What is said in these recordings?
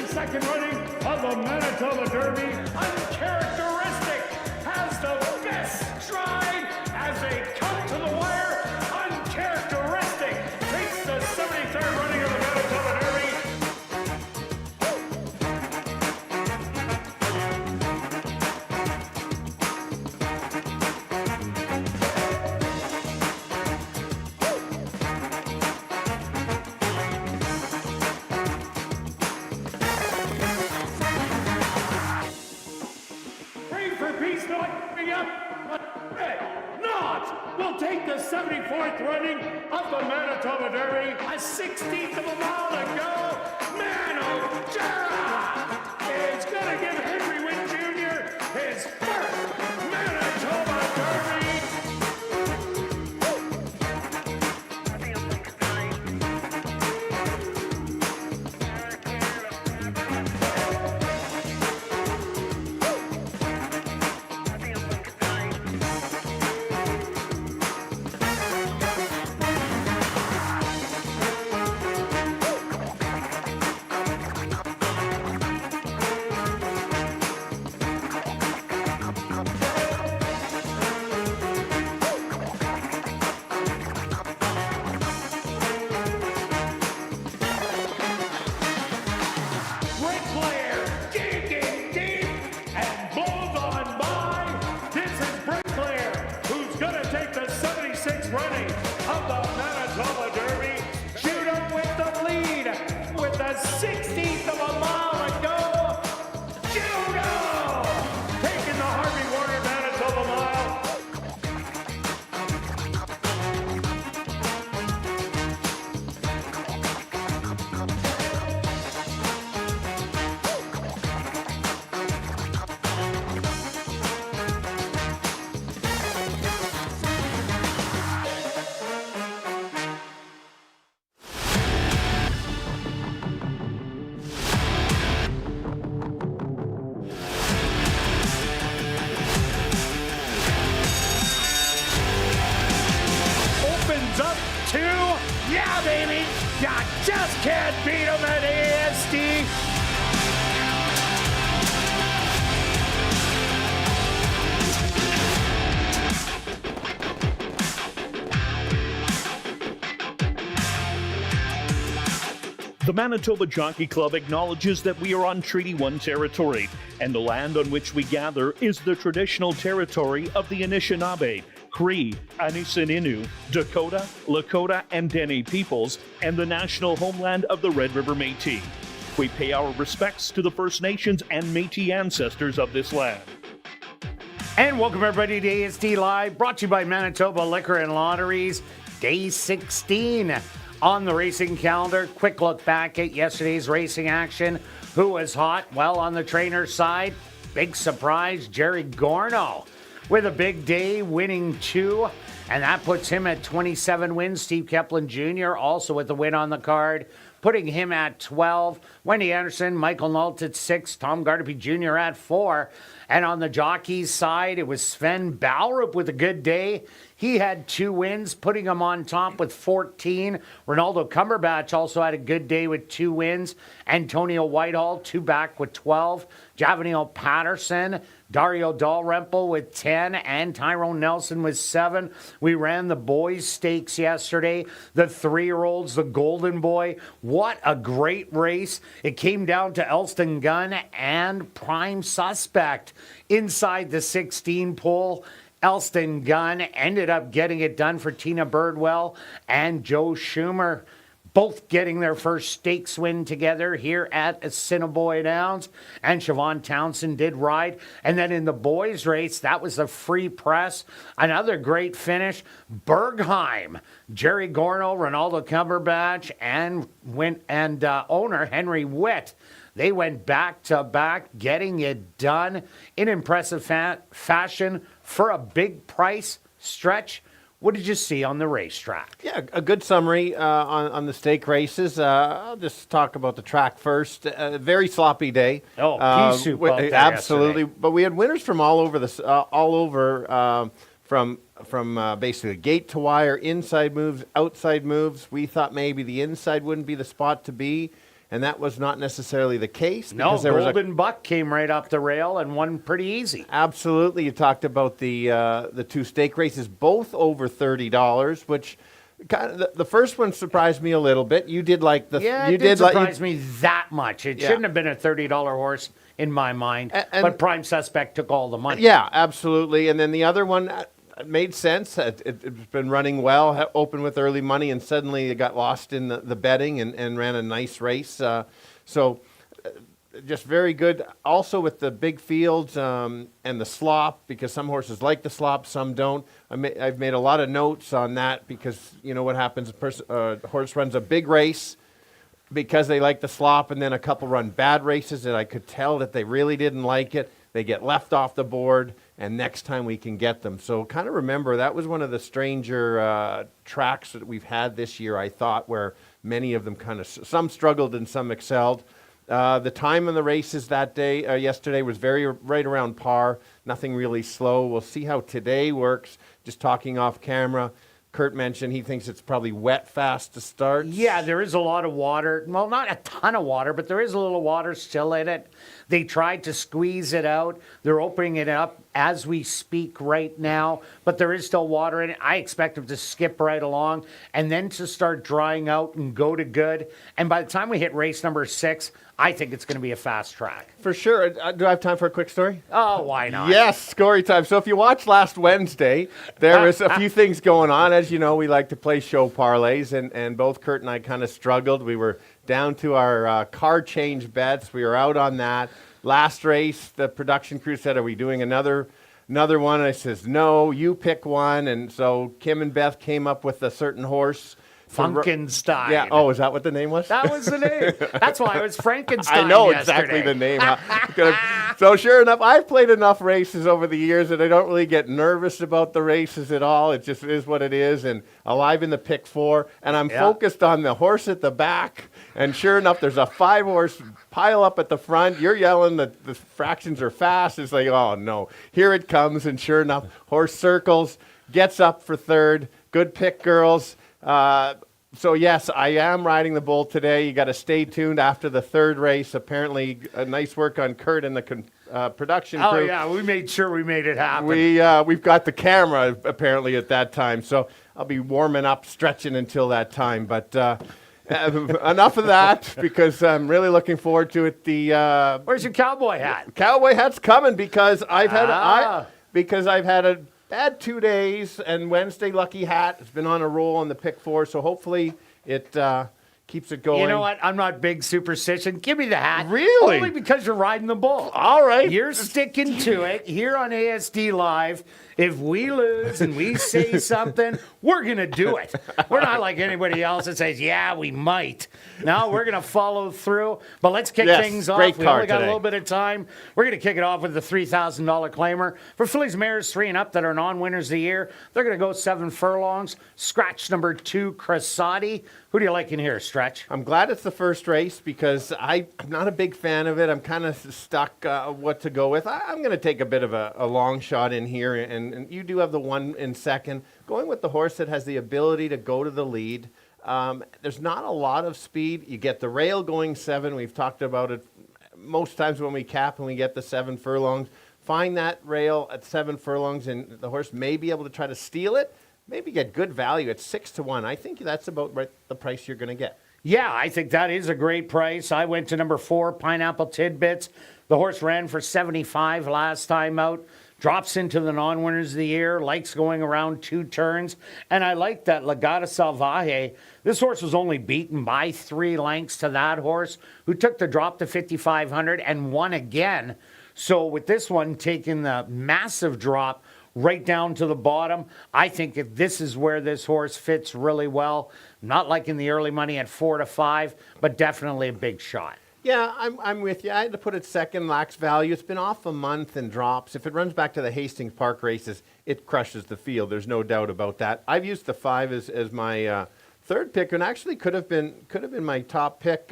Second running of the Manitoba Derby, uncharacteristic, has the best stride as they come to the wire. Uncharacteristic takes the 73rd running of the Manitoba Derby. Will take the 74th running of the Manitoba Derby. A 16th of a mile to go. Manojera is going to give Henry Wynn Jr. his first Manitoba Derby. Running of the Manitoba Derby. Judah with the lead with a 16th of a mile to go. Judah taking the Harvey Warner Manitoba Mile. Yeah, baby, you just can't beat them at ASD. The Manitoba Jockey Club acknowledges that we are on Treaty 1 territory, and the land on which we gather is the traditional territory of the Anishinaabe, Cree, Anisininew, Dakota, Lakota, and Dene peoples, and the national homeland of the Red River Métis. We pay our respects to the First Nations and Métis ancestors of this land. And welcome everybody to ASD Live, brought to you by Manitoba Liquor and Lotteries, Day 16 on the racing calendar. Quick look back at yesterday's racing action. Who was hot? Well, on the trainer's side, big surprise, Jerry Gorno with a big day, winning 2, and that puts him at 27 wins. Steve Kepplin Jr. also with the win on the card, putting him at 12. Wendy Anderson, Michael Nault at 6, Tom Gardapi Jr. at 4. And on the jockeys side, it was Sven Balrup with a good day. He had 2 wins, putting him on top with 14. Ronaldo Cumberbatch also had a good day with 2 wins. Antonio Whitehall, 2 back with 12. Javanil Patterson, Dario Dalrymple with 10, and Tyrone Nelson with 7. We ran the boys' stakes yesterday. The 3-year-olds, the Golden Boy. What a great race. It came down to Elston Gunn and Prime Suspect inside the 16 pole. Elston Gunn ended up getting it done for Tina Birdwell and Joe Schumer, both getting their first stakes win together here at Assiniboia Downs. And Siobhan Townsend did ride. And then in the boys' race, that was the free press. Another great finish. Bergheim, Jerry Gorno, Ronaldo Cumberbatch, and owner Henry Witt. They went back-to-back, getting it done in impressive fashion for a big price. Stretch, what did you see on the racetrack? Yeah, a good summary on the stake races. I'll just talk about the track first. Very sloppy day. Oh, pea soup out there absolutely. yesterday. But we had winners from all over from basically gate to wire, inside moves, outside moves. We thought maybe the inside wouldn't be the spot to be, and that was not necessarily the case. No, Golden Buck came right up the rail and won pretty easy. Absolutely. You talked about the two stake races, both over $30, which kind of the first one surprised me a little bit. You did like the it did surprise me that much. It shouldn't have been a $30 horse in my mind, but Prime Suspect took all the money. Yeah, absolutely. And then the other one made sense. It's been running well, opened with early money, and suddenly it got lost in the betting and ran a nice race. Just very good. Also with the big fields and the slop, because some horses like the slop, some don't. I've made a lot of notes on that because you know what happens. A horse runs a big race because they like the slop, and then a couple run bad races that I could tell that they really didn't like it. They get left off the board, and next time we can get them. So kind of remember, that was one of the stranger tracks that we've had this year, I thought, where many of them some struggled and some excelled. The time in the races that day, yesterday, was right around par, nothing really slow. We'll see how today works. Just talking off camera, Kirt mentioned he thinks it's probably wet fast to start. Yeah, there is a lot of water. Well, not a ton of water, but there is a little water still in it. They tried to squeeze it out. They're opening it up as we speak right now, but there is still water in it. I expect them to skip right along and then to start drying out and go to good. And by the time we hit race number 6, I think it's going to be a fast track. For sure. Do I have time for a quick story? Oh, why not? Yes, story time. So if you watched last Wednesday, there was a few things going on. As you know, we like to play show parlays, and both Kirt and I kind of struggled. We were down to our car change bets. We were out on that. Last race, the production crew said, are we doing another one? And I says, no, you pick one. And so Kim and Beth came up with a certain horse. Funkenstein. Yeah. Oh, is that what the name was? That was the name. That's why it was Frankenstein. I know yesterday. exactly the name. So sure enough, I've played enough races over the years that I don't really get nervous about the races at all. It just is what it is. And alive in the pick 4, and I'm focused on the horse at the back. And sure enough, there's a 5-horse pile up at the front. You're yelling that the fractions are fast. It's like, oh no, here it comes. And sure enough, horse circles, gets up for 3rd. Good pick, girls. So yes, I am riding the bull today. You got to stay tuned after the 3rd race. Apparently, nice work on Kirt and the production crew. Oh yeah, we made sure we made it happen. We've got the camera apparently at that time, so I'll be warming up, stretching until that time. But enough of that, because I'm really looking forward to it. Where's your cowboy hat? Cowboy hat's coming because I've had a bad 2 days, and Wednesday lucky hat has been on a roll on the pick 4, so hopefully it keeps it going. You know what? I'm not big superstition. Give me the hat. Really? Only because you're riding the bull. All right. You're sticking to it here on ASD Live. If we lose and we say something, we're going to do it. We're not like anybody else that says, yeah, we might. No, we're going to follow through. But let's kick things off. We only got a little bit of time. We're going to kick it off with the $3,000 claimer. For fillies, mares 3 and up that are non-winners of the year, they're going to go 7 furlongs. Scratch number 2, Cressati. Who do you like in here, Stretch? I'm glad it's the first race because I'm not a big fan of it. I'm kind of stuck what to go with. I'm going to take a bit of a long shot in here, and you do have the one in second. Going with the horse that has the ability to go to the lead. There's not a lot of speed. You get the rail going 7. We've talked about it most times when we cap and we get the 7 furlongs. Find that rail at 7 furlongs, and the horse may be able to try to steal it. Maybe get good value at 6-1. I think that's about right the price you're going to get. Yeah, I think that is a great price. I went to number 4, Pineapple Tidbits. The horse ran for 75 last time out. Drops into the non-winners of the year. Likes going around 2 turns. And I like that Legata Salvaje. This horse was only beaten by 3 lengths to that horse, who took the drop to 5,500 and won again. So with this one taking the massive drop right down to the bottom, I think if this is where this horse fits really well. Not like in the early money at 4 to 5, but definitely a big shot. Yeah, I'm with you. I had to put it second, lacks value. It's been off a month and drops. If it runs back to the Hastings Park races, it crushes the field. There's no doubt about that. I've used the 5 as my third pick, and actually could have been my top pick,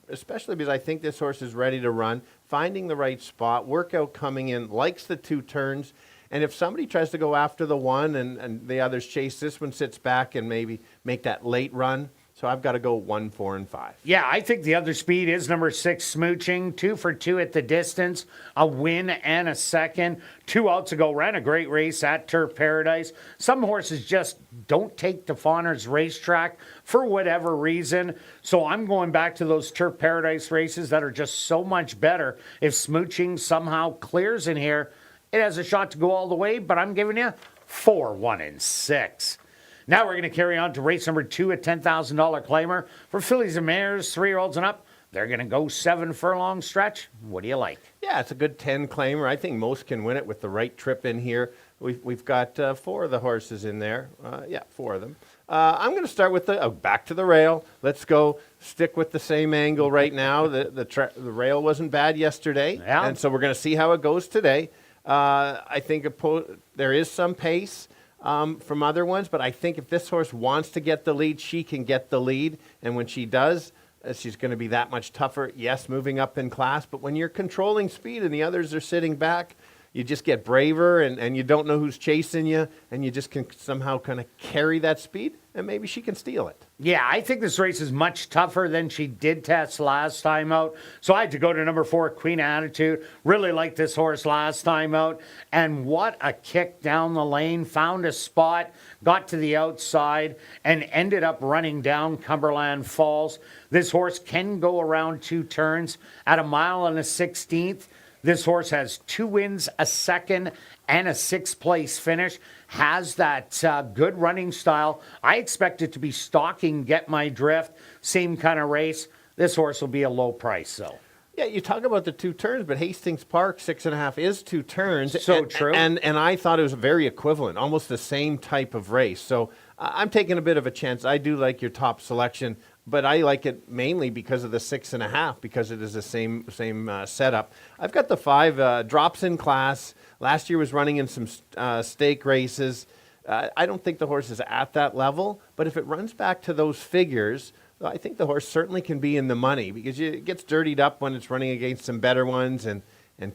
especially because I think this horse is ready to run, finding the right spot, workout coming in, likes the 2 turns. And if somebody tries to go after the 1 and the others chase, this one sits back and maybe make that late run. So I've got to go 1, 4, and 5. Yeah, I think the other speed is number 6, Smooching. 2 for 2 at the distance, a win and a second. 2 outs ago, ran a great race at Turf Paradise. Some horses just don't take the Fawners racetrack for whatever reason. So I'm going back to those Turf Paradise races that are just so much better. If Smooching somehow clears in here, it has a shot to go all the way, but I'm giving you 4, 1, and 6. Now we're going to carry on to race number 2, a $10,000 claimer. For fillies and mares, 3-year-olds and up, they're going to go 7 furlong stretch. What do you like? Yeah, it's a good 10 claimer. I think most can win it with the right trip in here. We've got 4 of the horses in there. 4 of them. I'm going to start with the back to the rail. Let's go stick with the same angle right now. The rail wasn't bad yesterday, and so we're going to see how it goes today. I think there is some pace from other ones, but I think if this horse wants to get the lead, she can get the lead. And when she does, she's going to be that much tougher. Yes, moving up in class, but when you're controlling speed and the others are sitting back, you just get braver and you don't know who's chasing you, and you just can somehow kind of carry that speed, and maybe she can steal it. Yeah, I think this race is much tougher than she did test last time out. So I had to go to number 4, Queen Attitude. Really liked this horse last time out. And what a kick down the lane. Found a spot, got to the outside, and ended up running down Cumberland Falls. This horse can go around 2 turns at 1 1/16. This horse has 2 wins, a second, and a 6th place finish. Has that good running style. I expect it to be stalking Get My Drift. Same kind of race. This horse will be a low price, though. Yeah, you talk about the 2 turns, but Hastings Park, 6.5 is 2 turns. So true. And I thought it was very equivalent, almost the same type of race. So I'm taking a bit of a chance. I do like your top selection, but I like it mainly because of the 6.5, because it is the same setup. I've got the 5, drops in class. Last year was running in some stake races. I don't think the horse is at that level, but if it runs back to those figures, I think the horse certainly can be in the money, because it gets dirtied up when it's running against some better ones, and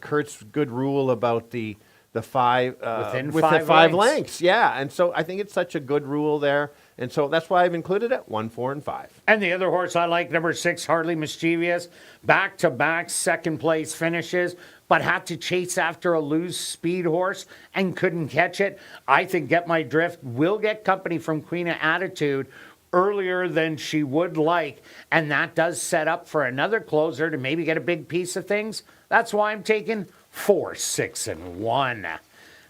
Kirt's good rule about the 5 within with 5 the 5 lengths. lengths. Yeah, and so I think it's such a good rule there, and so that's why I've included it 1, 4, and 5. And the other horse I like, number 6, Hardly Mischievous. Back-to-back 2nd place finishes, but had to chase after a loose speed horse and couldn't catch it. I think Get My Drift will get company from Queen of Attitude earlier than she would like, and that does set up for another closer to maybe get a big piece of things. That's why I'm taking 4, 6, and 1.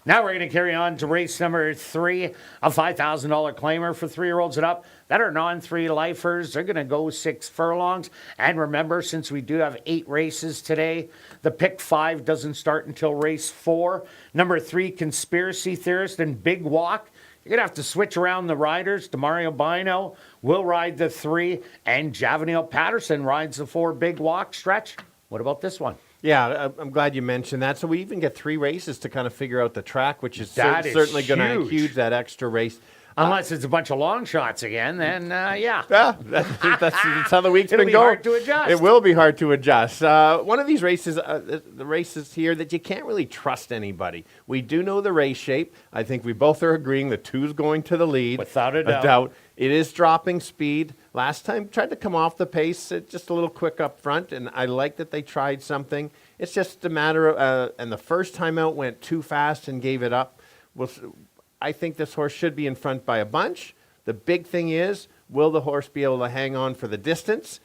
Now we're going to carry on to race number 3, a $5,000 claimer for 3-year-olds and up that are non-3 lifers. They're going to go 6 furlongs. And remember, since we do have 8 races today, the pick 5 doesn't start until race 4. Number 3, Conspiracy Theorist and Big Walk. You're going to have to switch around the riders. Demario Bino will ride the 3, and Javanil Patterson rides the 4 Big Walk stretch. What about this one? Yeah, I'm glad you mentioned that. So we even get 3 races to kind of figure out the track, which is certainly going to huge that extra race. Unless it's a bunch of long shots again, then yeah. Yeah, that's how the week's It'll been be going. hard to adjust. It will be hard to adjust. One of these races, the races here that you can't really trust anybody. We do know the race shape. I think we both are agreeing the 2's going to the lead. Without a doubt. It is dropping speed. Last time tried to come off the pace, just a little quick up front, and I like that they tried something. It's just a matter of, and the first time out went too fast and gave it up. I think this horse should be in front by a bunch. The big thing is, will the horse be able to hang on for the distance?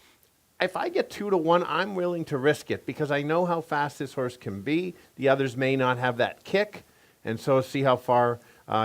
If I get 2 to 1, I'm willing to risk it, because I know how fast this horse can be. The others may not have that kick, and so see how far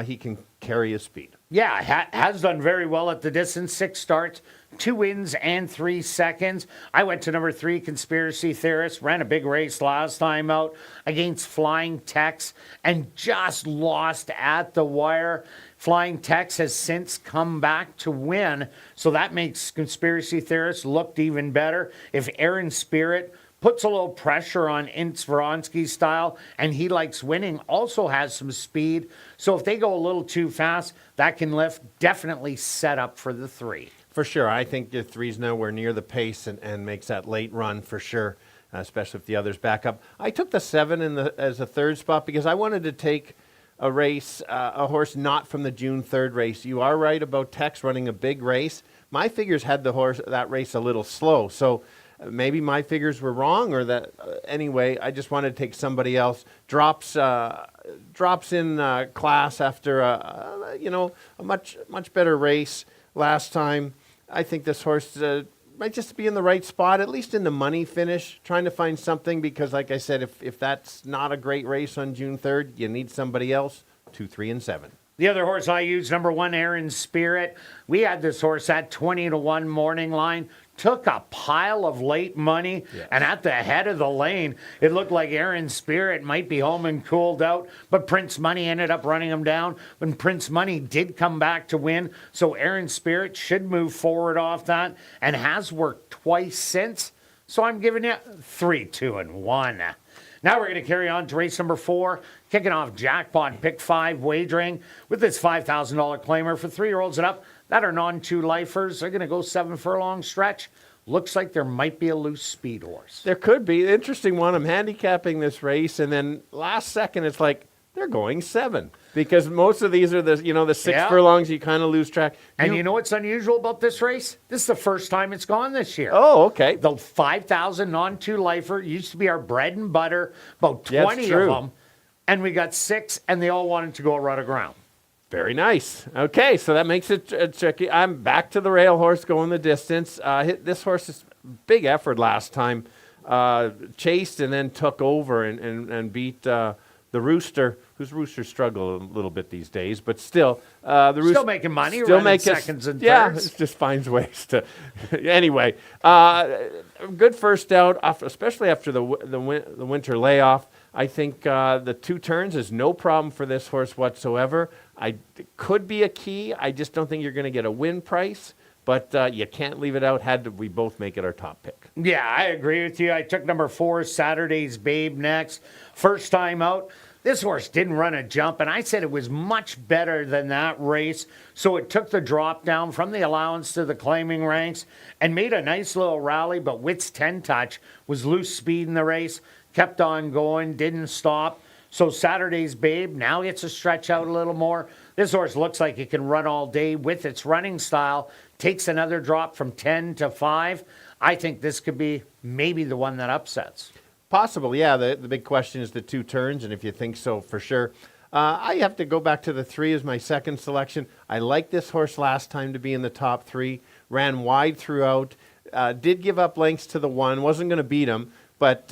he can carry his speed. Yeah, has done very well at the distance. 6 starts, 2 wins and 3 seconds. I went to number 3, Conspiracy Theorist. Ran a big race last time out against Flying Tex and just lost at the wire. Flying Tex has since come back to win, so that makes Conspiracy Theorist looked even better. If Aaron Spirit puts a little pressure on Ince Vronsky's style, and he likes winning, also has some speed. So if they go a little too fast, that can lift. Definitely set up for the 3. For sure. I think the 3's nowhere near the pace and makes that late run for sure, especially if the others back up. I took the 7 as a third spot because I wanted to take a race, a horse not from the June 3rd race. You are right about Tex running a big race. My figures had that race a little slow. So maybe my figures were wrong, or that anyway. I just wanted to take somebody else. Drops in class after a much better race last time. I think this horse might just be in the right spot, at least in the money finish. Trying to find something because, like I said, if that's not a great race on June 3rd, you need somebody else. 2, 3, and 7. The other horse I used, number 1, Aaron Spirit. We had this horse at 20-1 morning line. Took a pile of late money, yes. And at the head of the lane, it looked like Aaron Spirit might be home and cooled out, but Prince Money ended up running him down. When Prince Money did come back to win, so Aaron Spirit should move forward off that and has worked twice since. So I'm giving you 3, 2, and 1. Now we're going to carry on to race number 4, kicking off jackpot pick 5 wagering with this $5,000 claimer for 3-year-olds and up that are non-2 lifers. They're going to go 7 furlong stretch. Looks like there might be a loose speed horse. There could be. Interesting one. I'm handicapping this race, and then last second it's like they're going 7 because most of these are the 6 furlongs. You kind of lose track. And you know what's unusual about this race? This is the first time it's gone this year. Oh, okay. The 5,000 non-2 lifer used to be our bread and butter. About 20 of them, and we got 6, and they all wanted to go a rut of ground. Very nice. Okay, so that makes it tricky. I'm back to the rail horse going the distance. This horse is big effort last time. Chased and then took over and beat the Rooster, whose Roosters struggle a little bit these days, but still. The Rooster still making money, still making seconds and thirds. Yeah, it just finds ways to. Anyway, good first out, especially after the winter layoff. I think the 2 turns is no problem for this horse whatsoever. It could be a key. I just don't think you're going to get a win price, but you can't leave it out. Had we both make it our top pick. Yeah, I agree with you. I took number 4, Saturday's Babe, next. First time out. This horse didn't run a jump, and I said it was much better than that race. So it took the drop down from the allowance to the claiming ranks and made a nice little rally, but Witt's 10 touch was loose speed in the race. Kept on going, didn't stop. So Saturday's Babe now gets to stretch out a little more. This horse looks like it can run all day with its running style. Takes another drop from 10 to 5. I think this could be maybe the one that upsets. Possible, yeah. The big question is the 2 turns, and if you think so, for sure. I have to go back to the 3 as my second selection. I liked this horse last time to be in the top 3. Ran wide throughout. Did give up lengths to the 1. Wasn't going to beat him. But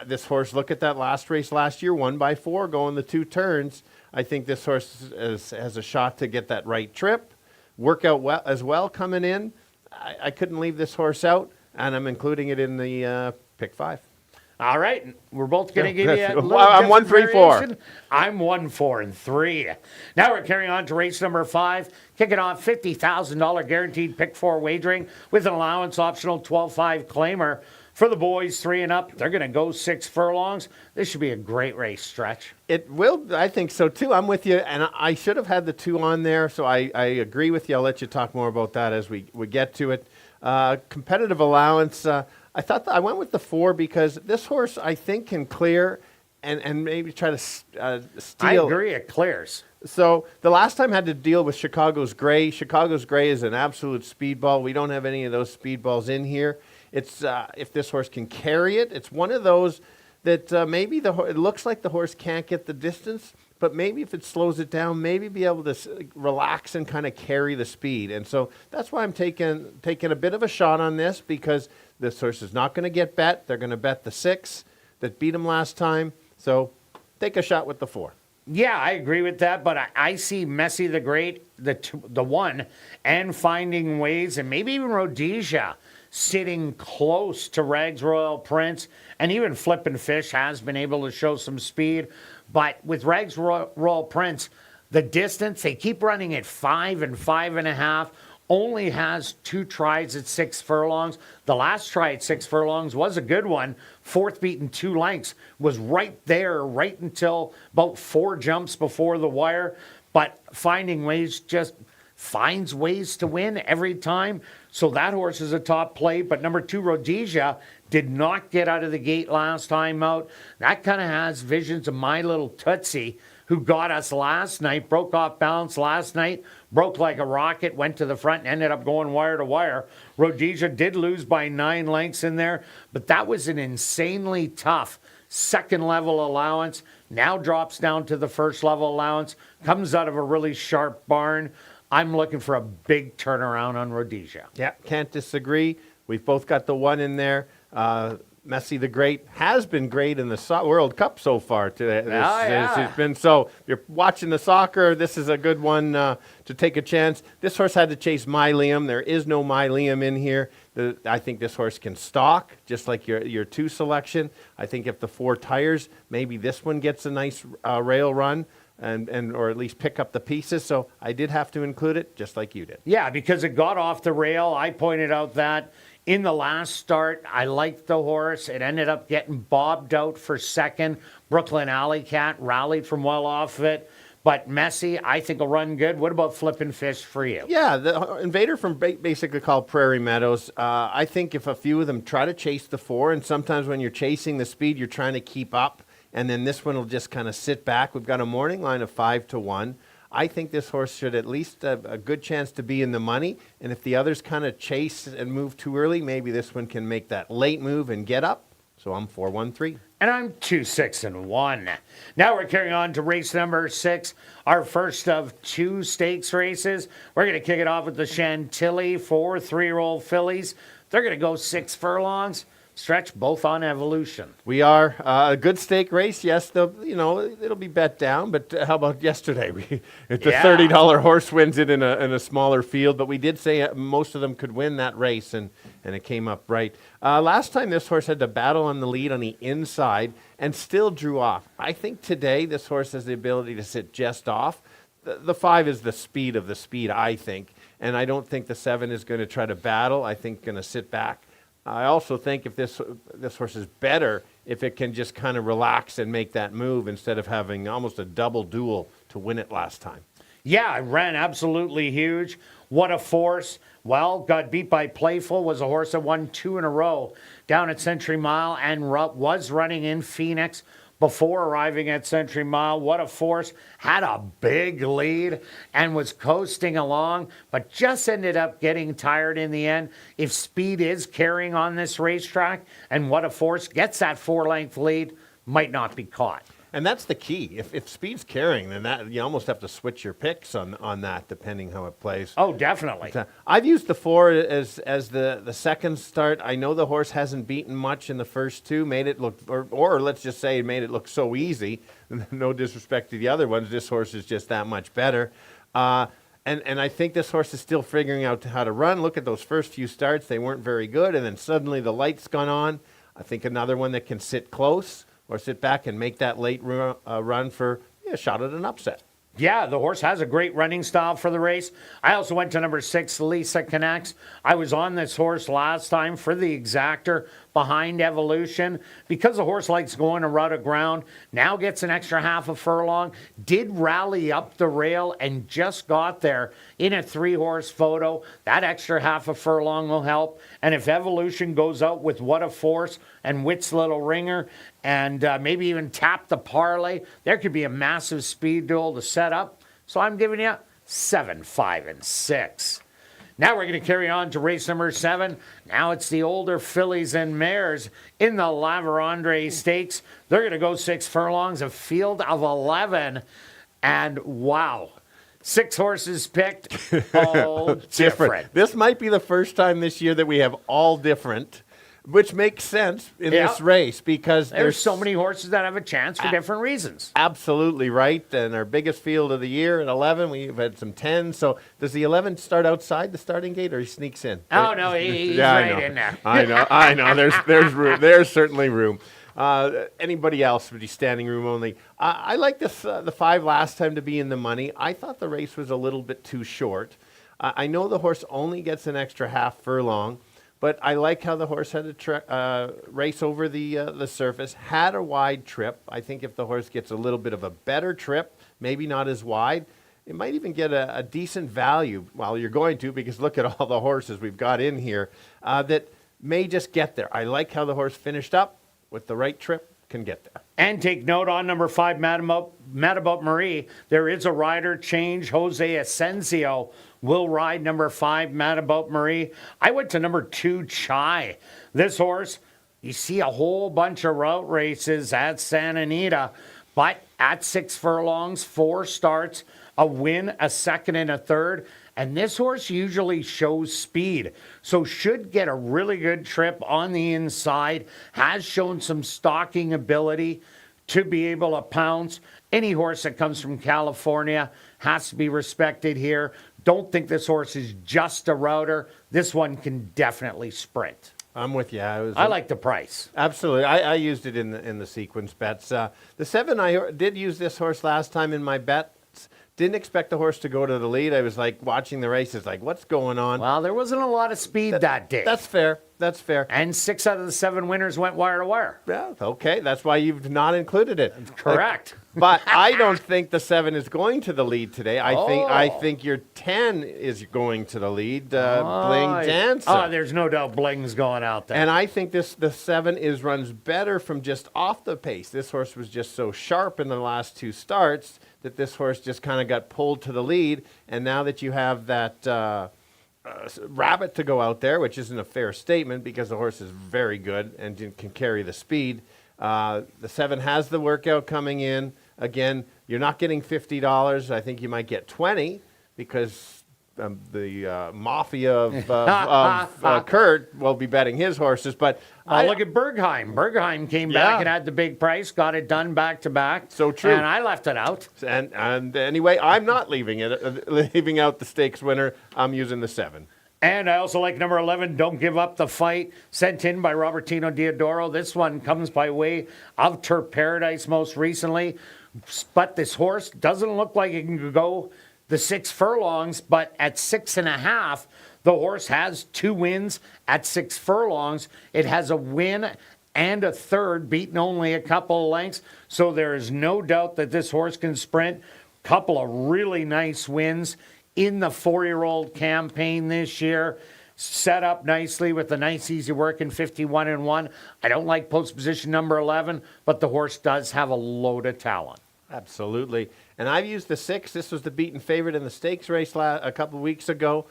this horse, look at that last race last year, 1 by 4 going the 2 turns. I think this horse has a shot to get that right trip. Work out well as well coming in. I couldn't leave this horse out, and I'm including it in the pick 5. All right, we're both going to give you a little I'm 1, 3, 4. I'm 1, 4, and 3. Now we're carrying on to race number 5, kicking off $50,000 guaranteed pick 4 wagering with an allowance optional 12-5 claimer. For the boys 3 and up, they're going to go 6 furlongs. This should be a great race, Stretch. It will. I think so, too. I'm with you, and I should have had the 2 on there, so I agree with you. I'll let you talk more about that as we get to it. Competitive allowance, I thought I went with the 4 because this horse, I think, can clear and maybe try to steal. I agree, it clears. So the last time I had to deal with Chicago's Gray. Chicago's Gray is an absolute speedball. We don't have any of those speedballs in here. It's if this horse can carry it, it's one of those that maybe it looks like the horse can't get the distance, but maybe if it slows it down, maybe be able to relax and kind of carry the speed. And so that's why I'm taking a bit of a shot on this, because this horse is not going to get bet. They're going to bet the 6 that beat him last time. So take a shot with the 4. Yeah, I agree with that, but I see Messi the Great, the one, and Finding Ways, and maybe even Rhodesia sitting close to Rags Royal Prince, and even Flippin' Fish has been able to show some speed. But with Rags Royal Prince, the distance, they keep running at 5 and 5.5, only has 2 tries at 6 furlongs. The last try at 6 furlongs was a good one. Fourth beaten 2 lengths, was right there, right until about 4 jumps before the wire. But Finding Ways just finds ways to win every time. So that horse is a top play. But number 2, Rhodesia, did not get out of the gate last time out. That kind of has visions of My Little Tootsie, who got us last night, broke off balance last night, broke like a rocket, went to the front, and ended up going wire to wire. Rhodesia did lose by 9 lengths in there, but that was an insanely tough second level allowance. Now drops down to the first level allowance, comes out of a really sharp barn. I'm looking for a big turnaround on Rhodesia. Yeah, can't disagree. We've both got the one in there. Messi the Great has been great in the World Cup so far today. It's been so. You're watching the soccer. This is a good one to take a chance. This horse had to chase My Liam. There is no My Liam in here. I think this horse can stalk, just like your 2 selection. I think if the 4 tires, maybe this one gets a nice rail run. And or at least pick up the pieces. So I did have to include it, just like you did. Yeah, because it got off the rail. I pointed out that in the last start, I liked the horse. It ended up getting bobbed out for second. Brooklyn Alley Cat rallied from well off of it. But Messi, I think, will run good. What about Flippin' Fish for you? Yeah, the Invader from basically called Prairie Meadows. I think if a few of them try to chase the 4, and sometimes when you're chasing the speed, you're trying to keep up. And then this one will just kind of sit back. We've got a morning line of 5-1. I think this horse should at least have a good chance to be in the money. And if the others kind of chase and move too early, maybe this one can make that late move and get up. So I'm 4-1-3. And I'm 2-6-1. Now we're carrying on to race number 6, our first of 2 stakes races. We're going to kick it off with the Chantilly 4 3-year-old fillies. They're going to go 6 furlongs. Stretch both on Evolution. We are a good stake race. Yes, it'll be bet down. But how about yesterday? The $30 horse wins it in a smaller field. But we did say most of them could win that race, and it came up right. Last time this horse had to battle on the lead on the inside and still drew off. I think today this horse has the ability to sit just off. The 5 is the speed of the speed, I think. And I don't think the 7 is going to try to battle. I think going to sit back. I also think if this horse is better if it can just kind of relax and make that move instead of having almost a double duel to win it last time. Yeah, it ran absolutely huge. What a force. Well, got beat by Playful, was a horse that won 2 in a row down at Century Mile and was running in Phoenix before arriving at Century Mile. What a force. Had a big lead and was coasting along, but just ended up getting tired in the end. If speed is carrying on this racetrack, and What a Force gets that 4-length lead, might not be caught. And that's the key. If speed's carrying, then that you almost have to switch your picks on that, depending how it plays. Oh, definitely. I've used the 4 as the second start. I know the horse hasn't beaten much in the first 2, made it look, or let's just say made it look so easy. No disrespect to the other ones. This horse is just that much better. And I think this horse is still figuring out how to run. Look at those first few starts. They weren't very good, and then suddenly the light's gone on. I think another one that can sit close or sit back and make that late run for a shot at an upset. Yeah, the horse has a great running style for the race. I also went to number 6, Lisa Connects. I was on this horse last time for the exactor behind Evolution. Because the horse likes going a route of ground, now gets an extra half a furlong, did rally up the rail and just got there in a 3-horse photo. That extra half a furlong will help. And if Evolution goes out with What a Force and Witt's Little Ringer and maybe even tap the parlay, there could be a massive speed duel to set up. So I'm giving you 7, 5, and 6. Now we're going to carry on to race number 7. Now it's the older fillies and mares in the La Vérendrye Stakes. They're going to go 6 furlongs, a field of 11. And wow, 6 horses picked, all different. This might be the first time this year that we have all different. which makes sense in this race because there's so many horses that have a chance for different reasons. Absolutely right. And our biggest field of the year at 11, we've had some 10. So does the 11 start outside the starting gate or he sneaks in? Oh, no, he's right in there. I know. There's room. There's certainly room. Anybody else would be standing room only. I like this, the 5 last time to be in the money. I thought the race was a little bit too short. I know the horse only gets an extra half furlong, but I like how the horse had a race over the surface, had a wide trip. I think if the horse gets a little bit of a better trip, maybe not as wide, it might even get a decent value. Well, you're going to, because look at all the horses we've got in here that may just get there. I like how the horse finished up with the right trip, can get there. And take note on number 5, Madabout Marie. There is a rider change. Jose Asensio will ride number 5, Madabout Marie. I went to number 2, Chai. This horse, you see a whole bunch of route races at Santa Anita, but at 6 furlongs, 4 starts, a win, a second, and a third. And this horse usually shows speed, so should get a really good trip on the inside, has shown some stalking ability to be able to pounce. Any horse that comes from California has to be respected here. Don't think this horse is just a router. This one can definitely sprint. I'm with you. I like the price. Absolutely. I used it in the sequence bets. The 7, I did use this horse last time in my bets. Didn't expect the horse to go to the lead. I was like watching the races, like, what's going on? Well, there wasn't a lot of speed that day. That's fair. That's fair. And 6 out of the 7 winners went wire to wire. Yeah, okay. That's why you've not included it. Correct. But I don't think the 7 is going to the lead today. I think your 10 is going to the lead. Bling Dancer. Oh, there's no doubt Bling's going out there. And I think the 7 runs better from just off the pace. This horse was just so sharp in the last 2 starts that this horse just kind of got pulled to the lead. And now that you have that rabbit to go out there, which isn't a fair statement because the horse is very good and can carry the speed, the 7 has the workout coming in. Again, you're not getting $50. I think you might get 20 because the mafia of Kirt will be betting his horses. But look at Bergheim. Bergheim came back and had the big price, got it done back to back. So true. And I left it out. And anyway, I'm not leaving out the stakes winner. I'm using the 7. And I also like number 11, Don't Give Up the Fight, sent in by Robertino Diodoro. This one comes by way of Turf Paradise most recently. But this horse doesn't look like it can go the 6 furlongs, but at 6.5, the horse has 2 wins at 6 furlongs. It has a win and a third, beaten only a couple of lengths. So there is no doubt that this horse can sprint. Couple of really nice wins in the 4-year-old campaign this year. Set up nicely with a nice easy work in 51-1. I don't like post position number 11, but the horse does have a load of talent. Absolutely. And I've used the 6. This was the beaten favorite in the stakes race a couple of weeks ago.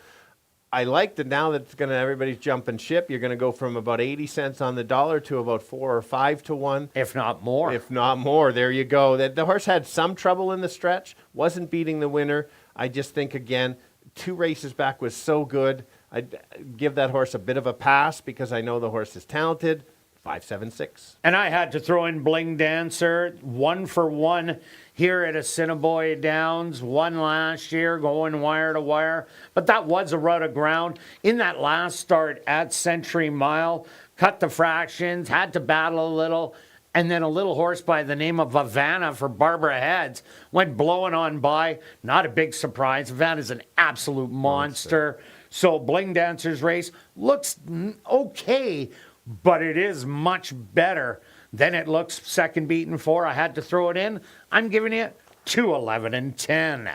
I like that now that everybody's jumping ship. You're going to go from about 80 cents on the dollar to about 4 or 5 to 1. If not more. If not more. There you go. The horse had some trouble in the stretch. Wasn't beating the winner. I just think, again, 2 races back was so good. I'd give that horse a bit of a pass because I know the horse is talented. 5-7-6. And I had to throw in Bling Dancer, 1 for 1 here at Assiniboia Downs. 1 last year, going wire to wire. But that was a route of ground. In that last start at Century Mile, cut the fractions, had to battle a little. And then a little horse by the name of Havana for Barbara Heads went blowing on by. Not a big surprise. Havana's an absolute monster. So Bling Dancer's race looks okay, but it is much better than it looks second beaten for. I had to throw it in. I'm giving it 2, 11, and 10.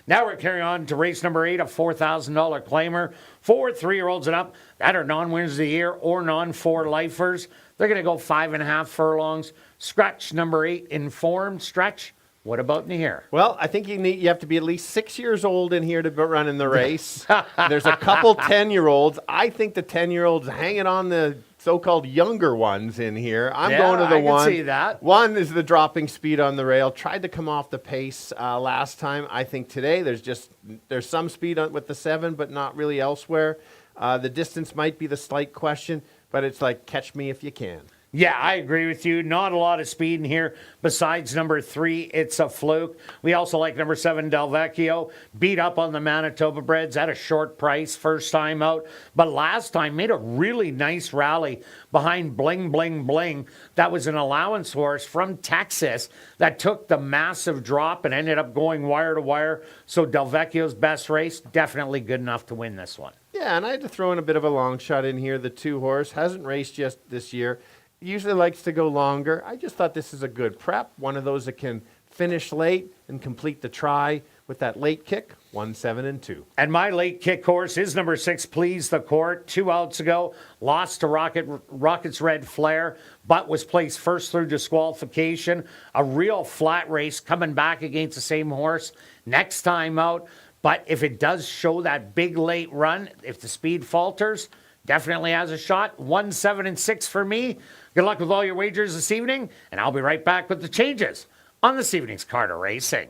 Now we're carrying on to race number 8, a $4,000 claimer for 3-year-olds and up that are non-winners of the year or non-4 lifers. They're going to go 5.5 furlongs. Stretch number 8, Informed. Stretch, what about in here? Well, I think you have to be at least 6 years old in here to run in the race. There's a couple 10-year-olds. I think the 10-year-olds hanging on the so-called younger ones in here. I'm going to the one. I can see that. One is the dropping speed on the rail. Tried to come off the pace last time. I think today there's some speed with the 7, but not really elsewhere. The distance might be the slight question. but it's like catch me if you can. Yeah, I agree with you. Not a lot of speed in here. Besides number 3, It's a Fluke. We also like number 7, Del Vecchio. Beat up on the Manitoba breds at a short price first time out. But last time made a really nice rally behind Bling Bling Bling. That was an allowance horse from Texas that took the massive drop and ended up going wire to wire. So Del Vecchio's best race, definitely good enough to win this one. Yeah, and I had to throw in a bit of a long shot in here. The 2 horse hasn't raced just this year. Usually likes to go longer. I just thought this is a good prep. One of those that can finish late and complete the try with that late kick. 1, 7, and 2. And my late kick horse is number 6, Please the Court. 2 outs ago, lost to Rocket's Red Flare, but was placed first through disqualification. A real flat race coming back against the same horse next time out. But if it does show that big late run, if the speed falters, definitely has a shot. 1, 7, and 6 for me. Good luck with all your wagers this evening, and I'll be right back with the changes on this evening's Carter Racing.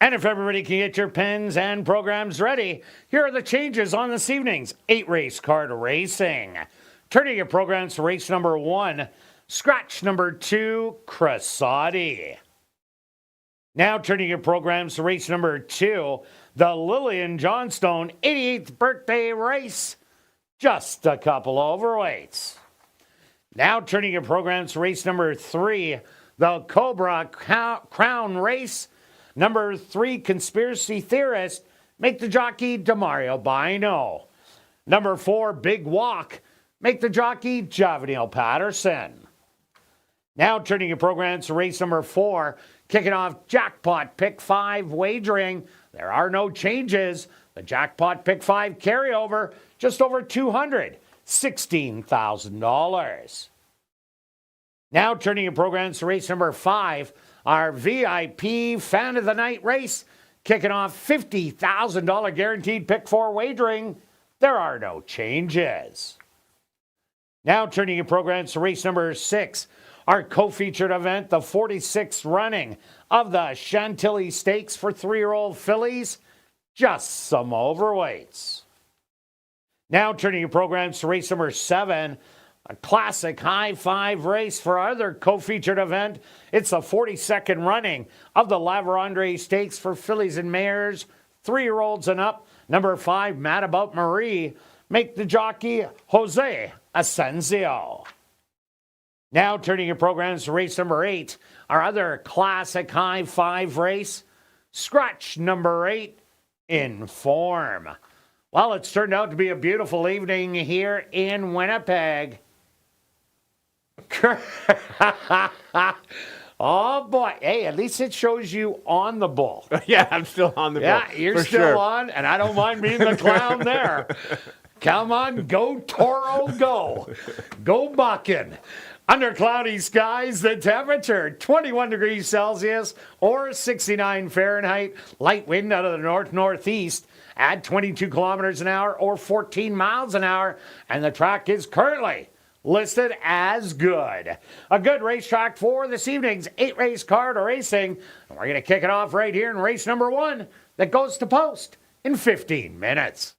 And if everybody can get your pens and programs ready, here are the changes on this evening's 8-race Carter Racing. Turning your programs to race number 1, scratch number 2, Cressati. Now turning your programs to race number 2, the Lillian Johnstone 88th birthday race. Just a couple overweights. Now turning your programs to race number 3, the Cobra Crown race. Number 3, Conspiracy Theorist, make the jockey Demario Bino. Number 4, Big Walk, make the jockey Javanil Patterson. Now turning your programs to race number 4, kicking off Jackpot Pick 5 wagering. There are no changes. The Jackpot Pick 5 carryover, just over $200, $16,000. Now turning your programs to race number 5, our VIP Fan of the Night race, kicking off $50,000 guaranteed pick 4 wagering. There are no changes. Now turning your programs to race number 6, our co-featured event, the 46th running of the Chantilly Stakes for 3-year-old fillies. Just some overweights. Now turning your programs to race number 7, a classic high 5 race for our other co-featured event. It's the 42nd running of the Lavandre Stakes for fillies and mares, 3-year-olds and up. Number 5, Mad About Marie, make the jockey Jose Asensio. Now turning your programs to race number 8, our other classic high 5 race, scratch number 8, Inform. Well, it's turned out to be a beautiful evening here in Winnipeg. Oh boy. Hey, at least it shows you on the bull. Yeah, I'm still on the bull. Yeah, you're for still sure. on, and I don't mind being the clown there. Come on, go Toro, go. Go bucking. Under cloudy skies, the temperature 21 degrees Celsius or 69 Fahrenheit. Light wind out of the north-northeast at 22 kilometers an hour or 14 miles an hour. And the track is currently listed as good. A good racetrack for this evening's 8-race Carter Racing. And we're going to kick it off right here in race number 1 that goes to post in 15 minutes.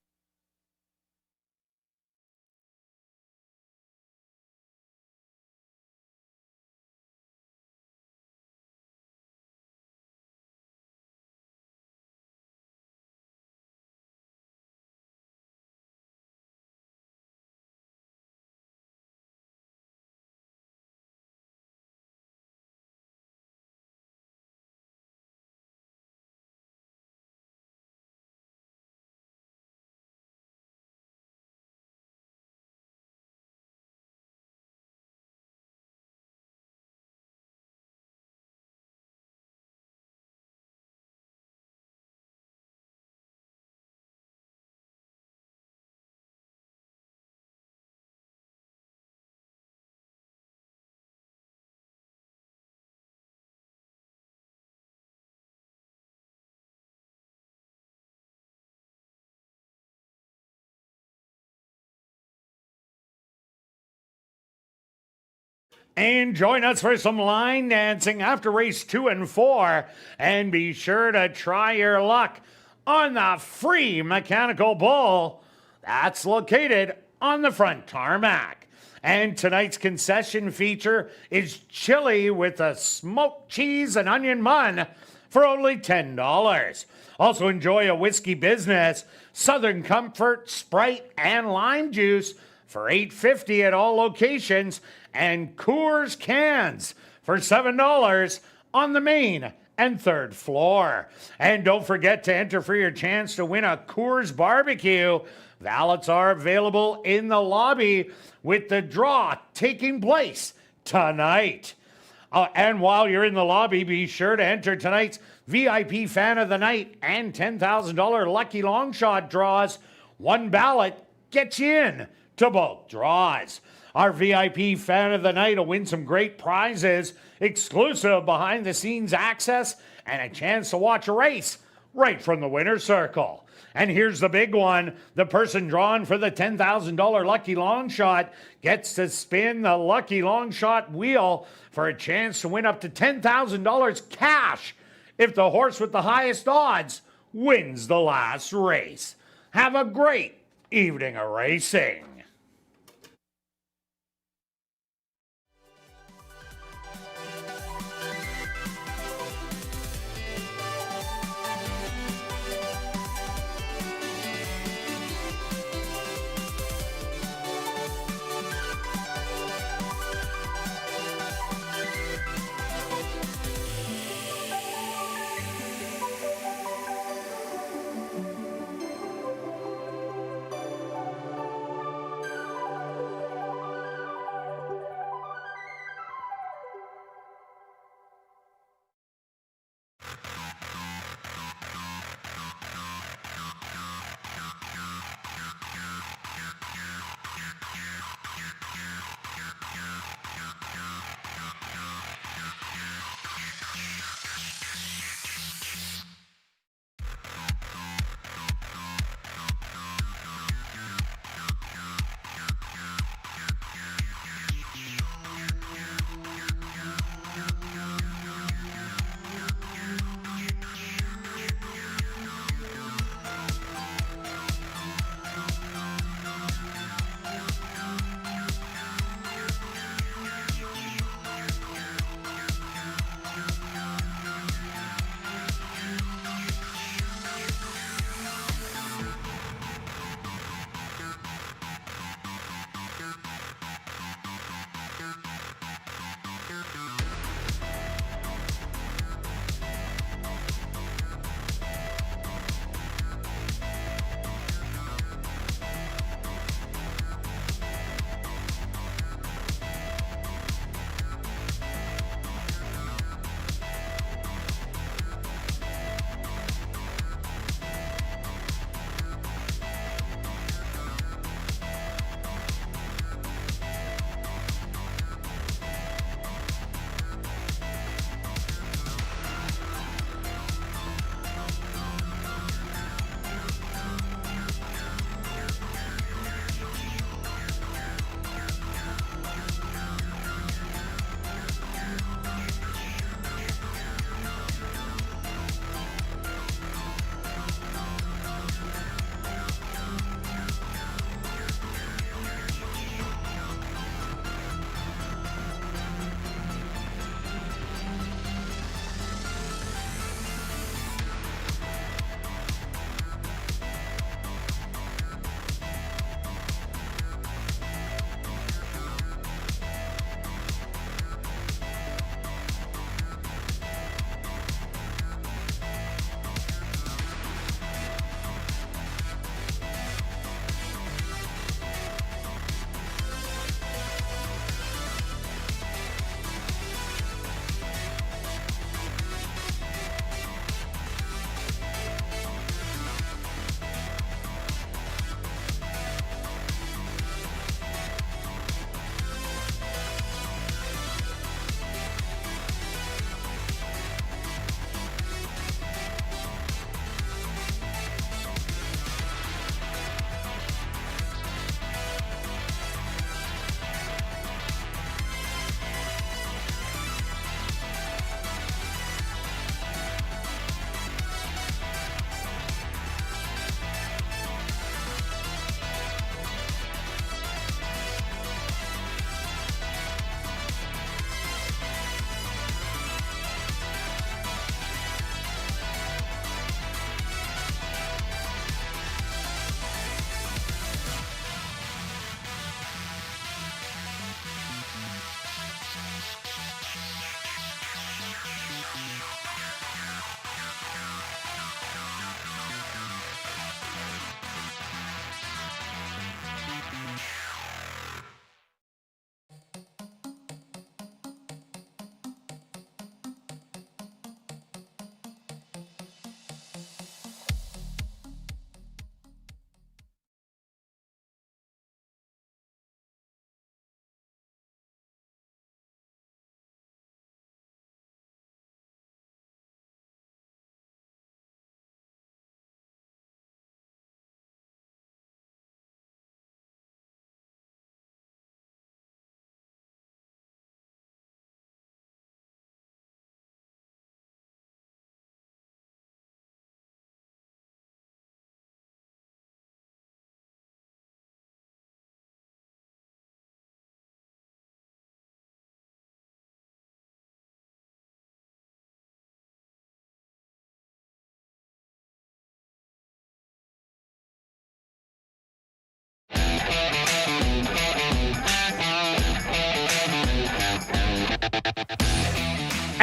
And join us for some line dancing after race 2 and 4. And be sure to try your luck on the free mechanical bull that's located on the front tarmac. And tonight's concession feature is chili with a smoked cheese and onion bun for only $10. Also enjoy a whiskey business, Southern Comfort, Sprite, and lime juice for $8.50 at all locations, and Coors cans for $7 on the main and third floor. And don't forget to enter for your chance to win a Coors barbecue. Ballots are available in the lobby with the draw taking place tonight. And while you're in the lobby, be sure to enter tonight's VIP Fan of the Night and $10,000 Lucky Long Shot draws. One ballot gets you in to both draws. Our VIP Fan of the Night will win some great prizes, exclusive behind-the-scenes access, and a chance to watch a race right from the winner's circle. And here's the big one. The person drawn for the $10,000 Lucky Long Shot gets to spin the Lucky Long Shot wheel for a chance to win up to $10,000 cash if the horse with the highest odds wins the last race. Have a great evening of racing.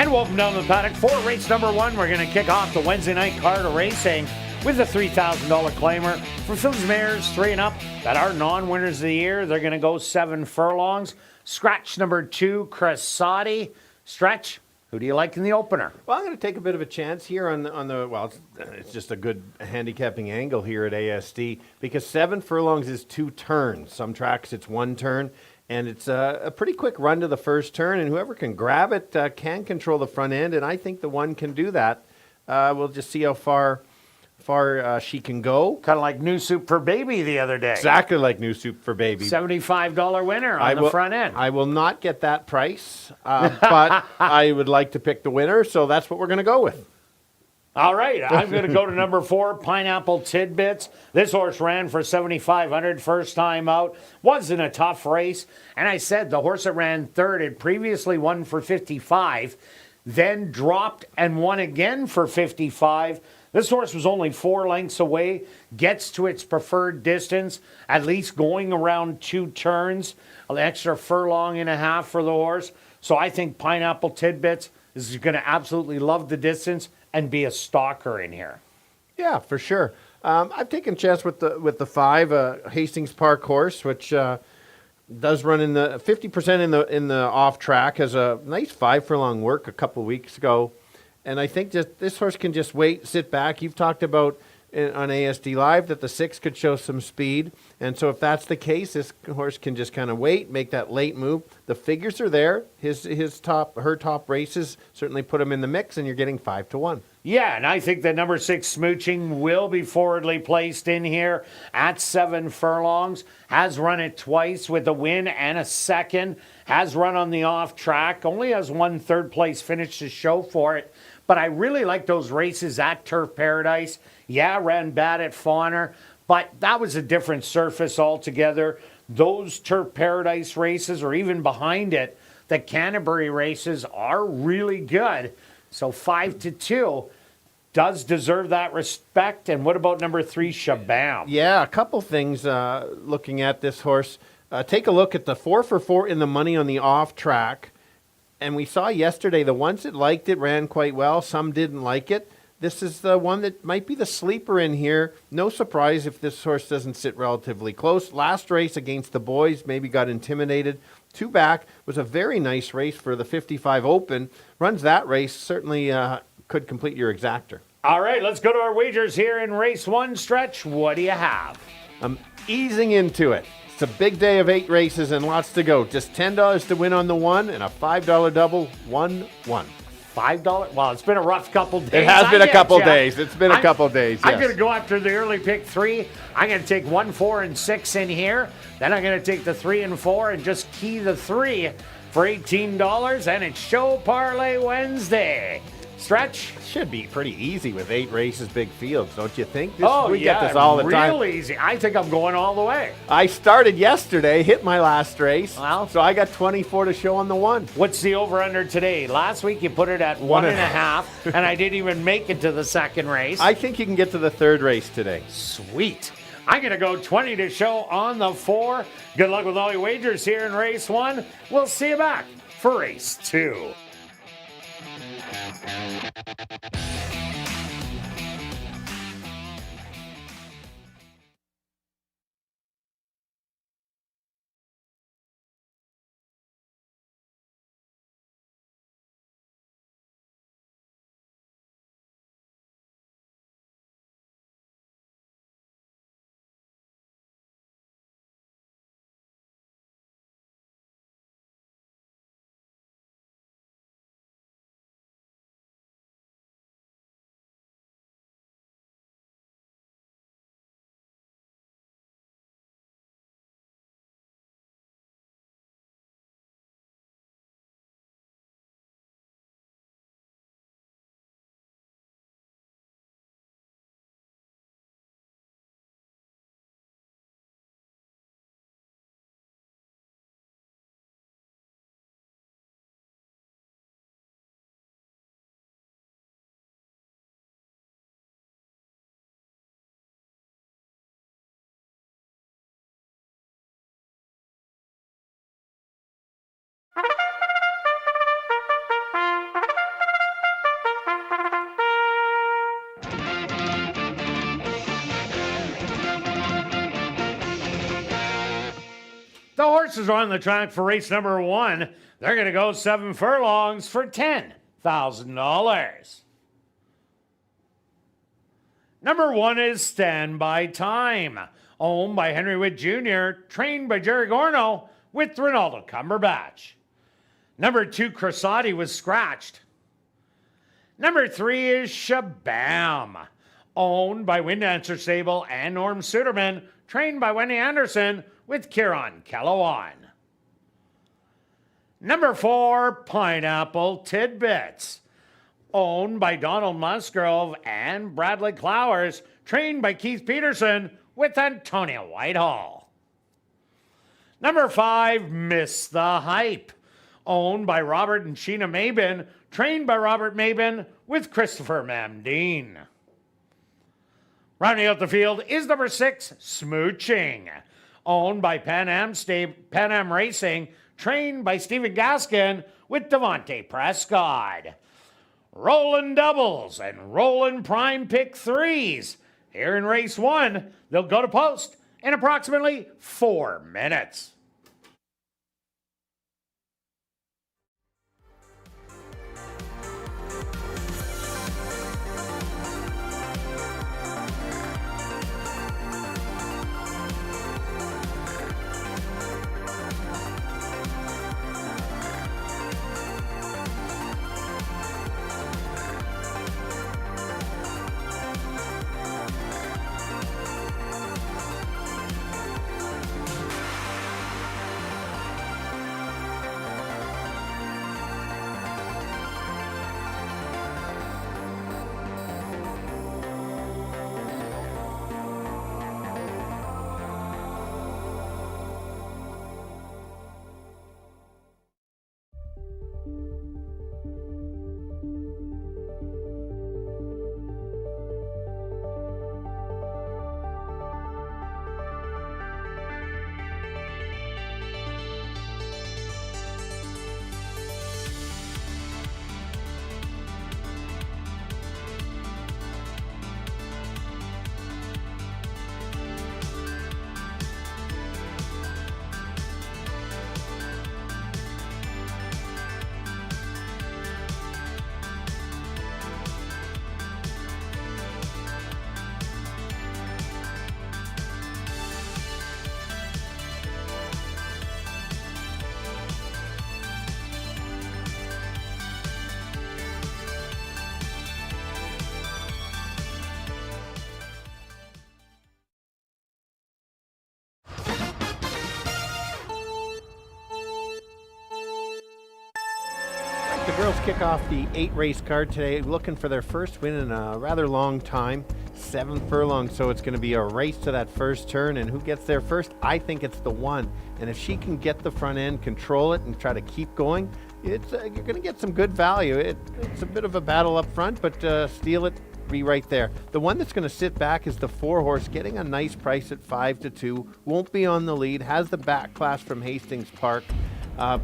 And welcome down to the paddock for race number 1. We're going to kick off the Wednesday night card of racing with a $3,000 claimer for fillies, mares 3 and up that are non-winners of the year. They're going to go 7 furlongs. Scratch number 2, Cressati. Stretch, who do you like in the opener? Well, I'm going to take a bit of a chance here on the well, it's just a good handicapping angle here at ASD because 7 furlongs is 2 turns. Some tracks it's 1 turn. And it's a pretty quick run to the first turn, and whoever can grab it can control the front end, and I think the one can do that. We'll just see how far she can go. Kind of like New Soup for Baby the other day. Exactly like New Soup for Baby. $75 winner on the front end. I will not get that price, but I would like to pick the winner, so that's what we're going to go with. All right, I'm going to go to number 4, Pineapple Tidbits. This horse ran for $7,500 first time out. Wasn't a tough race. And I said the horse that ran third had previously won for $55, then dropped and won again for $55. This horse was only 4 lengths away, gets to its preferred distance, at least going around 2 turns, an extra furlong and a half for the horse. So I think Pineapple Tidbits is going to absolutely love the distance and be a stalker in here. Yeah, for sure. I've taken a chance with the 5 Hastings Park horse, which does run in the 50% in the off track. Has a nice 5 furlong work a couple weeks ago, and I think just this horse can just wait, sit back. You've talked about on ASD Live that the 6 could show some speed, and so if that's the case, this horse can just kind of wait, make that late move. The figures are there. Her top races certainly put him in the mix, and you're getting 5-1. Yeah, and I think that number 6 Smooching will be forwardly placed in here at 7 furlongs. Has run it twice with a win and a second. Has run on the off track. Only has 1 third place finish to show for it. But I really like those races at Turf Paradise. Yeah, ran bad at Fawner, but that was a different surface altogether. Those Turf Paradise races, or even behind it, the Canterbury races are really good. So 5-2 does deserve that respect. And what about number 3, Shabam? Yeah, a couple things looking at this horse. Take a look at the 4-for-4 in the money on the off track. And we saw yesterday the ones that liked it ran quite well. Some didn't like it. This is the one that might be the sleeper in here. No surprise if this horse doesn't sit relatively close. Last race against the boys, maybe got intimidated. 2 back was a very nice race for the 55 Open. Runs that race, certainly could complete your exactor. All right, let's go to our wagers here in race 1. Stretch, what do you have? I'm easing into it. It's a big day of 8 races and lots to go. Just $10 to win on the 1 and a $5 double, 1-1. $5? Well, it's been a rough couple days. It has been a couple days. It's been a couple days, yes. I'm going to go after the early pick 3. I'm going to take 1, 4, and 6 in here. Then I'm going to take the 3 and 4 and just key the 3 for $18. And it's Show Parlay Wednesday. Stretch? Should be pretty easy with 8 races, big fields, don't you think? We get this all the time. Real easy. I think I'm going all the way. I started yesterday, hit my last race, well, so I got 24 to show on the 1. What's the over-under today? Last week you put it at 1.5, and I didn't even make it to the second race. I think you can get to the 3rd race today. Sweet. I'm going to go 20 to show on the 4. Good luck with all your wagers here in race 1. We'll see you back for race 2. The horses are on the track for race number 1. They're going to go 7 furlongs for $10,000. Number 1 is Standby Time, owned by Henry Witt Jr., trained by Jerry Gorno, with Ronaldo Cumberbatch. Number 2, Cressati, was scratched. Number 3 is Shabam, owned by Windancer Stable and Norm Suderman, trained by Wendy Anderson, with Kieran Kellawan. Number 4, Pineapple Tidbits, owned by Donald Musgrove and Bradley Clowers, trained by Keith Peterson, with Antonia Whitehall. Number 5, Miss the Hype, owned by Robert and Sheena Mabin, trained by Robert Mabin, with Christopher Mamdeen. Rounding out the field is number 6, Smooching, owned by Pan Am Racing, trained by Stephen Gaskin, with Devontae Prescott. Rolling doubles and rolling prime pick 3s. Here in race 1, they'll go to post in approximately 4 minutes. The girls kick off the 8-race card today, looking for their first win in a rather long time. 7 furlongs, so it's going to be a race to that first turn, and who gets there first? I think it's the 1. And if she can get the front end, control it, and try to keep going, you're going to get some good value. It's a bit of a battle up front, but steal it, be right there. The one that's going to sit back is the 4-horse, getting a nice price at 5-2. Won't be on the lead, has the back class from Hastings Park.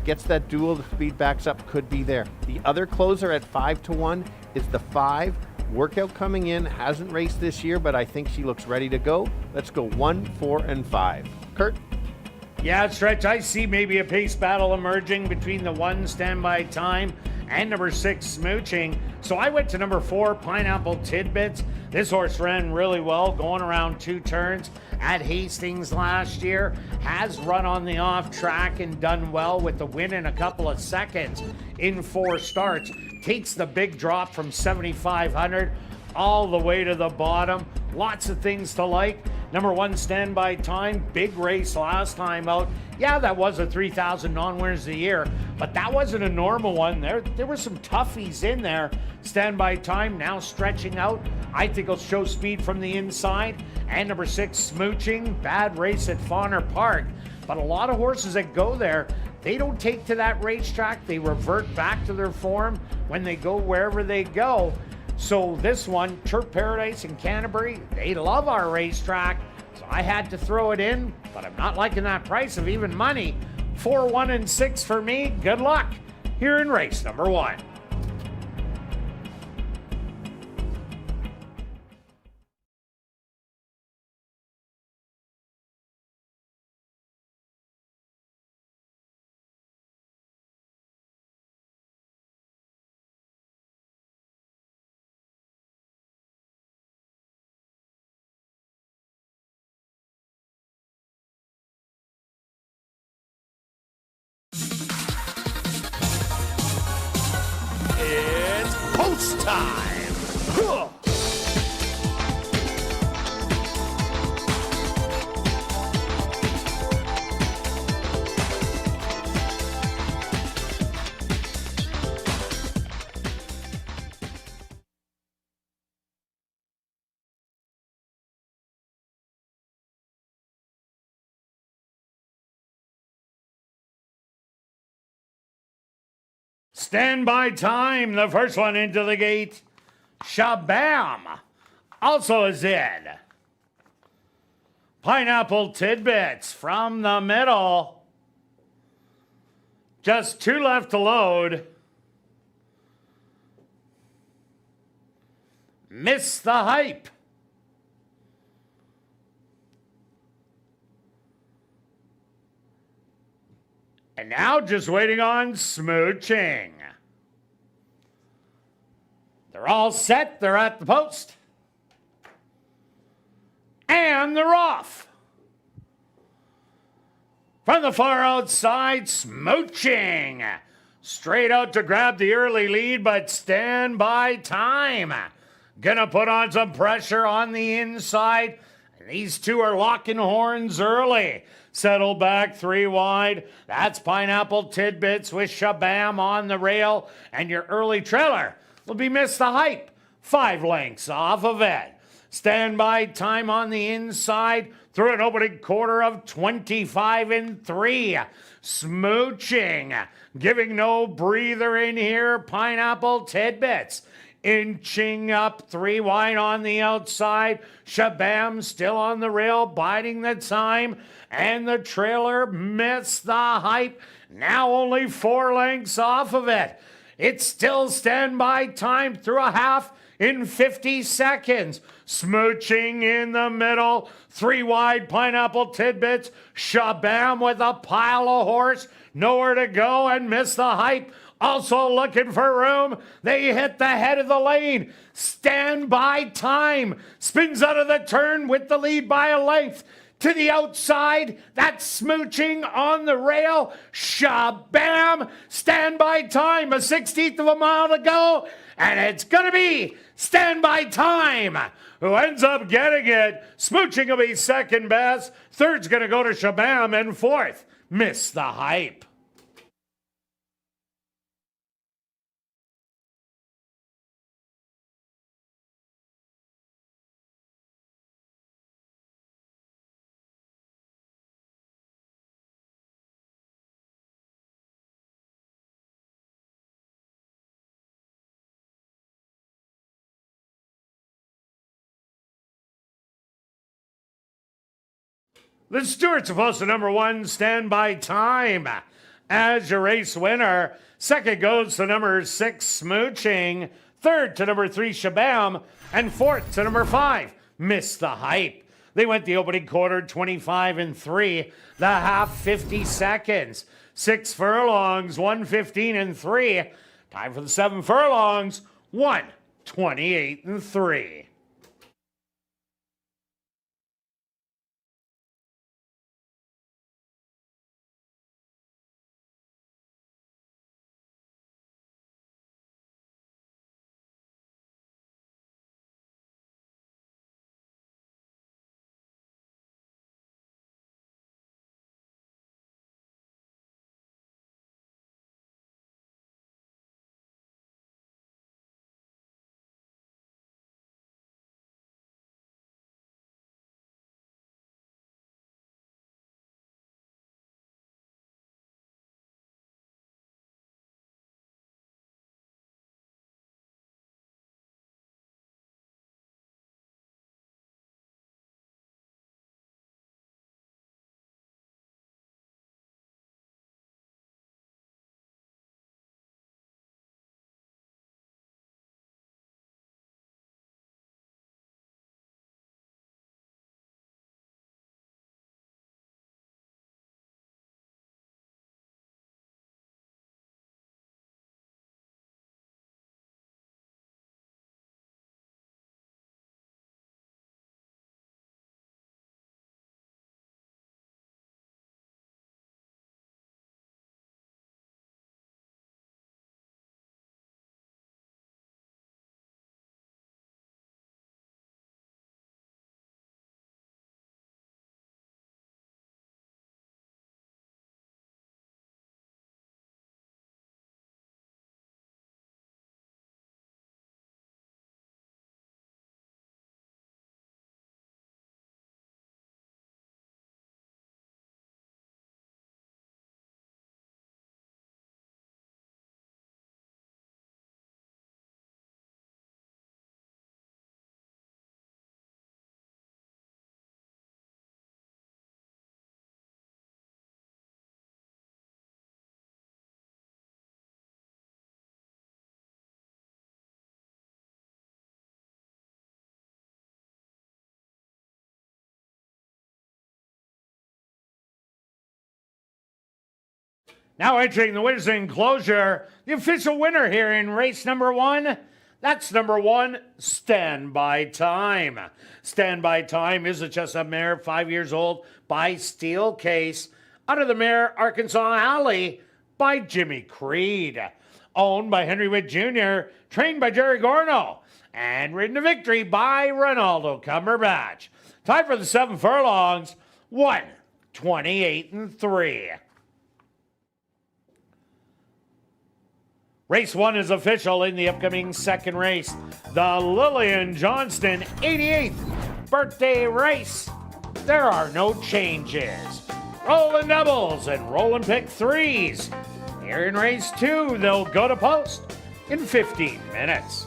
Gets that duel, the speed backs up, could be there. The other closer at 5-1 is the 5. Workout coming in, hasn't raced this year, but I think she looks ready to go. Let's go 1, 4, and 5. Kirt? Yeah, Stretch, I see maybe a pace battle emerging between the 1, Standby Time, and number 6, Smooching. So I went to number 4, Pineapple Tidbits. This horse ran really well, going around 2 turns at Hastings last year. Has run on the off track and done well with the win in a couple of seconds in 4 starts. Takes the big drop from 7,500 all the way to the bottom. Lots of things to like. Number 1, Standby Time, big race last time out. Yeah, that was a 3,000 non-winners a year, but that wasn't a normal one. There were some toughies in there. Standby Time now stretching out. I think it'll show speed from the inside. And number 6, Smooching, bad race at Fauner Park. But a lot of horses that go there, they don't take to that racetrack. They revert back to their form when they go wherever they go. So this one, Turf Paradise in Canterbury, they love our racetrack. So I had to throw it in, but I'm not liking that price of even money. 4, 1, and 6 for me. Good luck here in race number 1. time. Standby time. The first one into the gate. Shabam. Also a Zed. Pineapple Tidbits from the middle. Just 2 left to load. Miss the hype. And now just waiting on smooching. They're all set. They're at the post. And they're off. From the far outside, smooching. Straight out to grab the early lead, but standby time. Gonna put on some pressure on the inside. And these two are locking horns early. Settle back 3 wide. That's Pineapple Tidbits with Shabam on the rail. And your early trailer will be Miss the Hype. 5 lengths off of it. Standby time on the inside through an opening quarter of 25 and 3. Smooching. Giving no breather in here. Pineapple Tidbits. Inching up 3 wide on the outside. Shabam still on the rail, biding the time. And the trailer Missed the Hype. Now only 4 lengths off of it. It's still standby time through a half in 50 seconds. Smooching in the middle. 3 wide Pineapple Tidbits. Shabam with a pile of horse. Nowhere to go and Miss the Hype. Also looking for room. They hit the head of the lane. Standby time. Spins out of the turn with the lead by a length. To the outside, that's smooching on the rail. Shabam. Standby time. A 16th of a mile to go. And it's going to be standby time. Who ends up getting it. Smooching will be second best. Third's going to go to Shabam. And fourth, Miss the Hype. The Stewart's supposed to number 1, standby time. As your race winner, second goes to number 6, Smooching. Third to number 3, Shabam. And fourth to number 5, Miss the Hype. They went the opening quarter 25 and 3, the half 50 seconds. 6 furlongs, 1:15 and 3. Time for the 7 furlongs, 1:28 and 3. Now entering the winners enclosure, the official winner here in race number 1. That's number 1, Stand By Time. Stand By Time is just a mare 5 years old by Steel Case out of the mare Arkansas Alley by Jimmy Creed. Owned by Henry Witt Jr., trained by Jerry Gorno, and ridden to victory by Ronaldo Cumberbatch. Time for the 7 furlongs, 1:28.3. Race 1 is official in the upcoming second race. The Lillian Johnston 88th birthday race. There are no changes. Rolling doubles and rolling pick threes. Here in race 2, they'll go to post in 15 minutes.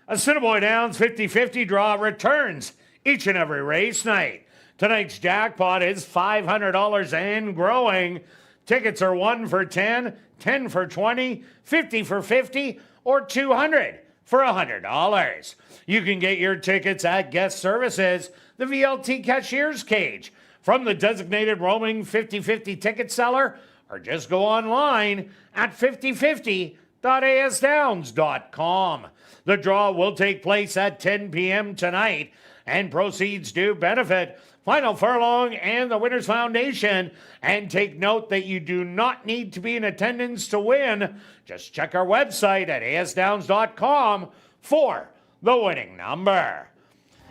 Assiniboia Downs 50-50 draw returns each and every race night. Tonight's jackpot is $500 and growing. Tickets are 1 for 10, 10 for 20, 50 for 50, or 200 for $100. You can get your tickets at Guest Services, the VLT Cashier's Cage, from the designated roaming 50-50 ticket seller, or just go online at 5050.asdowns.com. The draw will take place at 10 p.m. tonight, and proceeds do benefit Final Furlong and the Winners Foundation. And take note that you do not need to be in attendance to win. Just check our website at asdowns.com for the winning number.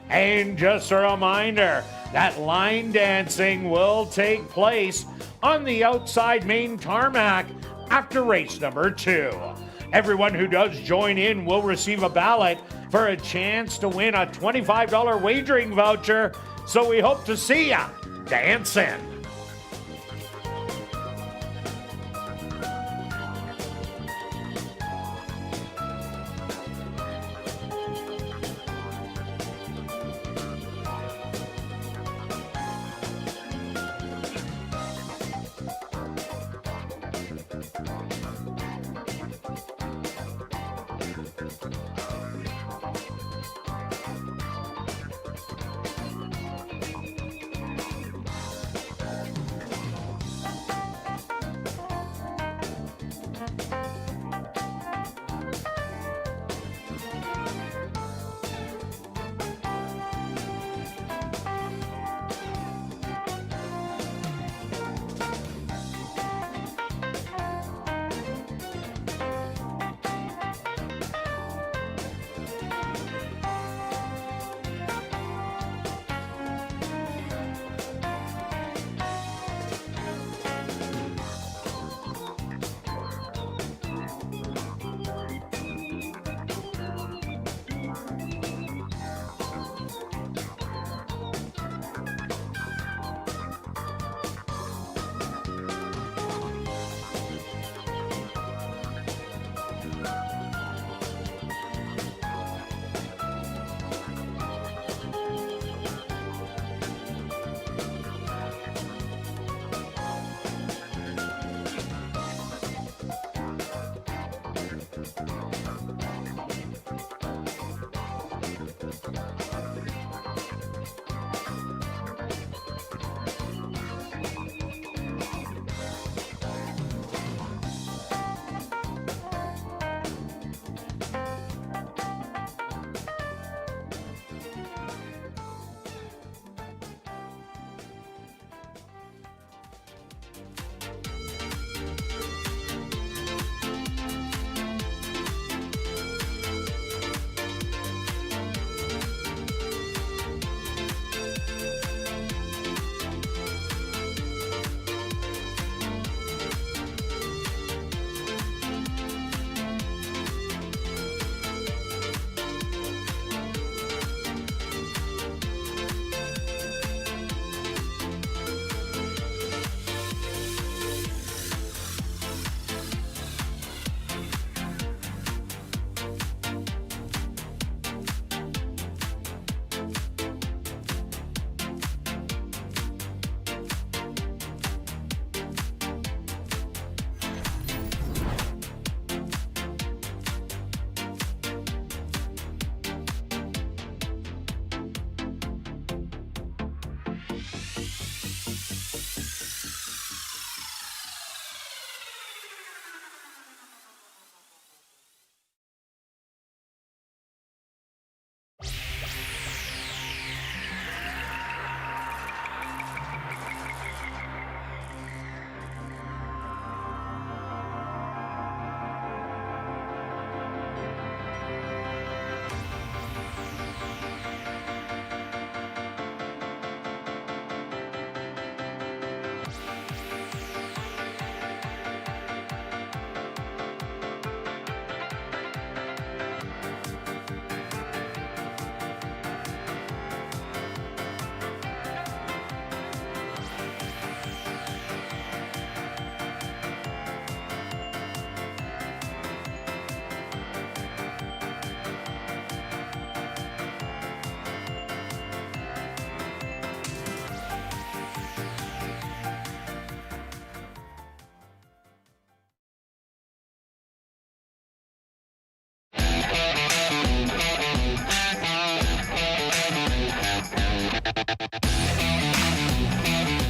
And just a reminder that line dancing will take place on the outside main tarmac after race number 2. Everyone who does join in will receive a ballot for a chance to win a $25 wagering voucher. So we hope to see ya dancing.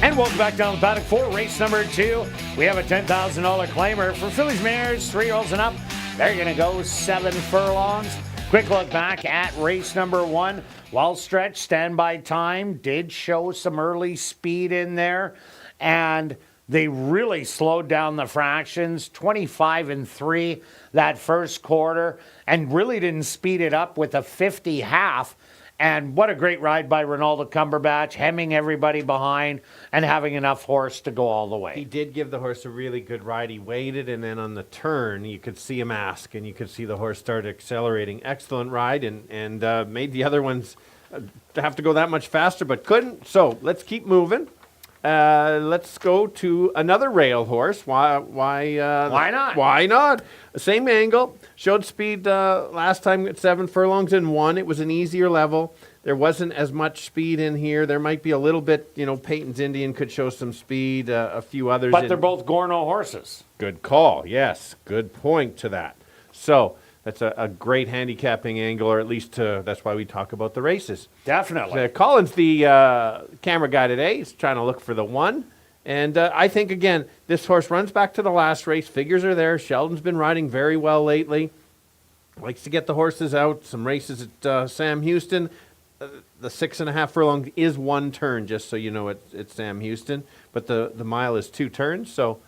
And welcome back down the paddock for race number 2. We have a $10,000 claimer for fillies, mares, 3-year-olds and up. They're going to go 7 furlongs. Quick look back at race number 1. Well stretched, standby time did show some early speed in there. And they really slowed down the fractions, 25-3 that first quarter, and really didn't speed it up with a 50 half. And what a great ride by Ronaldo Cumberbatch, hemming everybody behind and having enough horse to go all the way. He did give the horse a really good ride. He waited, and then on the turn, you could see him ask, and you could see the horse start accelerating. Excellent ride, and made the other ones have to go that much faster, but couldn't. So let's keep moving. Let's go to another rail horse. Why not? Why not? Same angle. Showed speed last time at 7 furlongs and 1. It was an easier level. There wasn't as much speed in here. There might be a little bit, Peyton's Indian could show some speed, a few others. But they're both Gorno horses. Good call. Yes. Good point to that. So that's a great handicapping angle, or at least that's why we talk about the races. Definitely. Colin's the camera guy today. He's trying to look for the 1. And I think, again, this horse runs back to the last race. Figures are there. Sheldon's been riding very well lately. Likes to get the horses out. Some races at Sam Houston. The 6.5 furlong is 1 turn, just so you know it's Sam Houston. But the mile is 2 turns. So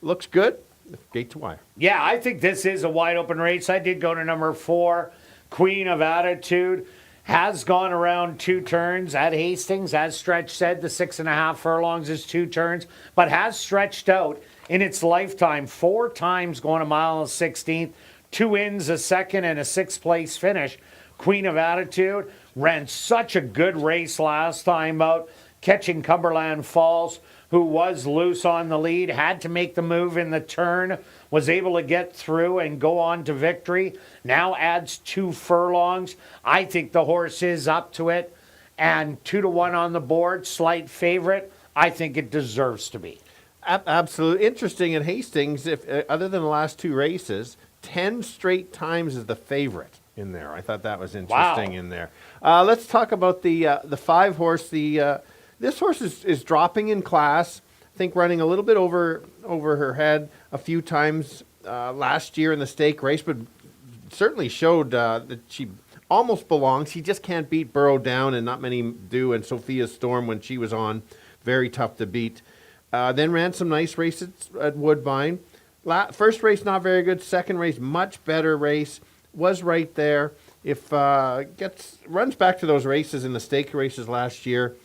looks good. Gate to wire. Yeah, I think this is a wide open race. I did go to number 4, Queen of Attitude. Has gone around 2 turns at Hastings. As Stretch said, the 6.5 furlongs is 2 turns, but has stretched out in its lifetime 4 times going a mile and 16th, 2 wins, a second, and a 6th place finish. Queen of Attitude ran such a good race last time out, catching Cumberland Falls, who was loose on the lead, had to make the move in the turn, was able to get through and go on to victory. Now adds 2 furlongs. I think the horse is up to it. And 2-1 on the board, slight favorite. I think it deserves to be. Absolutely. Interesting at Hastings, if other than the last 2 races, 10 straight times is the favorite in there. I thought that was interesting in there. Let's talk about the 5 horse. This horse is dropping in class. I think running a little bit over her head a few times last year in the stake race, but certainly showed that she almost belongs. She just can't beat Burrow Down, and not many do, and Sophia Storm when she was on. Very tough to beat. Then ran some nice races at Woodbine. First race not very good. Second race much better race. Was right there. If runs back to those races in the stake races last year,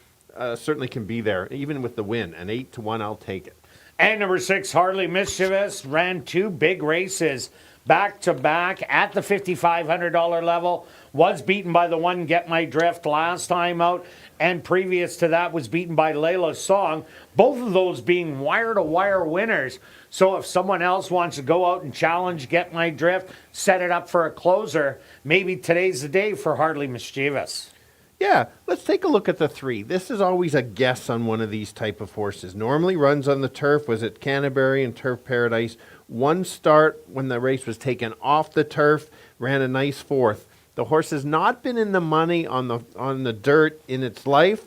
certainly can be there, even with the win. An 8-1, I'll take it. And number 6, Hardly Mischievous, ran 2 big races back-to-back at the $5,500 level. Was beaten by the 1 Get My Drift last time out, and previous to that was beaten by Layla Song. Both of those being wire-to-wire winners. So if someone else wants to go out and challenge Get My Drift, set it up for a closer, maybe today's the day for Hardly Mischievous. Yeah, let's take a look at the 3. This is always a guess on one of these type of horses. Normally runs on the turf, was at Canterbury and Turf Paradise. 1 start when the race was taken off the turf, ran a nice 4th. The horse has not been in the money on the dirt in its life.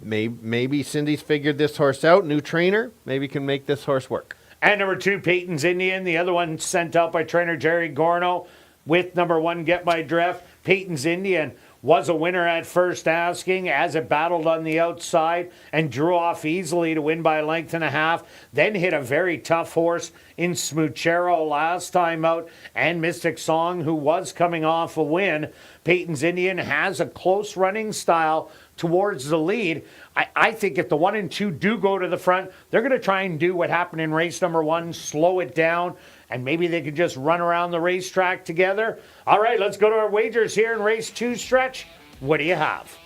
Maybe Cindy's figured this horse out, new trainer, maybe can make this horse work. And number 2, Peyton's Indian, the other one sent out by trainer Jerry Gorno with number 1 Get My Drift. Peyton's Indian was a winner at first asking as it battled on the outside and drew off easily to win by a length and a half. Then hit a very tough horse in Smoochero last time out, and Mystic Song, who was coming off a win. Peyton's Indian has a close running style towards the lead. I think if the 1 and 2 do go to the front, they're going to try and do what happened in race number 1, slow it down, and maybe they could just run around the racetrack together. All right, let's go to our wagers here in race 2, Stretch. What do you have?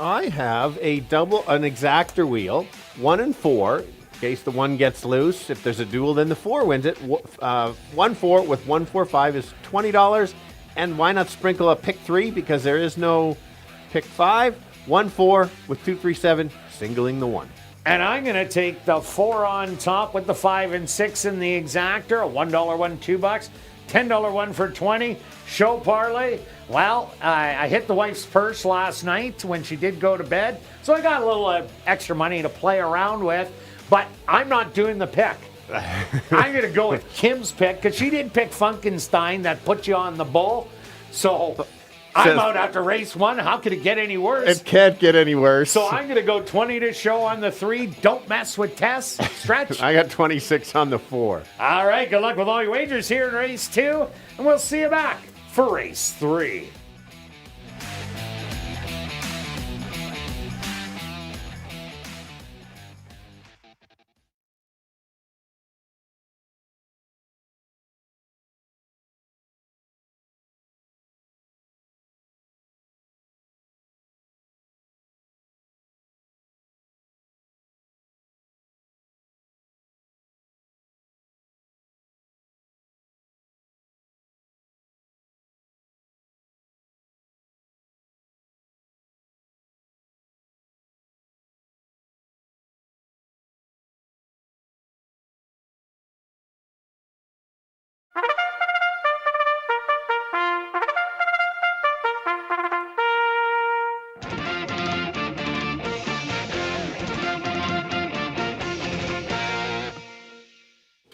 I have an exactor wheel, 1 and 4, in case the 1 gets loose. If there's a duel, then the 4 wins it. 1-4 with 1-4-5 is $20. And why not sprinkle a pick 3, because there is no pick 5. 1-4 with 2-3-7, singling the 1. And I'm going to take the 4 on top with the 5 and 6 in the exactor. A $1 one, $2. $10 one for 20. Show parlay. Well, I hit the wife's purse last night when she did go to bed. So I got a little extra money to play around with. But I'm not doing the pick. I'm going to go with Kim's pick because she did pick Funkenstein that put you on the bull. So I'm out after race 1. How could it get any worse? It can't get any worse. So I'm going to go 20 to show on the 3. Don't mess with Tess. Stretch. I got 26 on the 4. All right. Good luck with all your wagers here in race 2. And we'll see you back for race 3.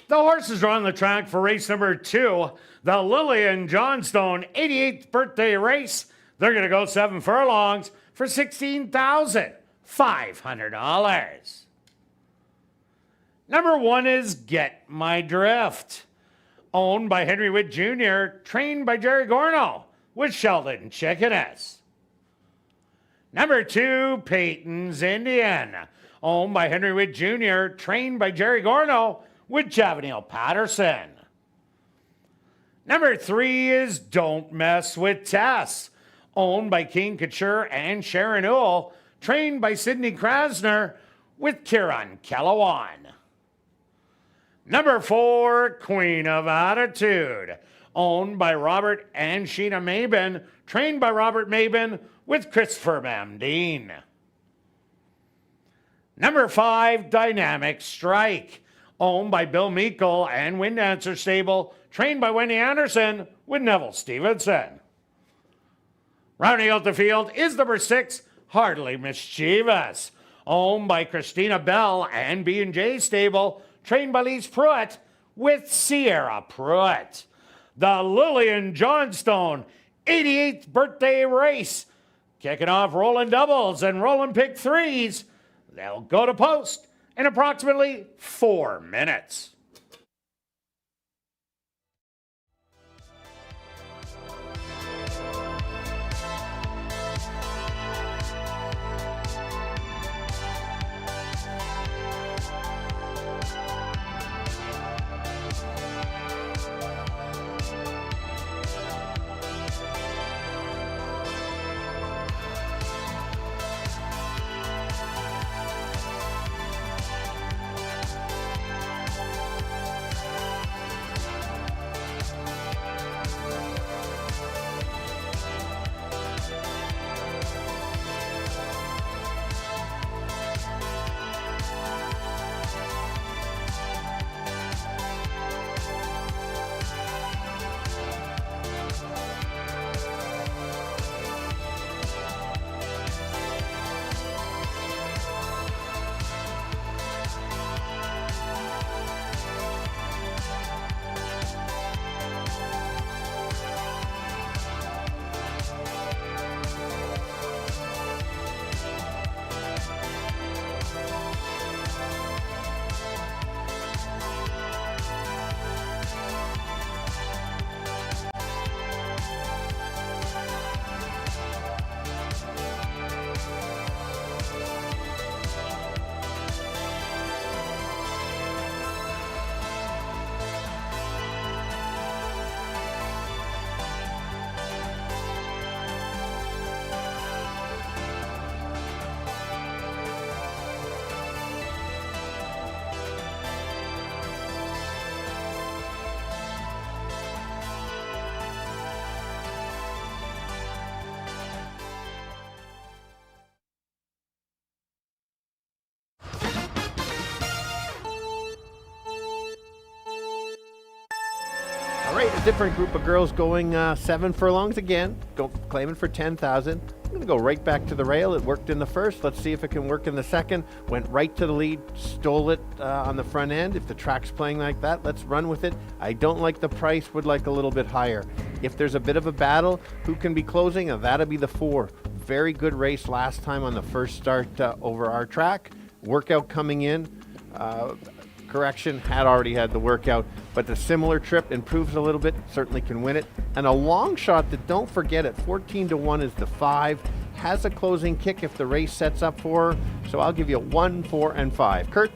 The horses are on the track for race number 2, the Lillian Johnstone 88th birthday race. They're going to go 7 furlongs for $16,500. Number 1 is Get My Drift, owned by Henry Witt Jr., trained by Jerry Gorno, with Sheldon Chickeness. Number 2, Peyton's Indian, owned by Henry Witt Jr., trained by Jerry Gorno, with Javanil Patterson. Number 3 is Don't Mess with Tess, owned by King Couture and Sharon Uhl, trained by Sidney Krasner, with Kieran Kellawan. Number 4, Queen of Attitude, owned by Robert and Sheena Mabin, trained by Robert Mabin, with Christopher Mamdeen. Number 5, Dynamic Strike, owned by Bill Meikle and Wind Dancer Stable, trained by Wendy Anderson, with Neville Stevenson. Rounding out the field is number 6, Hardly Mischievous, owned by Christina Bell and B&J Stable, trained by Lise Pruitt, with Sierra Pruitt. The Lillian Johnstone 88th birthday race, kicking off rolling doubles and rolling pick 3s. They'll go to post in approximately 4 minutes. right, a different group of girls going 7 furlongs again, claiming for 10,000. I'm going to go right back to the rail. It worked in the first. Let's see if it can work in the second. Went right to the lead, stole it on the front end. If the track's playing like that, let's run with it. I don't like the price, would like a little bit higher. If there's a bit of a battle, who can be closing? That'll be the 4. Very good race last time on the first start over our track. Workout coming in. Correction, had already had the workout, but the similar trip improves a little bit, certainly can win it. And a long shot that, don't forget, at 14-1 is the 5, has a closing kick if the race sets up for her. So I'll give you 1, 4, and 5. Kirt?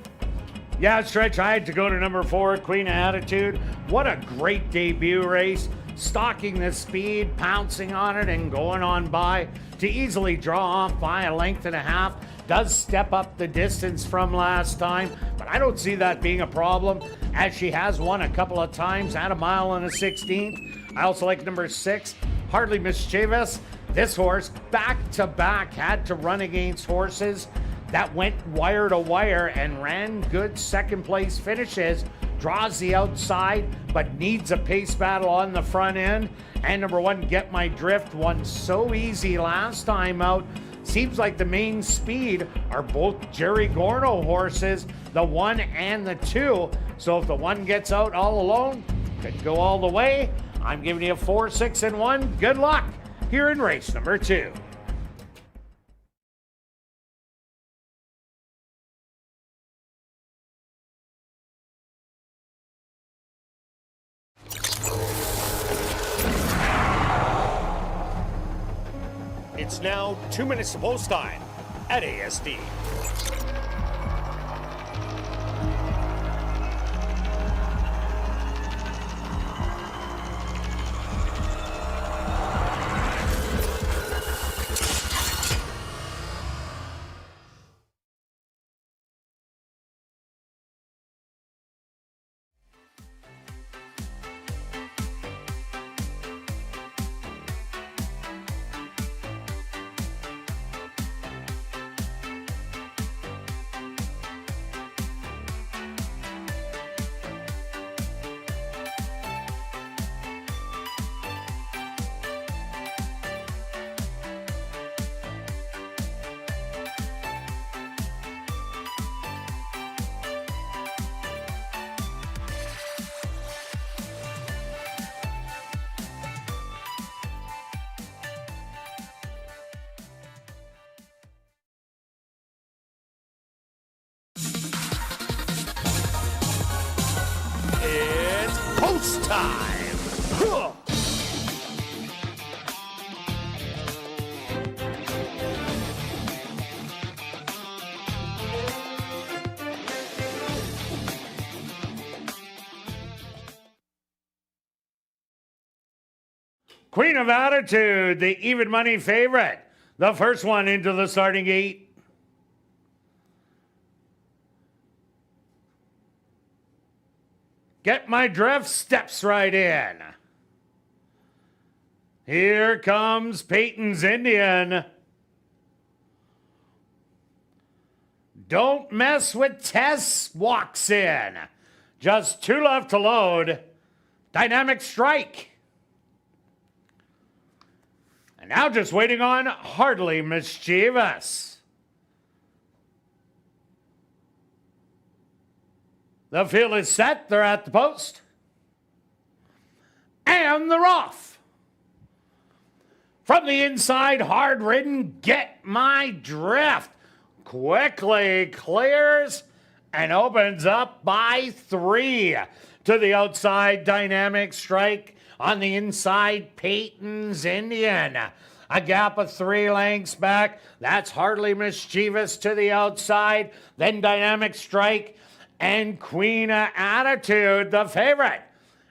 Yeah, Stretch, I had to go to number 4, Queen of Attitude. What a great debut race. Stalking the speed, pouncing on it, and going on by to easily draw off by a length and a half. Does step up the distance from last time, but I don't see that being a problem, as she has won a couple of times at a mile and a 16th. I also like number 6, Hardly Mischievous. This horse, back to back, had to run against horses that went wire to wire and ran good second place finishes. Draws the outside, but needs a pace battle on the front end. And number 1, Get My Drift, won so easy last time out. Seems like the main speed are both Jerry Gorno horses, the 1 and the 2. So if the 1 gets out all alone, could go all the way. I'm giving you a 4, 6, and 1. Good luck here in race number 2. It's now 2 minutes to post time at ASD. It's post time! Huh. Queen of Attitude, the even money favorite. The first one into the starting gate. Get My Drift steps right in. Here comes Peyton's Indian. Don't Mess with Tess walks in. Just 2 left to load. Dynamic Strike. And now just waiting on Hardly Mischievous. The field is set. They're at the post. And they're off. From the inside, hard-ridden, Get My Drift. Quickly clears and opens up by 3. To the outside, Dynamic Strike. On the inside, Peyton's Indian. A gap of 3 lengths back. That's Hardly Mischievous to the outside. Then Dynamic Strike. And Queen of Attitude, the favorite,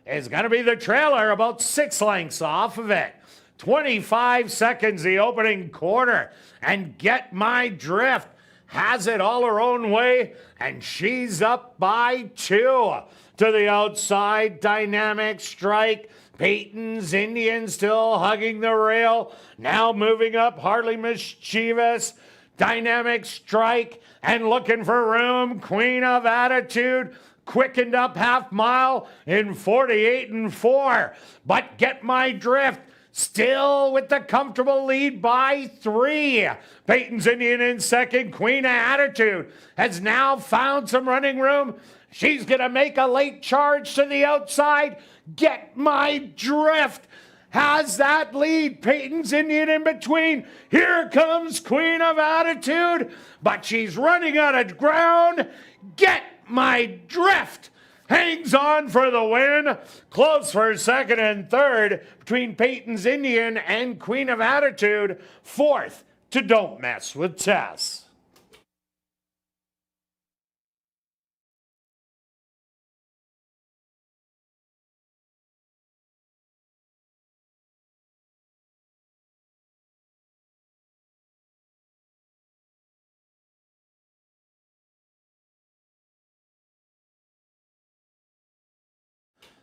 is going to be the trailer, about 6 lengths off of it. 25 seconds the opening quarter. And Get My Drift has it all her own way, and she's up by 2. To the outside, Dynamic Strike. Peyton's Indian still hugging the rail. Now moving up, Hardly Mischievous. Dynamic Strike. And looking for room, Queen of Attitude quickened up half mile in 48 and 4. But Get My Drift still with the comfortable lead by 3. Peyton's Indian in second. Queen of Attitude has now found some running room. She's going to make a late charge to the outside. Get My Drift has that lead. Peyton's Indian in between. Here comes Queen of Attitude, but she's running out of ground. Get My Drift hangs on for the win. Close for second and third between Peyton's Indian and Queen of Attitude. Fourth to Don't Mess with Tess.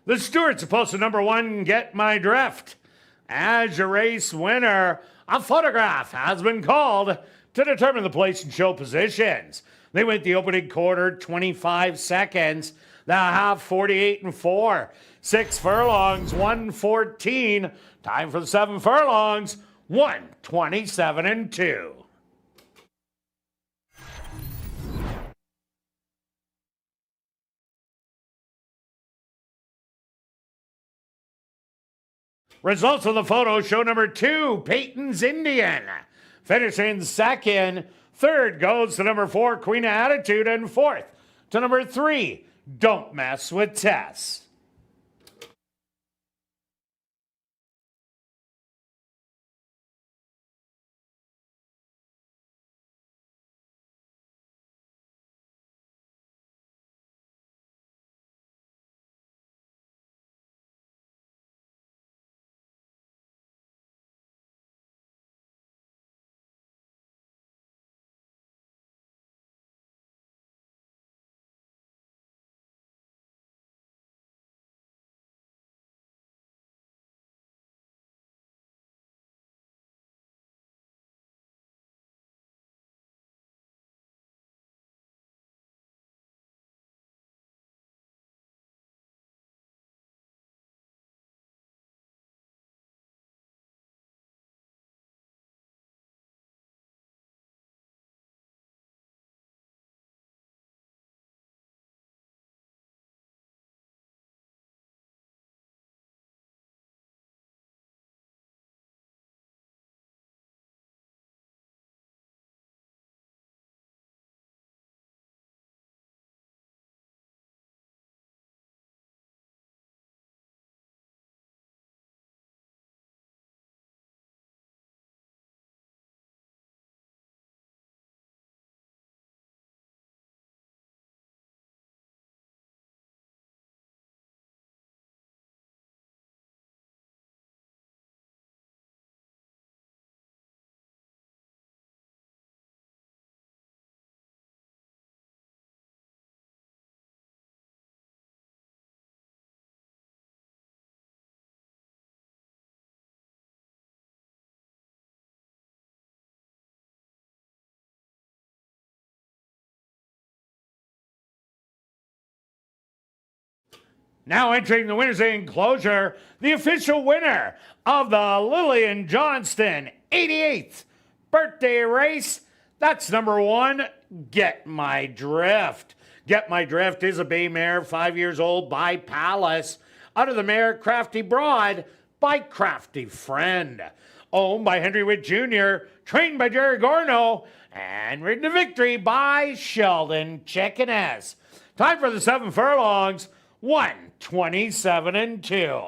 The Stewart's supposed to number 1, Get My Drift. As your race winner, a photograph has been called to determine the place and show positions. They went the opening quarter 25 seconds, the half 48 and 4. 6 furlongs, 1:14. Time for the 7 furlongs, 1:27 and 2. Results of the photo show number 2, Peyton's Indian. Finishing second. Third goes to number 4, Queen of Attitude. And fourth to number 3, Don't Mess with Tess. Now entering the winner's enclosure, the official winner of the Lillian Johnston 88th birthday race. That's number 1, Get My Drift. Get My Drift is a bay mare, 5 years old, by Palace. Out of the mare, Crafty Broad, by Crafty Friend. Owned by Henry Witt Jr., trained by Jerry Gorno, and ridden to victory by Sheldon Chickeness. Time for the 7 furlongs, 1:27 and 2.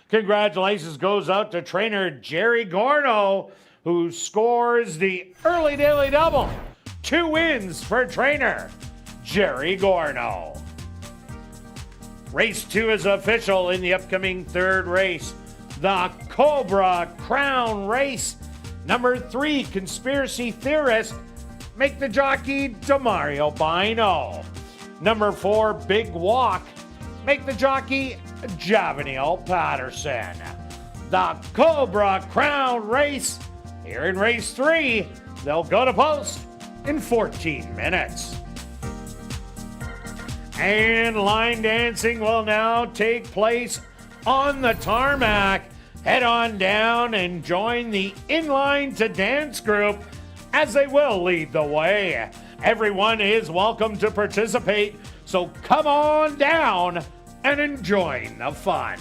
Congratulations goes out to trainer Jerry Gorno, who scores the early daily double. 2 wins for trainer Jerry Gorno. Race 2 is official in the upcoming 3rd race, the Cobra Crown Race. Number 3, Conspiracy Theorist, make the jockey Demario Bino. Number 4, Big Walk, make the jockey Javaniel Patterson. The Cobra Crown Race, here in race 3, they'll go to post in 14 minutes. And line dancing will now take place on the tarmac. Head on down and join the Inline to Dance group as they will lead the way. Everyone is welcome to participate, so come on down and enjoy the fun.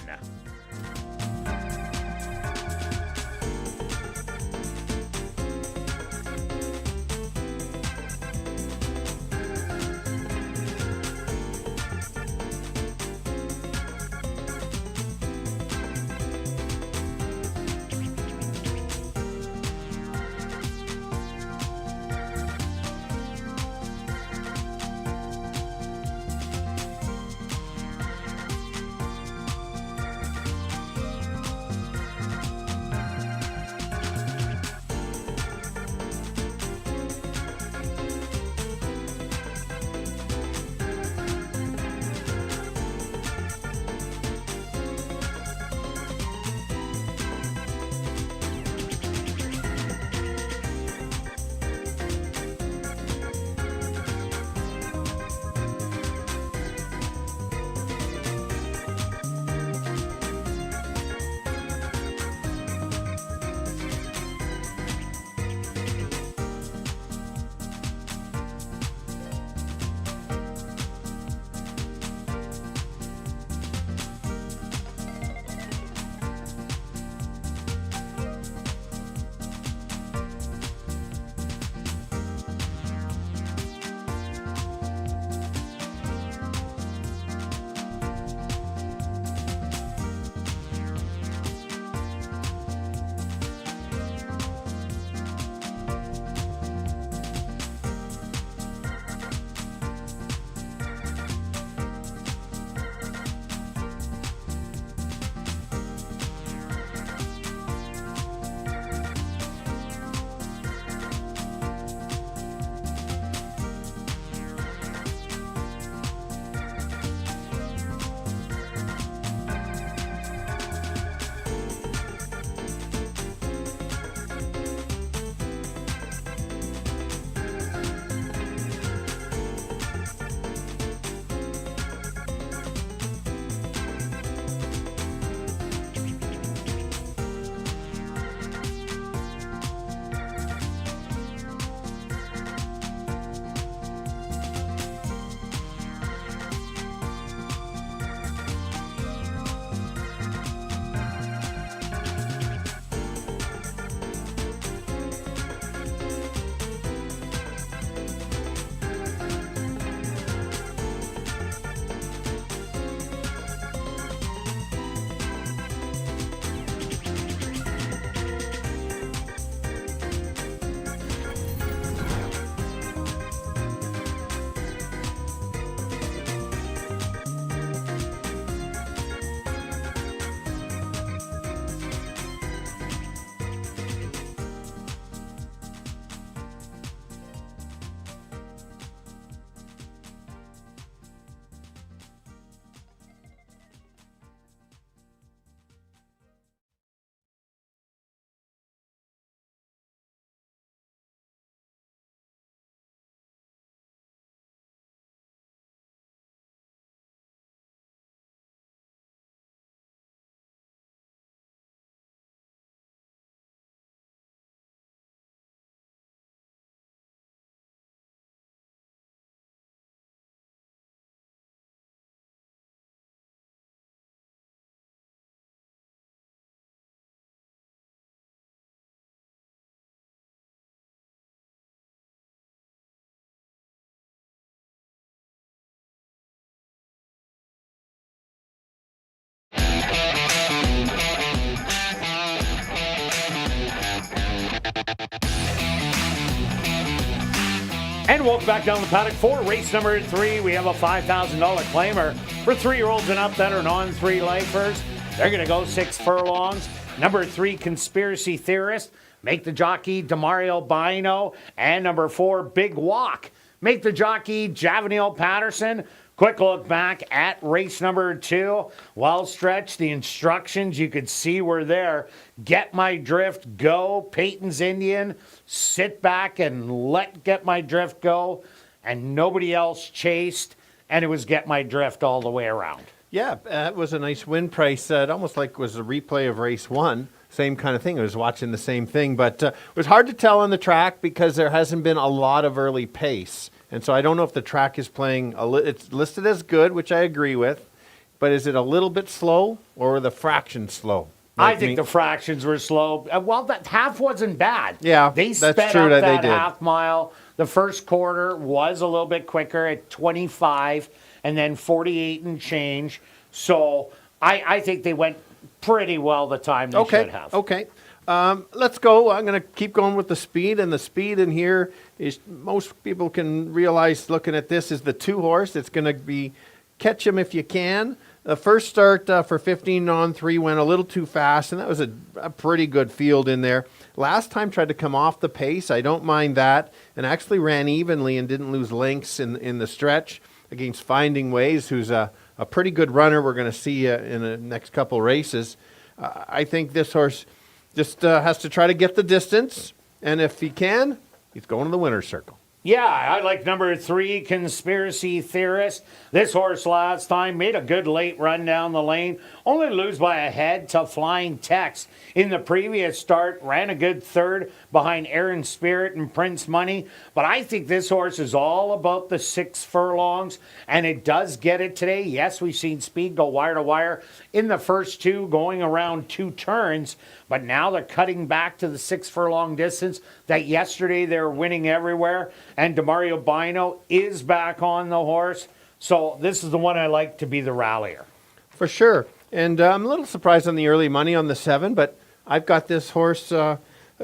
And welcome back down the paddock for race number 3. We have a $5,000 claimer for 3-year-olds and up that are non-3 lifers. They're going to go 6 furlongs. Number 3, Conspiracy Theorist. Make the jockey Demario Bino. And number 4, Big Walk. Make the jockey Javanil Patterson. Quick look back at race number 2. Well stretched. The instructions you could see were there. Get My Drift, go. Peyton's Indian. Sit back and let Get My Drift go. And nobody else chased. and it was Get My Drift all the way around. Yeah, it was a nice win price. It almost like was a replay of race 1. Same kind of thing. I was watching the same thing, but it was hard to tell on the track because there hasn't been a lot of early pace. And so I don't know if the track is playing, it's listed as good, which I agree with, but is it a little bit slow or the fraction slow? I think the fractions were slow. Well, that half wasn't bad. Yeah, they that's sped true up that that they did. half mile. The first quarter was a little bit quicker at 25 and then 48 and change. So I think they went pretty well the time they should have. Okay. Let's go. I'm going to keep going with the speed, and the speed in here is most people can realize looking at this is the 2-horse. It's going to be Catch 'Em If You Can. The first start for 15 on 3 went a little too fast, and that was a pretty good field in there. Last time tried to come off the pace. I don't mind that, and actually ran evenly and didn't lose lengths in the stretch against Finding Ways, who's a pretty good runner. We're going to see in the next couple races. I think this horse just has to try to get the distance, and if he can, he's going to the winner's circle. Yeah, I like number 3, Conspiracy Theorist. This horse last time made a good late run down the lane. Only lose by a head to Flying Tex. In the previous start, ran a good third behind Aaron Spirit and Prince Money. But I think this horse is all about the 6 furlongs, and it does get it today. Yes, we've seen speed go wire to wire in the first 2, going around 2 turns. But now they're cutting back to the 6 furlong distance that yesterday they were winning everywhere. And DeMario Bino is back on the horse. So this is the one I like to be the rallier. For sure. And I'm a little surprised on the early money on the 7, but I've got this horse a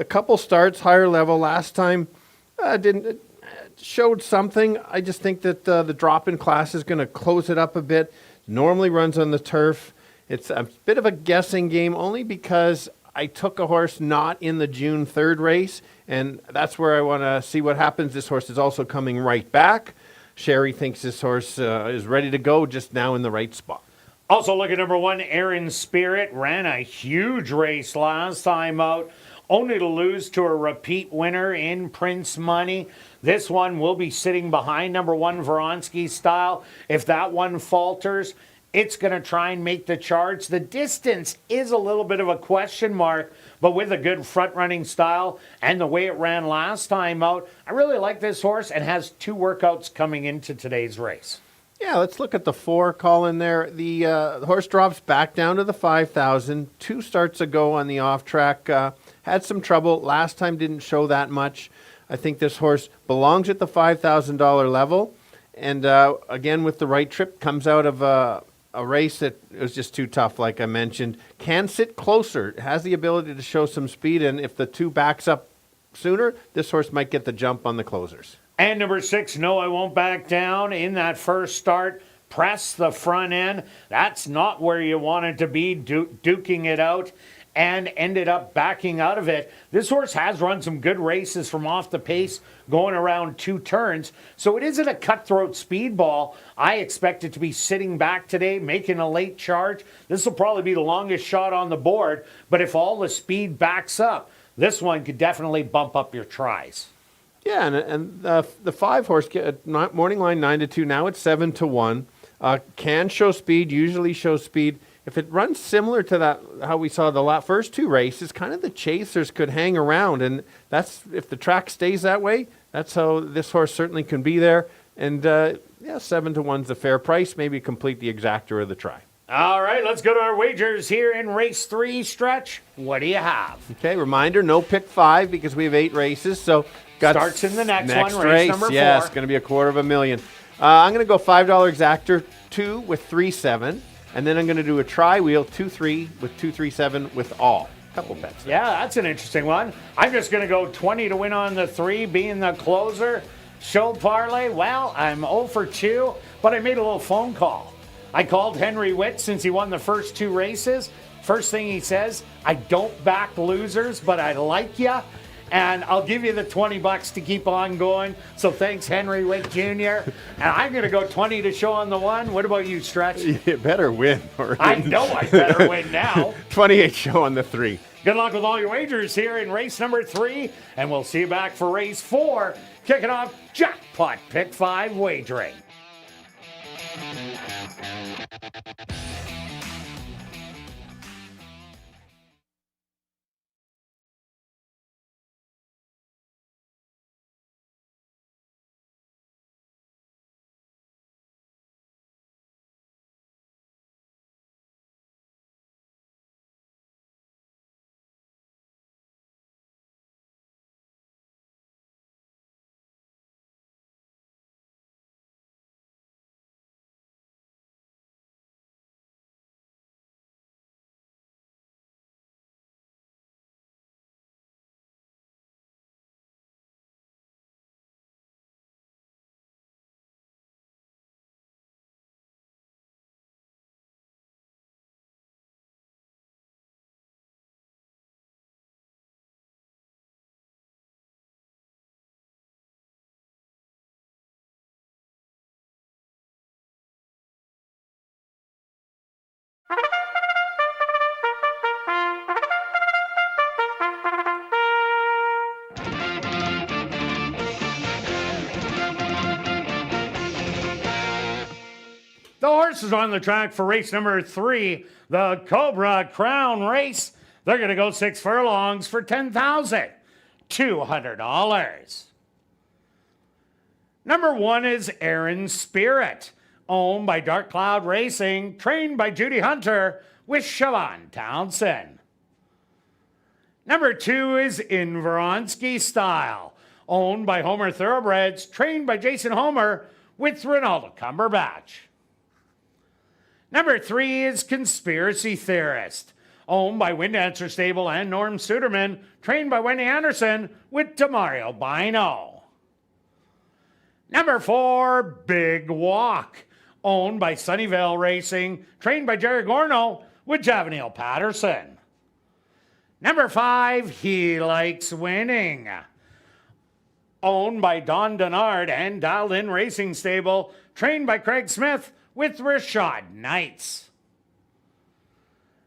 couple starts higher level. Last time showed something. I just think that the drop in class is going to close it up a bit. Normally runs on the turf. It's a bit of a guessing game only because I took a horse not in the June 3rd race, and that's where I want to see what happens. This horse is also coming right back. Sherry thinks this horse is ready to go, just now in the right spot. Also look at number 1, Aaron Spirit. Ran a huge race last time out, only to lose to a repeat winner in Prince Money. This one will be sitting behind number 1, Vronsky Style. If that one falters, it's going to try and make the charge. The distance is a little bit of a question mark, but with a good front-running style and the way it ran last time out, I really like this horse and has 2 workouts coming into today's race. Yeah, let's look at the 4 call in there. The horse drops back down to the 5,000. 2 starts ago on the off track. Had some trouble. Last time didn't show that much. I think this horse belongs at the $5,000 level. And again, with the right trip, comes out of a race that was just too tough, like I mentioned. Can sit closer, has the ability to show some speed, and if the 2 backs up sooner, this horse might get the jump on the closers. And number 6, No, I Won't Back Down. In that first start, press the front end. That's not where you wanted to be, duking it out, and ended up backing out of it. This horse has run some good races from off the pace, going around 2 turns. So it isn't a cutthroat speedball. I expect it to be sitting back today, making a late charge. This will probably be the longest shot on the board. But if all the speed backs up, this one could definitely bump up your tries. Yeah, and the 5 horse, morning line 9-2, now it's 7-1. Can show speed, usually shows speed. If it runs similar to that, how we saw the first 2 races, kind of the chasers could hang around, and that's if the track stays that way. That's how this horse certainly can be there. And yeah, 7-1's a fair price. Maybe complete the exactor of the try. All right, let's go to our wagers here in race 3. Stretch, what do you have? Okay, reminder: no pick 5 because we have 8 races. So got starts in the next one, race race number 4. Yes, it's going to be a $250,000. I'm going to go $5 exactor 2 with 3-7. And then I'm going to do a tri-wheel 2-3 with 2-3-7 with all. Couple bets there. Yeah, that's an interesting one. I'm just going to go 20 to win on the 3, being the closer. Show parlay, well, I'm 0 for 2, but I made a little phone call. I called Henry Witt since he won the first 2 races. First thing he says, I don't back losers, but I like ya. And I'll give you the $20 to keep on going. So thanks, Henry Witt Jr. And I'm going to go 20 to show on the 1. What about you, Stretch? You better win. I know I better win now. 28 show on the 3. Good luck with all your wagers here in race number 3. And we'll see you back for race 4. Kicking off Jackpot Pick 5 wagering. The horses on the track for race number 3, the Cobra Crown Race. They're going to go 6 furlongs for $10,200. Number 1 is Aaron Spirit, owned by Dark Cloud Racing, trained by Judy Hunter with Siobhan Townsend. Number 2 is Inveronsky Style, owned by Homer Thoroughbreds, trained by Jason Homer with Ronaldo Cumberbatch. Number 3 is Conspiracy Theorist, owned by Windancer Stable and Norm Suderman, trained by Wendy Anderson with Demario Bino. Number 4, Big Walk, owned by Sunnyvale Racing, trained by Jerry Gorno with Javanil Patterson. Number 5, He Likes Winning, owned by Don Denard and Dialed In Racing Stable, trained by Craig Smith with Rashad Knights.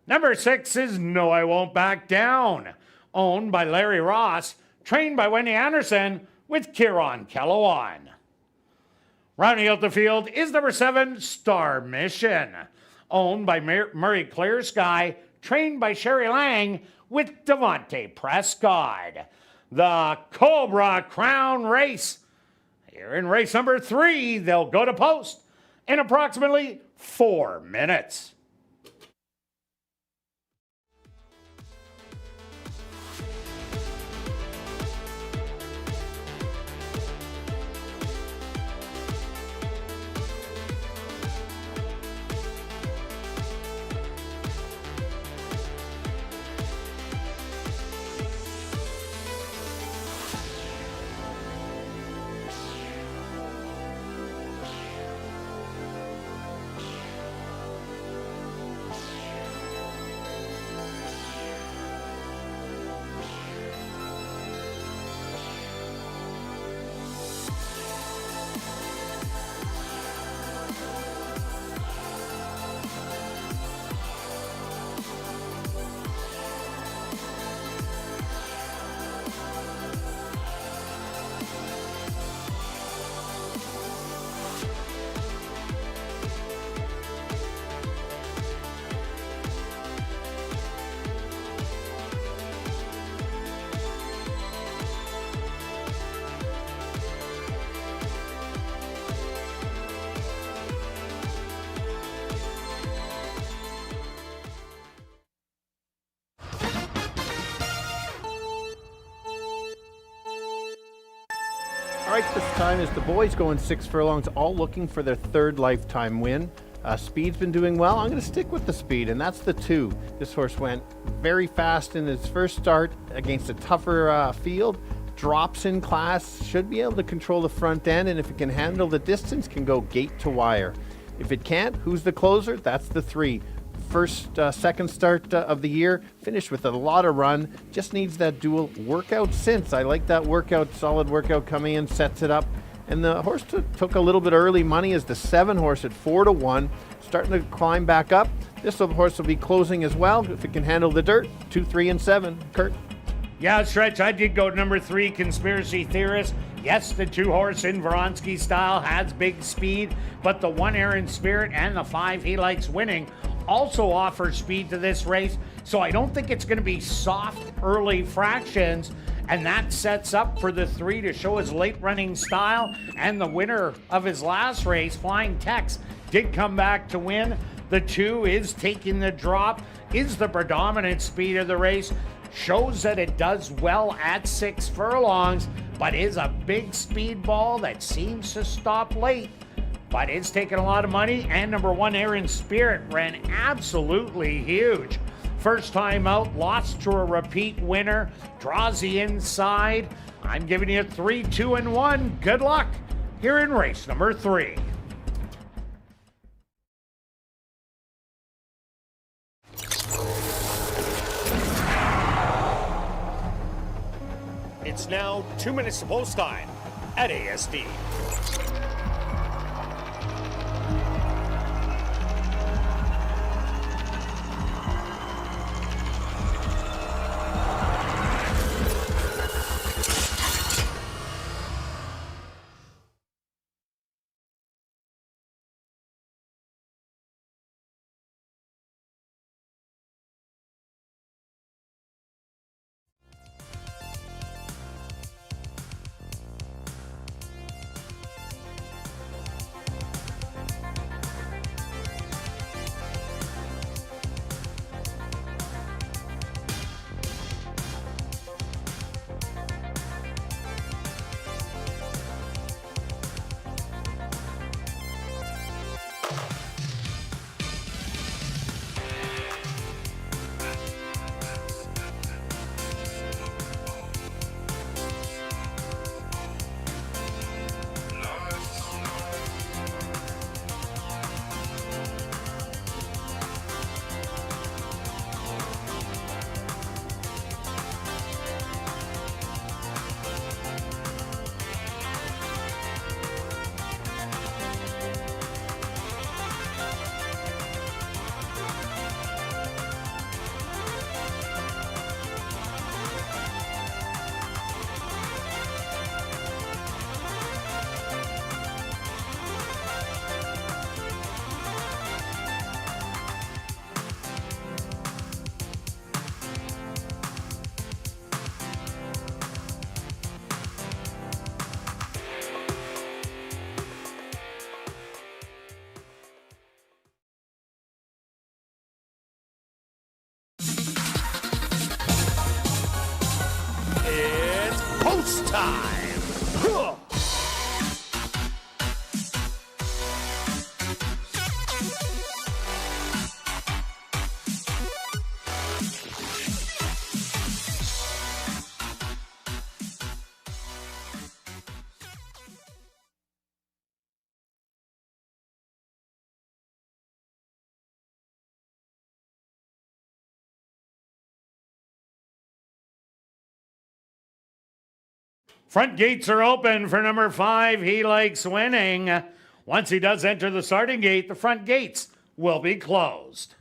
Number 6 is No I Won't Back Down, owned by Larry Ross, trained by Wendy Anderson with Kieran Kellowan. Rounding out the field is number 7, Star Mission, owned by Murray Clear Sky, trained by Sherry Lang with Devontae Prescott. The Cobra Crown Race. Here in race number 3, they'll go to post in approximately 4 minutes. All right, this time is the boys going 6 furlongs, all looking for their 3rd lifetime win. Speed's been doing well. I'm going to stick with the speed, and that's the 2. This horse went very fast in his first start against a tougher field. Drops in class, should be able to control the front end, and if it can handle the distance, can go gate to wire. If it can't, who's the closer? That's the 3. Second start of the year, finished with a lot of run, just needs that dual workout since. I like that workout, solid workout coming in, sets it up. And the horse took a little bit early money as the 7 horse at 4-1, starting to climb back up. This horse will be closing as well if it can handle the dirt. 2, 3, and 7. Kirt. Yeah, Stretch, I did go number 3, Conspiracy Theorist, Yes, the 2-horse in Vronsky style has big speed, but the 1 Aaron Spirit and the 5 He Likes Winning also offer speed to this race. So I don't think it's going to be soft early fractions. And that sets up for the 3 to show his late running style. And the winner of his last race, Flying Tex, did come back to win. The 2 is taking the drop, is the predominant speed of the race, shows that it does well at 6 furlongs, but is a big speed ball that seems to stop late. But it's taking a lot of money, and number 1 Aaron Spirit ran absolutely huge. First time out, lost to a repeat winner, draws the inside. I'm giving you 3, 2, and 1. Good luck here in race number 3. It's now 2 minutes to post time at ASD. It's post time. Huh. Front gates are open for number 5, He Likes Winning. Once he does enter the starting gate, the front gates will be closed.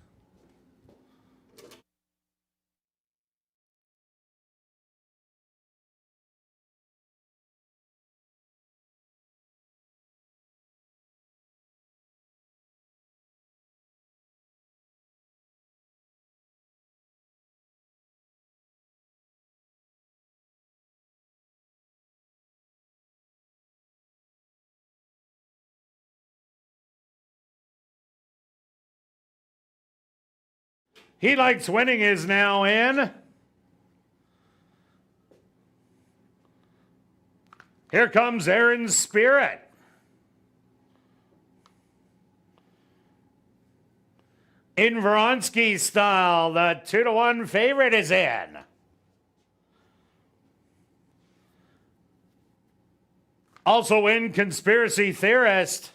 He Likes Winning is now in. Here comes Aaron Spirit. In Vronsky style, the 2-1 favorite is in. Also in Conspiracy Theorist.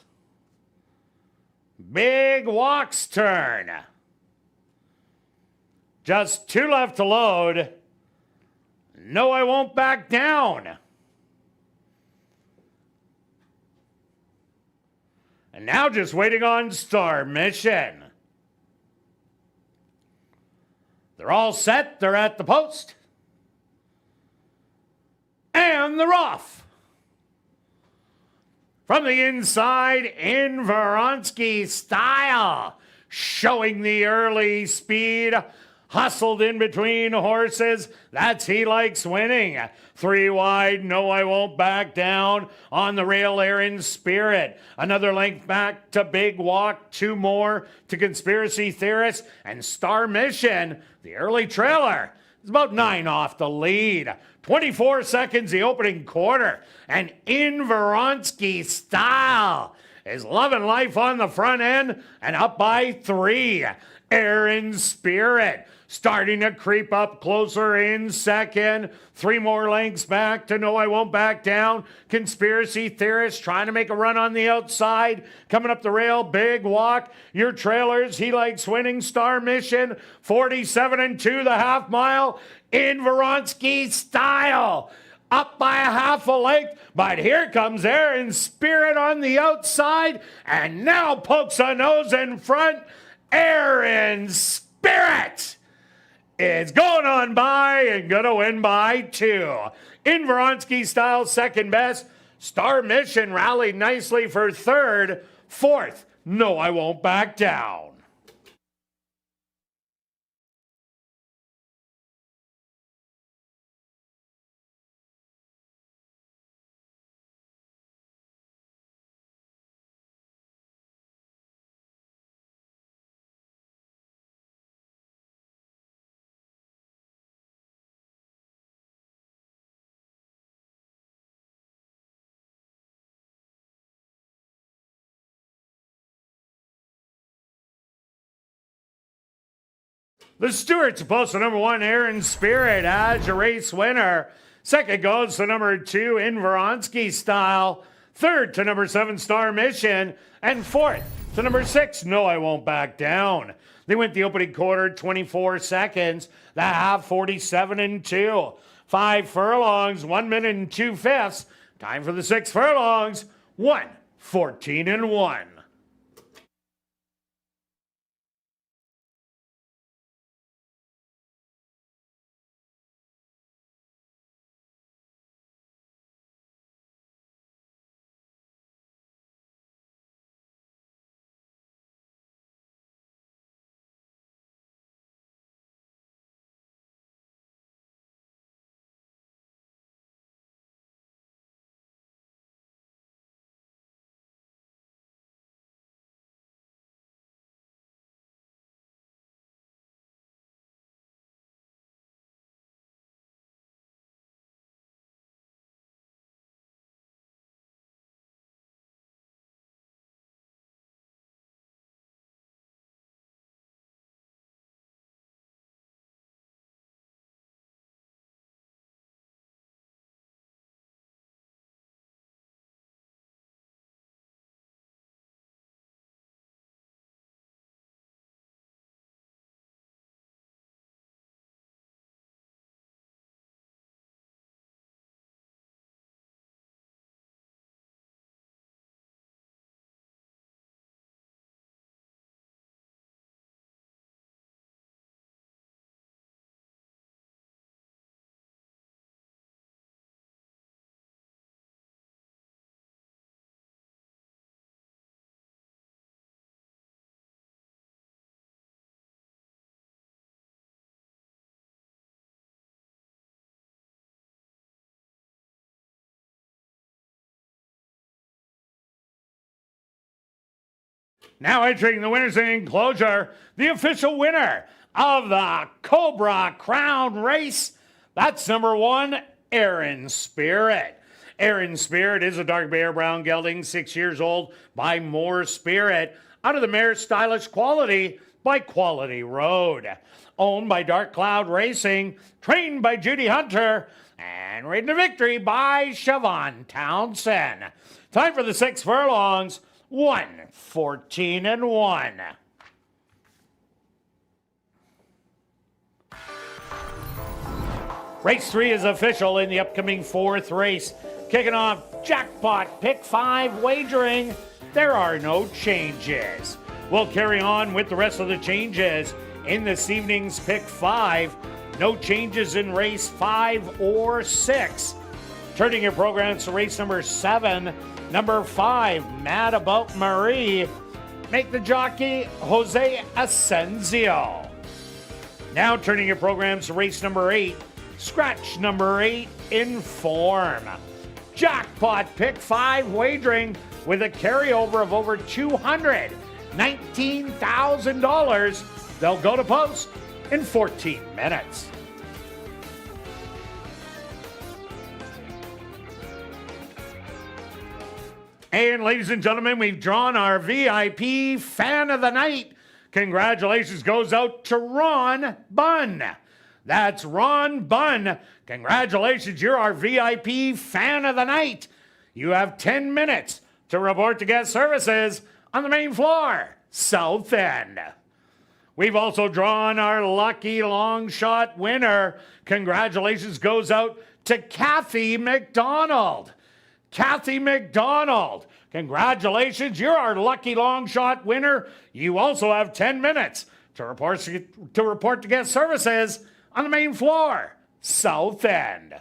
Big Walks Turn. Just 2 left to load. No, I won't back down. And now just waiting on Star Mission. They're all set. They're at the post. And they're off. From the inside, in Vronsky style, showing the early speed. Hustled in between horses. That's He Likes Winning. 3 wide, No I Won't Back Down. On the rail there in Spirit. Another length back to Big Walk. 2 more to Conspiracy Theorist. And Star Mission, the early trailer, is about 9 off the lead. 24 seconds the opening quarter. And in Vronsky style is Loving Life on the front end and up by 3. Aaron Spirit starting to creep up closer in second. 3 more lengths back to No I Won't Back Down. Conspiracy Theorist trying to make a run on the outside. Coming up the rail, Big Walk. Your trailers, He Likes Winning, Star Mission. 47 and 2 the half mile. In Vronsky style. Up by a half a length, but here comes Aaron Spirit on the outside, and now pokes a nose in front. Aaron Spirit is going on by and going to win by 2. In Vronsky style, second best. Star Mission rallied nicely for third. Fourth, No I Won't Back Down. The Stewarts post to number 1, Aaron Spirit as your race winner. Second goes to number 2, in Vronsky style. Third to number 7, Star Mission. And fourth to number 6, No I Won't Back Down. They went the opening quarter 24 seconds. The half 47 and 2. 5 furlongs, 1 minute and 2 fifths. Time for the 6 furlongs. 1:14 and 1. Now entering the winners enclosure, the official winner of the Cobra Crown race. That's number 1, Aaron Spirit. Aaron Spirit is a dark bear brown gelding, 6 years old, by More Spirit. Out of the mare Stylish Quality by Quality Road. Owned by Dark Cloud Racing, trained by Judy Hunter, and ridden to victory by Siobhan Townsend. Time for the 6 furlongs. 1:14 and 1. Race 3 is official in the upcoming 4th race. Kicking off Jackpot Pick 5 wagering. There are no changes. We'll carry on with the rest of the changes in this evening's Pick 5. No changes in race 5 or 6. Turning your programs to race number 7, number 5, Mad About Marie. Make the jockey Jose Asensio. Now turning your programs to race number 8, scratch number 8, Inform. Jackpot pick 5 wagering with a carryover of over $219,000. They'll go to post in 14 minutes. And ladies and gentlemen, we've drawn our VIP Fan of the Night. Congratulations goes out to Ron Bunn. That's Ron Bunn. Congratulations, you're our VIP Fan of the Night. You have 10 minutes to report to guest services on the main floor, South End. We've also drawn our lucky long shot winner. Congratulations goes out to Kathy McDonald. Kathy McDonald, congratulations, you're our lucky long shot winner. You also have 10 minutes to report to guest services on the main floor, South End.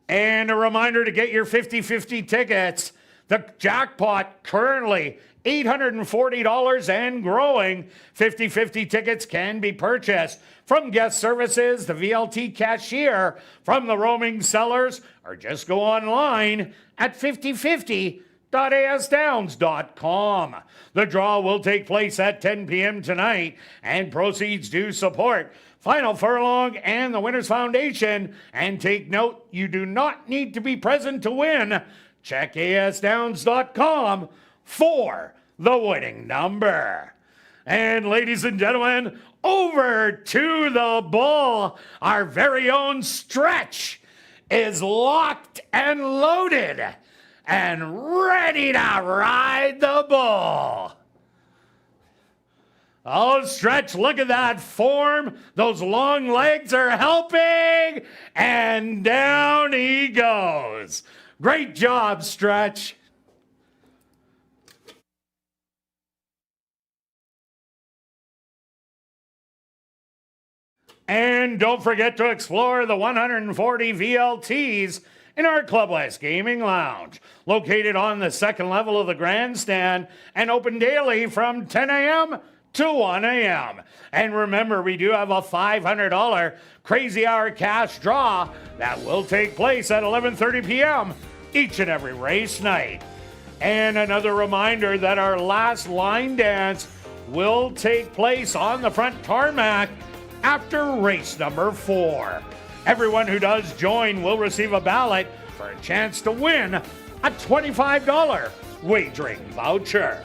And a reminder to get your 50-50 tickets. The jackpot currently $840 and growing. 50-50 tickets can be purchased from guest services, the VLT cashier, from the roaming sellers, or just go online at 5050.asdowns.com. The draw will take place at 10 p.m. tonight, and proceeds do support Final Furlong and the Winners Foundation. And take note, you do not need to be present to win. Check asdowns.com for the winning number. And ladies and gentlemen, over to the bull. Our very own Stretch is locked and loaded and ready to ride the bull. Oh, Stretch, look at that form. Those long legs are helping, and down he goes. Great job, Stretch. And don't forget to explore the 140 VLTs in our Club West Gaming Lounge, located on the second level of the grandstand and open daily from 10 a.m. to 1 a.m. And remember, we do have a $500 Crazy Hour cash draw that will take place at 11:30 p.m. each and every race night. And another reminder that our last line dance will take place on the front tarmac after race number 4. Everyone who does join will receive a ballot for a chance to win a $25 wagering voucher.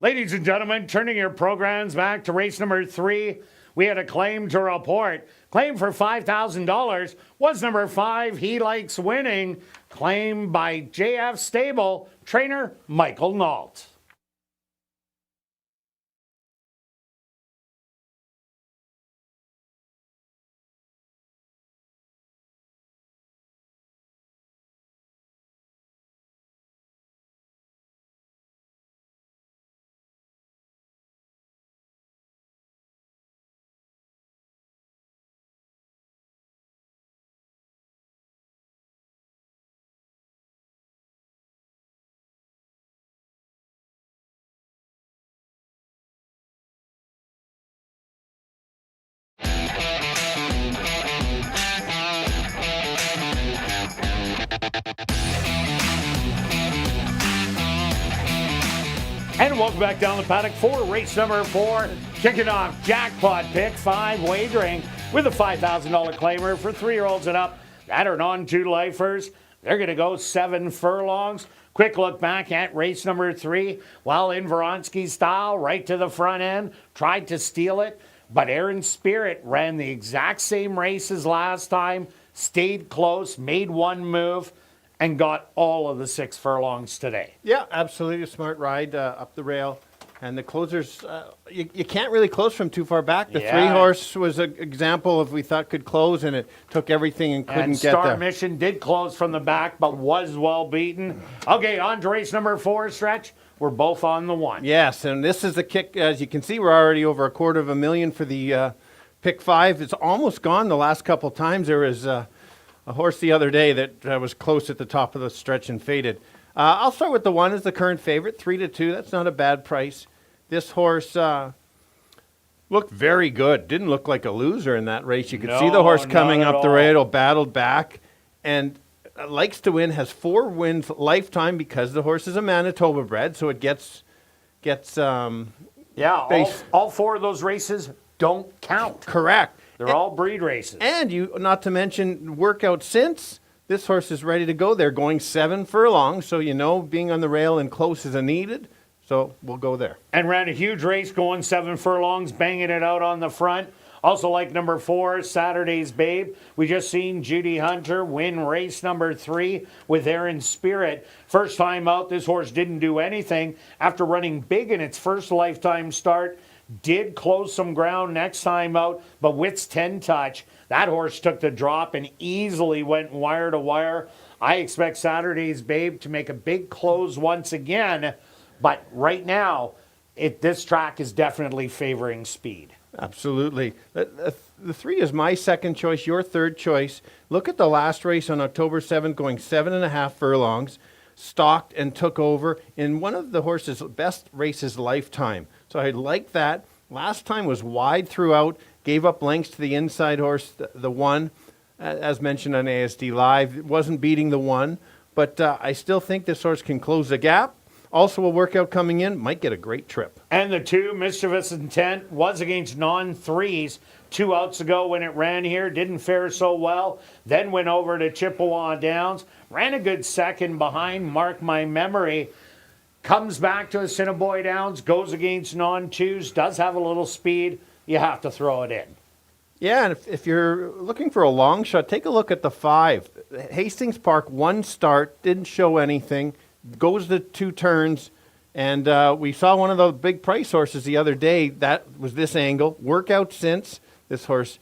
Ladies and gentlemen, turning your programs back to race number 3, we had a claim to report. Claim for $5,000 was number 5, He Likes Winning, claimed by JF Stable, trainer Michael Nault. And welcome back down the paddock for race number 4. Kicking off jackpot pick 5 wagering with a $5,000 claimer for 3-year-olds and up that are non-2 lifers. They're going to go 7 furlongs. Quick look back at race number 3. Well, in Vronsky style, right to the front end, tried to steal it. But Aaron Spirit ran the exact same race as last time, stayed close, made one move, and got all of the 6 furlongs today. Yeah, absolutely a smart ride up the rail. And the closers, you can't really close from too far back. The 3-horse was an example of we thought could close, and it took everything and couldn't get there. Star Mission did close from the back, but was well beaten. Okay, on to race number 4, Stretch. We're both on the 1. Yes, and this is a kick. As you can see, we're already over $250,000 for the pick 5. It's almost gone the last couple times. There was a horse the other day that was close at the top of the stretch and faded. I'll start with the 1 as the current favorite, 3-2. That's not a bad price. This horse looked very good. Didn't look like a loser in that race. You could see the horse coming up the rail, battled back, and likes to win. Has 4 wins lifetime because the horse is a Manitoba bred, so it gets. All 4 of those races don't count. Correct. They're all breed races. And not to mention workout since. This horse is ready to go. They're going 7 furlongs, so being on the rail and close is a needed. So we'll go there. And ran a huge race going 7 furlongs, banging it out on the front. Also like number 4, Saturday's Babe. We just seen Judy Hunter win race number 3 with Aaron Spirit. First time out, this horse didn't do anything. After running big in its first lifetime start, did close some ground next time out, but Witt's 10 touch. That horse took the drop and easily went wire to wire. I expect Saturday's Babe to make a big close once again, but right now, this track is definitely favoring speed. Absolutely. The 3 is my second choice, your third choice. Look at the last race on October 7th, going 7.5 furlongs, stalked and took over in one of the horse's best races lifetime. So I like that. Last time was wide throughout, gave up lengths to the inside horse, the 1, as mentioned on ASD Live. It wasn't beating the 1, but I still think this horse can close the gap. Also a workout coming in, might get a great trip. And the 2, Mischievous Intent, was against non-3s 2 outs ago when it ran here. Didn't fare so well. Then went over to Chippewa Downs. Ran a good second behind Mark My Memory. Comes back to Assiniboia Downs, goes against non-2s, does have a little speed. You have to throw it in. Yeah, and if you're looking for a long shot, take a look at the 5. Hastings Park, 1 start, didn't show anything. Goes the 2 turns, and we saw one of the big price horses the other day. That was this angle. Workout since. This horse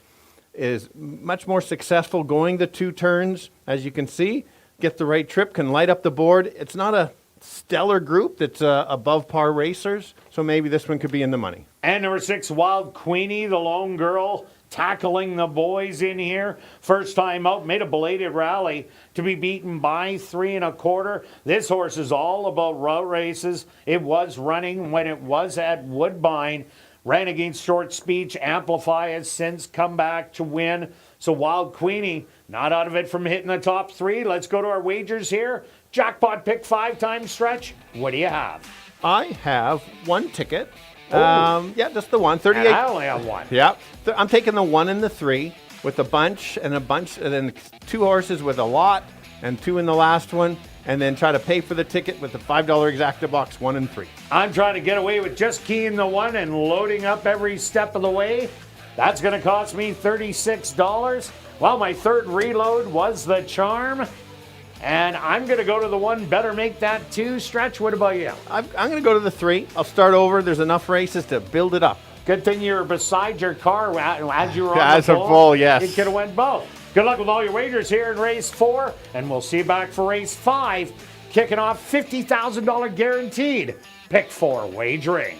is much more successful going the 2 turns, as you can see. Get the right trip, can light up the board. It's not a stellar group that's above par racers, so maybe this one could be in the money. And number 6, Wild Queenie, the lone girl, tackling the boys in here. First time out, made a belated rally to be beaten by 3 1/4. This horse is all about route races. It was running when it was at Woodbine. Ran against Short Speech. Amplify has since come back to win. So Wild Queenie, not out of it from hitting the top 3. Let's go to our wagers here. Jackpot pick 5 times Stretch. What do you have? I have 1 ticket. Just the 1. 38. And I only have 1. Yeah. I'm taking the 1 and the 3 with a bunch, and then 2 horses with a lot, and 2 in the last one. and then try to pay for the ticket with the $5 exacta box 1 and 3. I'm trying to get away with just keying the 1 and loading up every step of the way. That's going to cost me $36. Well, my third reload was the charm. And I'm going to go to the 1, better make that 2. Stretch, what about you? I'm going to go to the 3. I'll start over. There's enough races to build it up. Good thing you were beside your car as you were on As the a bull, yes. You could have went both. Good luck with all your wagers here in race 4, and we'll see you back for race 5, kicking off $50,000 guaranteed. Pick 4 wagering.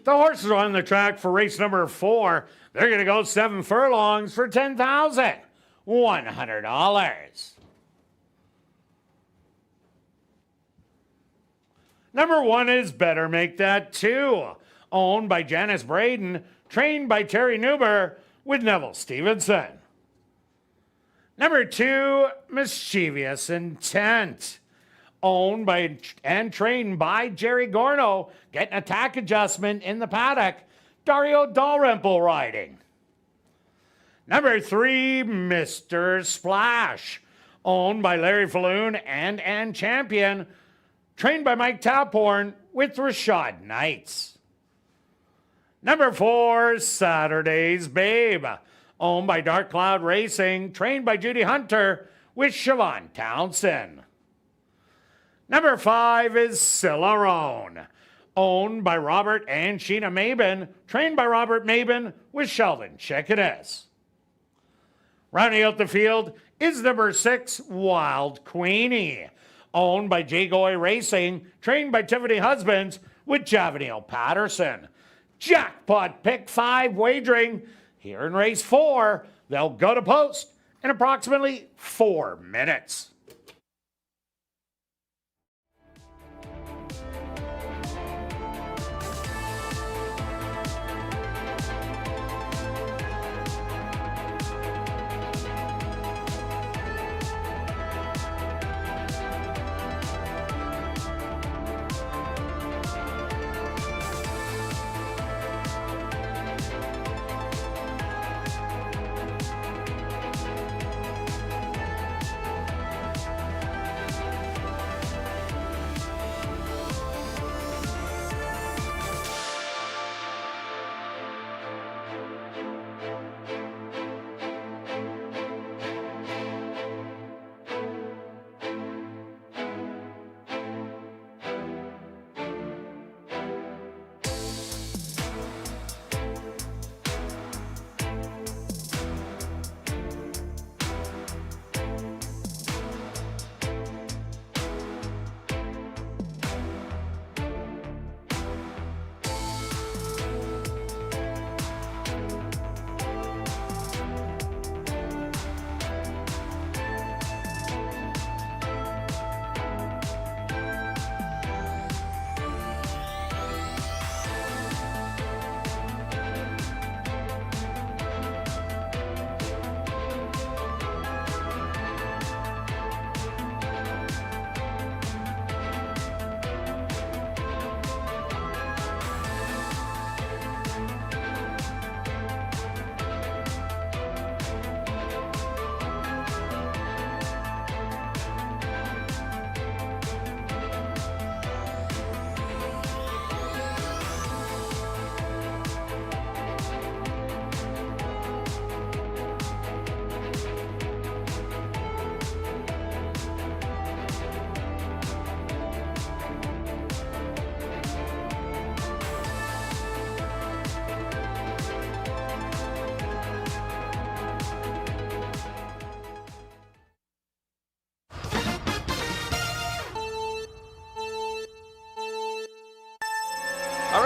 The horses are on the track for race number 4. They're going to go 7 furlongs for $10,100. Number 1 is Better Make That 2, owned by Janice Braden, trained by Terry Newber with Neville Stevenson. Number 2, Mischievous Intent, owned by and trained by Jerry Gorno, getting attack adjustment in the paddock, Dario Dalrymple riding. Number 3, Mr. Splash, owned by Larry Falloon and Champion, trained by Mike Taphorn with Rashad Knights. Number 4, Saturday's Babe, owned by Dark Cloud Racing, trained by Judy Hunter with Siobhan Townsend. Number 5 is Cilarone, owned by Robert and Sheena Mabin, trained by Robert Mabin with Sheldon Chickanis. Rounding out the field is number 6, Wild Queenie, owned by Jay Goy Racing, trained by Tiffany Husbands with Javanil Patterson. Jackpot pick 5 wagering here in race 4. They'll go to post in approximately 4 minutes.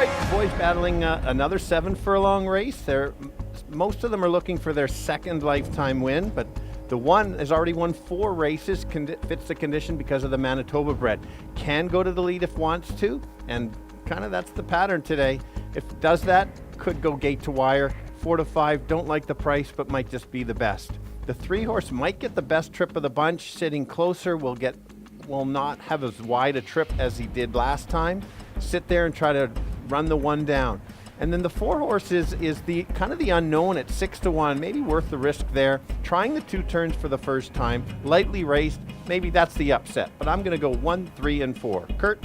right, boys battling another 7 furlong race. Most of them are looking for their second lifetime win, but the one has already won 4 races, fits the condition because of the Manitoba bred. Can go to the lead if wants to, and kind of that's the pattern today. If it does that, could go gate to wire. 4 to 5, don't like the price, but might just be the best. The 3 horse might get the best trip of the bunch. Sitting closer will not have as wide a trip as he did last time. Sit there and try to run the 1 down. And then the 4 horse is the kind of the unknown at 6 to 1, maybe worth the risk there. Trying the 2 turns for the first time, lightly raced, maybe that's the upset. But I'm going to go 1, 3, and 4. Kirt?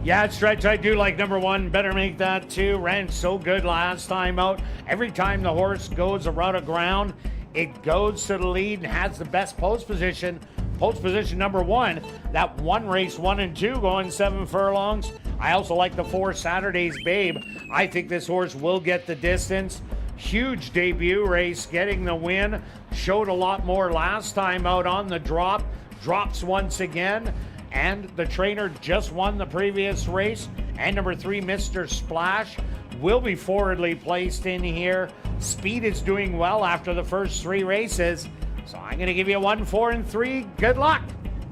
Yeah, Stretch, I do like number 1. Better Make That 2. Ran so good last time out. Every time the horse goes around a ground, it goes to the lead and has the best post position. Post position number 1. That 1 race 1 and 2 going 7 furlongs. I also like the 4 Saturday's Babe. I think this horse will get the distance. Huge debut race, getting the win. Showed a lot more last time out on the drop. Drops once again. And the trainer just won the previous race. And number 3, Mr. Splash, will be forwardly placed in here. Speed is doing well after the first 3 races. So I'm going to give you 1, 4, and 3. Good luck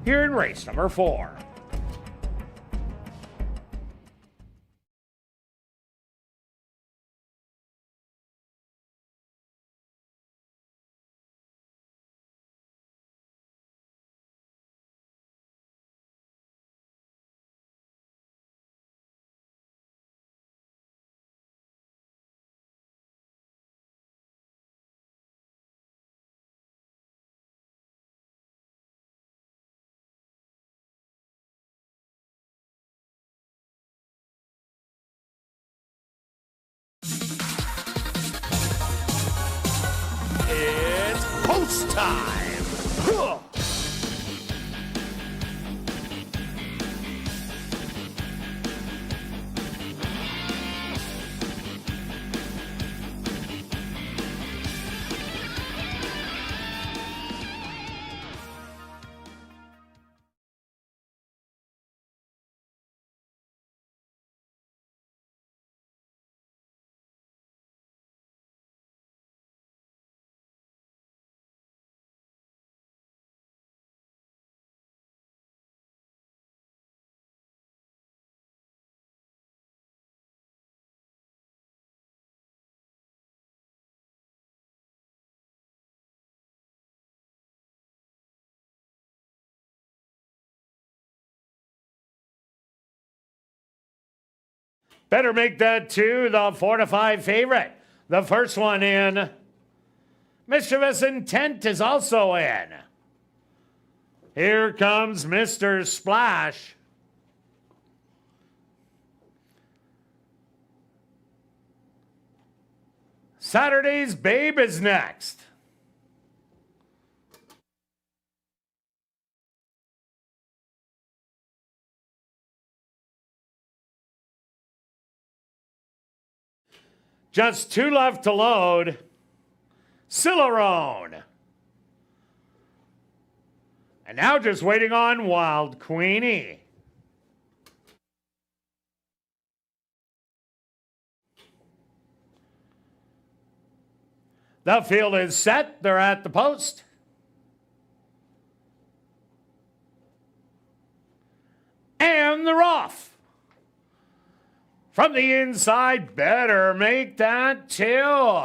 here in race number 4. It's post time. Huh. Better Make That 2, the 4 to 5 favorite. The first one in. Mischievous Intent is also in. Here comes Mr. Splash. Saturday's Babe is next. Just 2 left to load. Cilarone. And now just waiting on Wild Queenie. The field is set. They're at the post. And they're off. From the inside, Better Make That 2.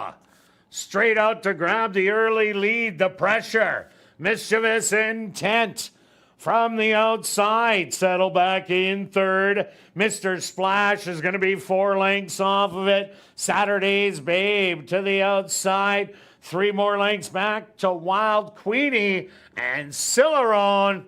Straight out to grab the early lead, the pressure. Mischievous Intent. From the outside, settle back in third. Mr. Splash is going to be 4 lengths off of it. Saturday's Babe to the outside. 3 more lengths back to Wild Queenie and Cilarone.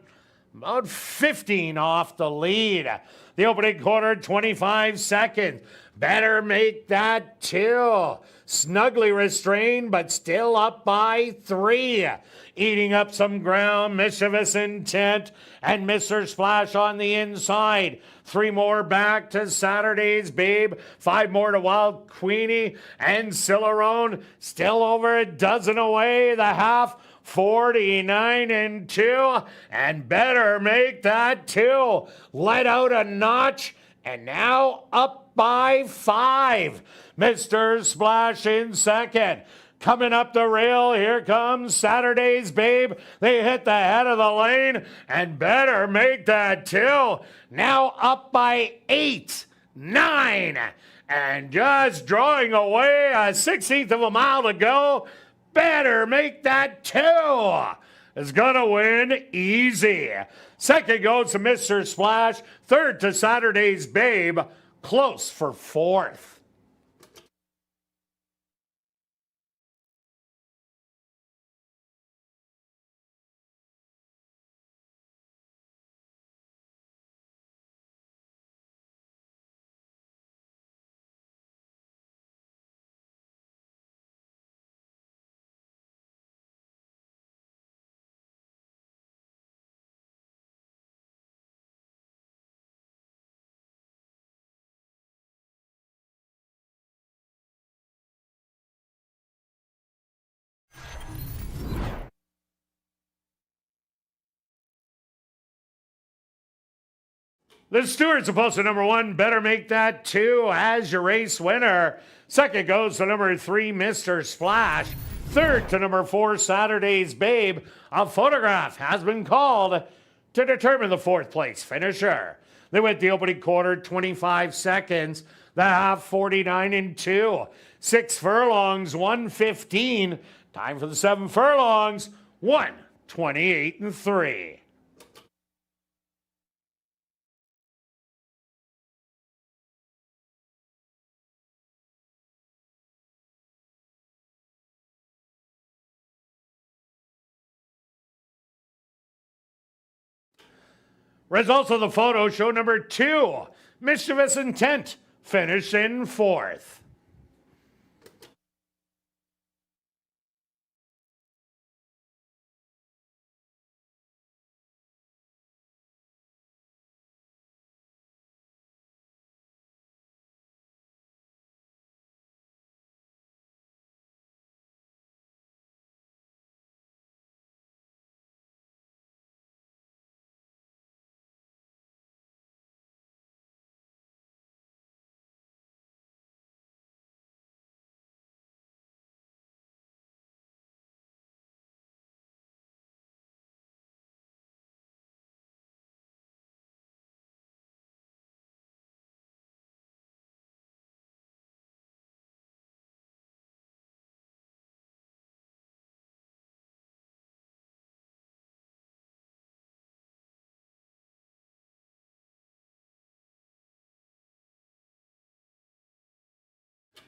About 15 off the lead. The opening quarter, 25 seconds. Better Make That 2. Snugly restrained, but still up by 3. Eating up some ground, Mischievous Intent and Mr. Splash on the inside. 3 more back to Saturday's Babe. 5 more to Wild Queenie and Cilarone. Still over a dozen away. The half. 49 and 2, and Better Make That 2. Let out a notch, and now up up by 5. Mr. Splash in second. Coming up the rail, here comes Saturday's Babe. They hit the head of the lane and better make that 2. Now up by 8, 9. And just drawing away a 1/16 of a mile to go. Better make that 2. Is going to win easy. Second goes to Mr. Splash. Third to Saturday's Babe. Close for 4th. The Stewards are posted number 1. Better make that 2 as your race winner. Second goes to number 3, Mr. Splash. Third to number 4, Saturday's Babe. A photograph has been called to determine the 4th place finisher. They went the opening quarter 25 seconds. The half 49 and 2. 6 furlongs 1:15. Time for the 7 furlongs 1:28 and 3. Results of the photo show number 2, Mischievous Intent, finished in 4th.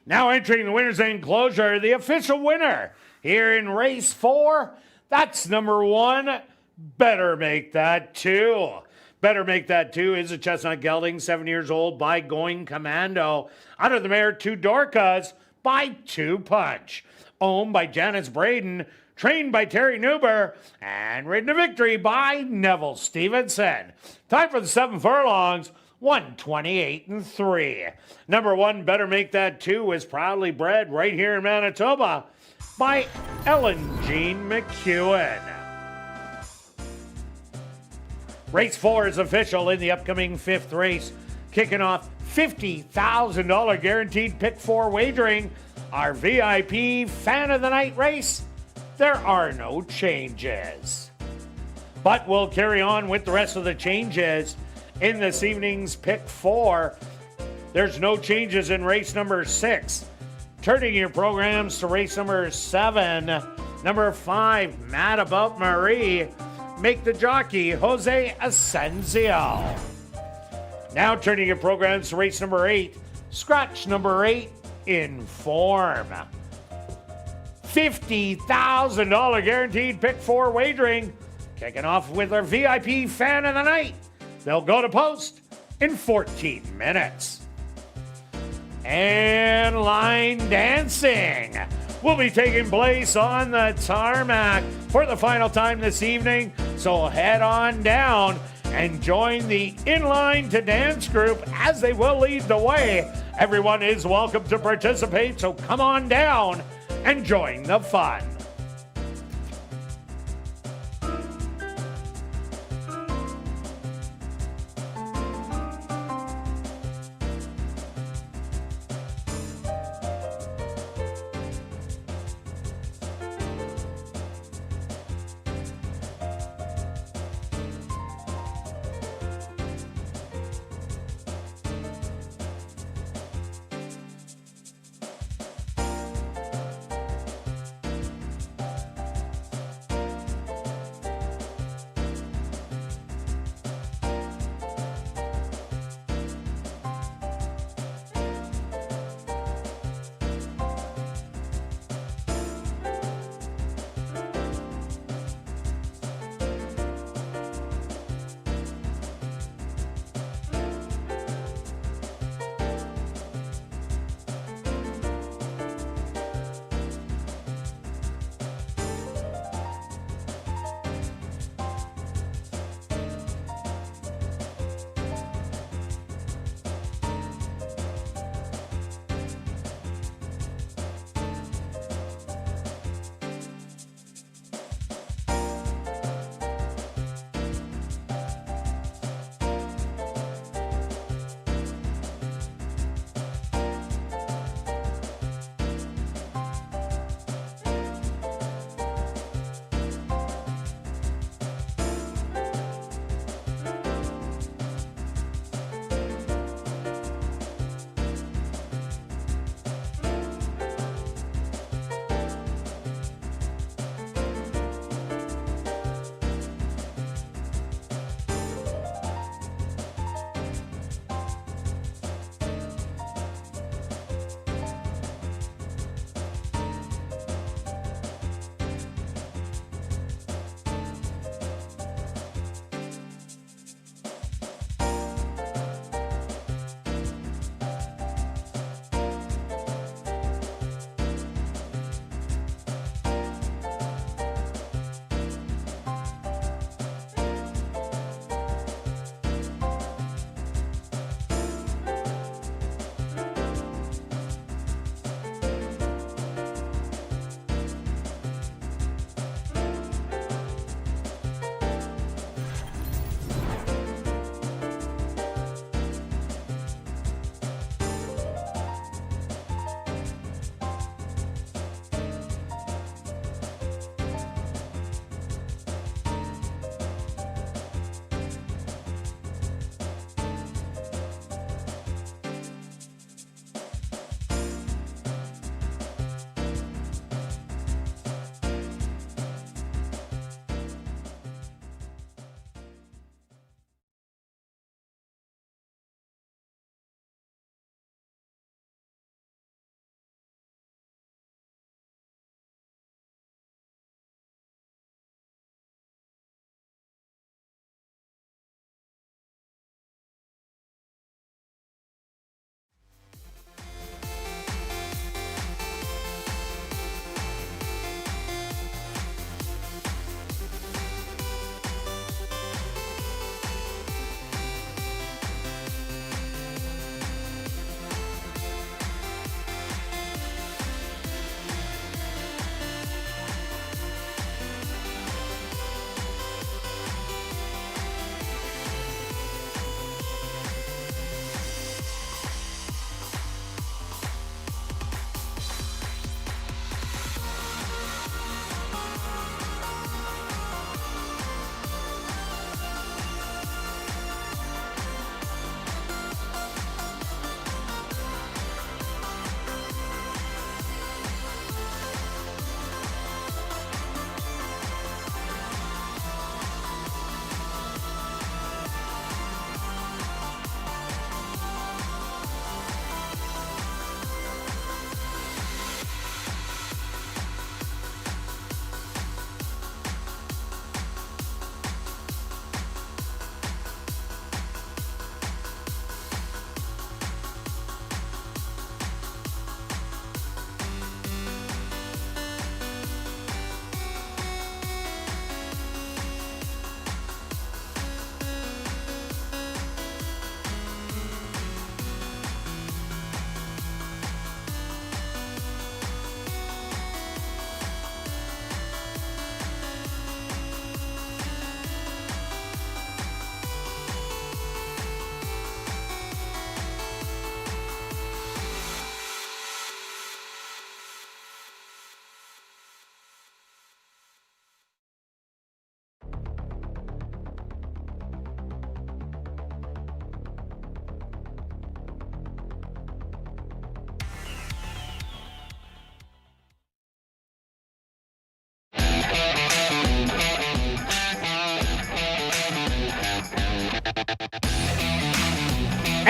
Now entering the winner's enclosure, the official winner here in race 4. That's number 1, Better Make That 2. Better Make That 2 is a chestnut gelding, 7 years old, by Going Commando. Under the mare, 2 Dorcas by 2 Punch. Owned by Janice Braden, trained by Terry Newber, and ridden to victory by Neville Stevenson. Time for the 7 furlongs. 1:28 and 3. Number 1, Better Make That 2, was proudly bred right here in Manitoba by Ellen Jean McEwen. Race 4 is official in the upcoming 5th race. Kicking off $50,000 guaranteed pick 4 wagering. Our VIP Fan of the Night race. There are no changes. But we'll carry on with the rest of the changes. In this evening's pick 4, there's no changes in race number 6. Turning your programs to race number 7. Number 5, Mad About Marie. Make the jockey Jose Asensio. Now turning your programs to race number 8. Scratch number 8, Inform. $50,000 guaranteed pick 4 wagering. Kicking off with our VIP Fan of the Night. They'll go to post in 14 minutes. And line dancing will be taking place on the tarmac for the final time this evening. So head on down and join the Inline to Dance group as they will lead the way. Everyone is welcome to participate, so come on down and join the fun.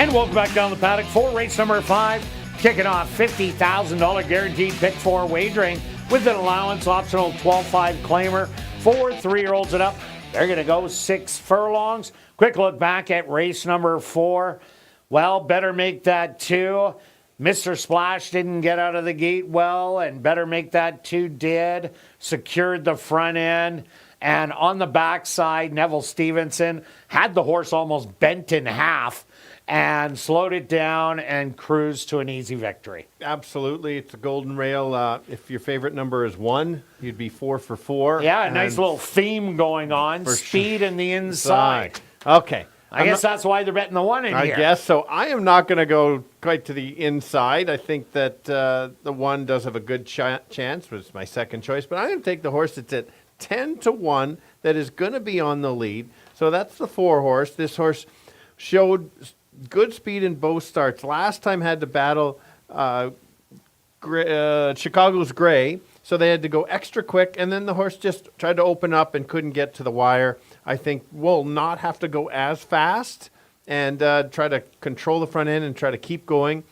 And welcome back down the paddock for race number 5. Kicking off $50,000 guaranteed pick 4 wagering with an allowance optional 12.5 claimer for 3-year-olds and up. They're going to go 6 furlongs. Quick look back at race number 4. Well, Better Make That 2. Mr. Splash didn't get out of the gate well, and Better Make That 2 did. Secured the front end. And on the backside, Neville Stevenson had the horse almost bent in half and slowed it down and cruised to an easy victory. Absolutely. It's a golden rail. If your favorite number is 1, you'd be 4 for 4. Yeah, a nice little theme going on. Speed in the inside. Okay. I guess that's why they're betting the 1 in here. I guess so. I am not going to go quite to the inside. I think that the 1 does have a good chance, which is my second choice. But I'm going to take the horse that's at 10-1 that is going to be on the lead. So that's the 4 horse. This horse showed good speed in both starts. Last time had to battle Chicago's Gray, so they had to go extra quick, and then the horse just tried to open up and couldn't get to the wire. I think we'll not have to go as fast and try to control the front end and try to keep going.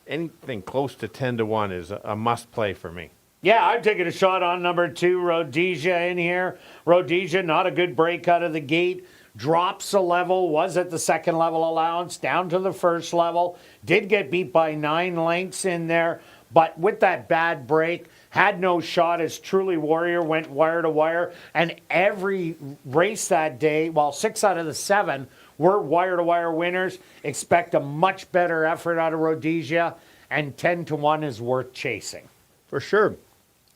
Anything close to 10-1 is a must play for me. Yeah, I'm taking a shot on number 2, Rhodesia in here. Rhodesia, not a good break out of the gate. Drops a level, was at the second level allowance, down to the first level. Did get beat by 9 lengths in there, but with that bad break, had no shot as Truly Warrior went wire to wire. And every race that day, 6 out of the 7 were wire to wire winners. Expect a much better effort out of Rhodesia, and 10-1 is worth chasing. For sure.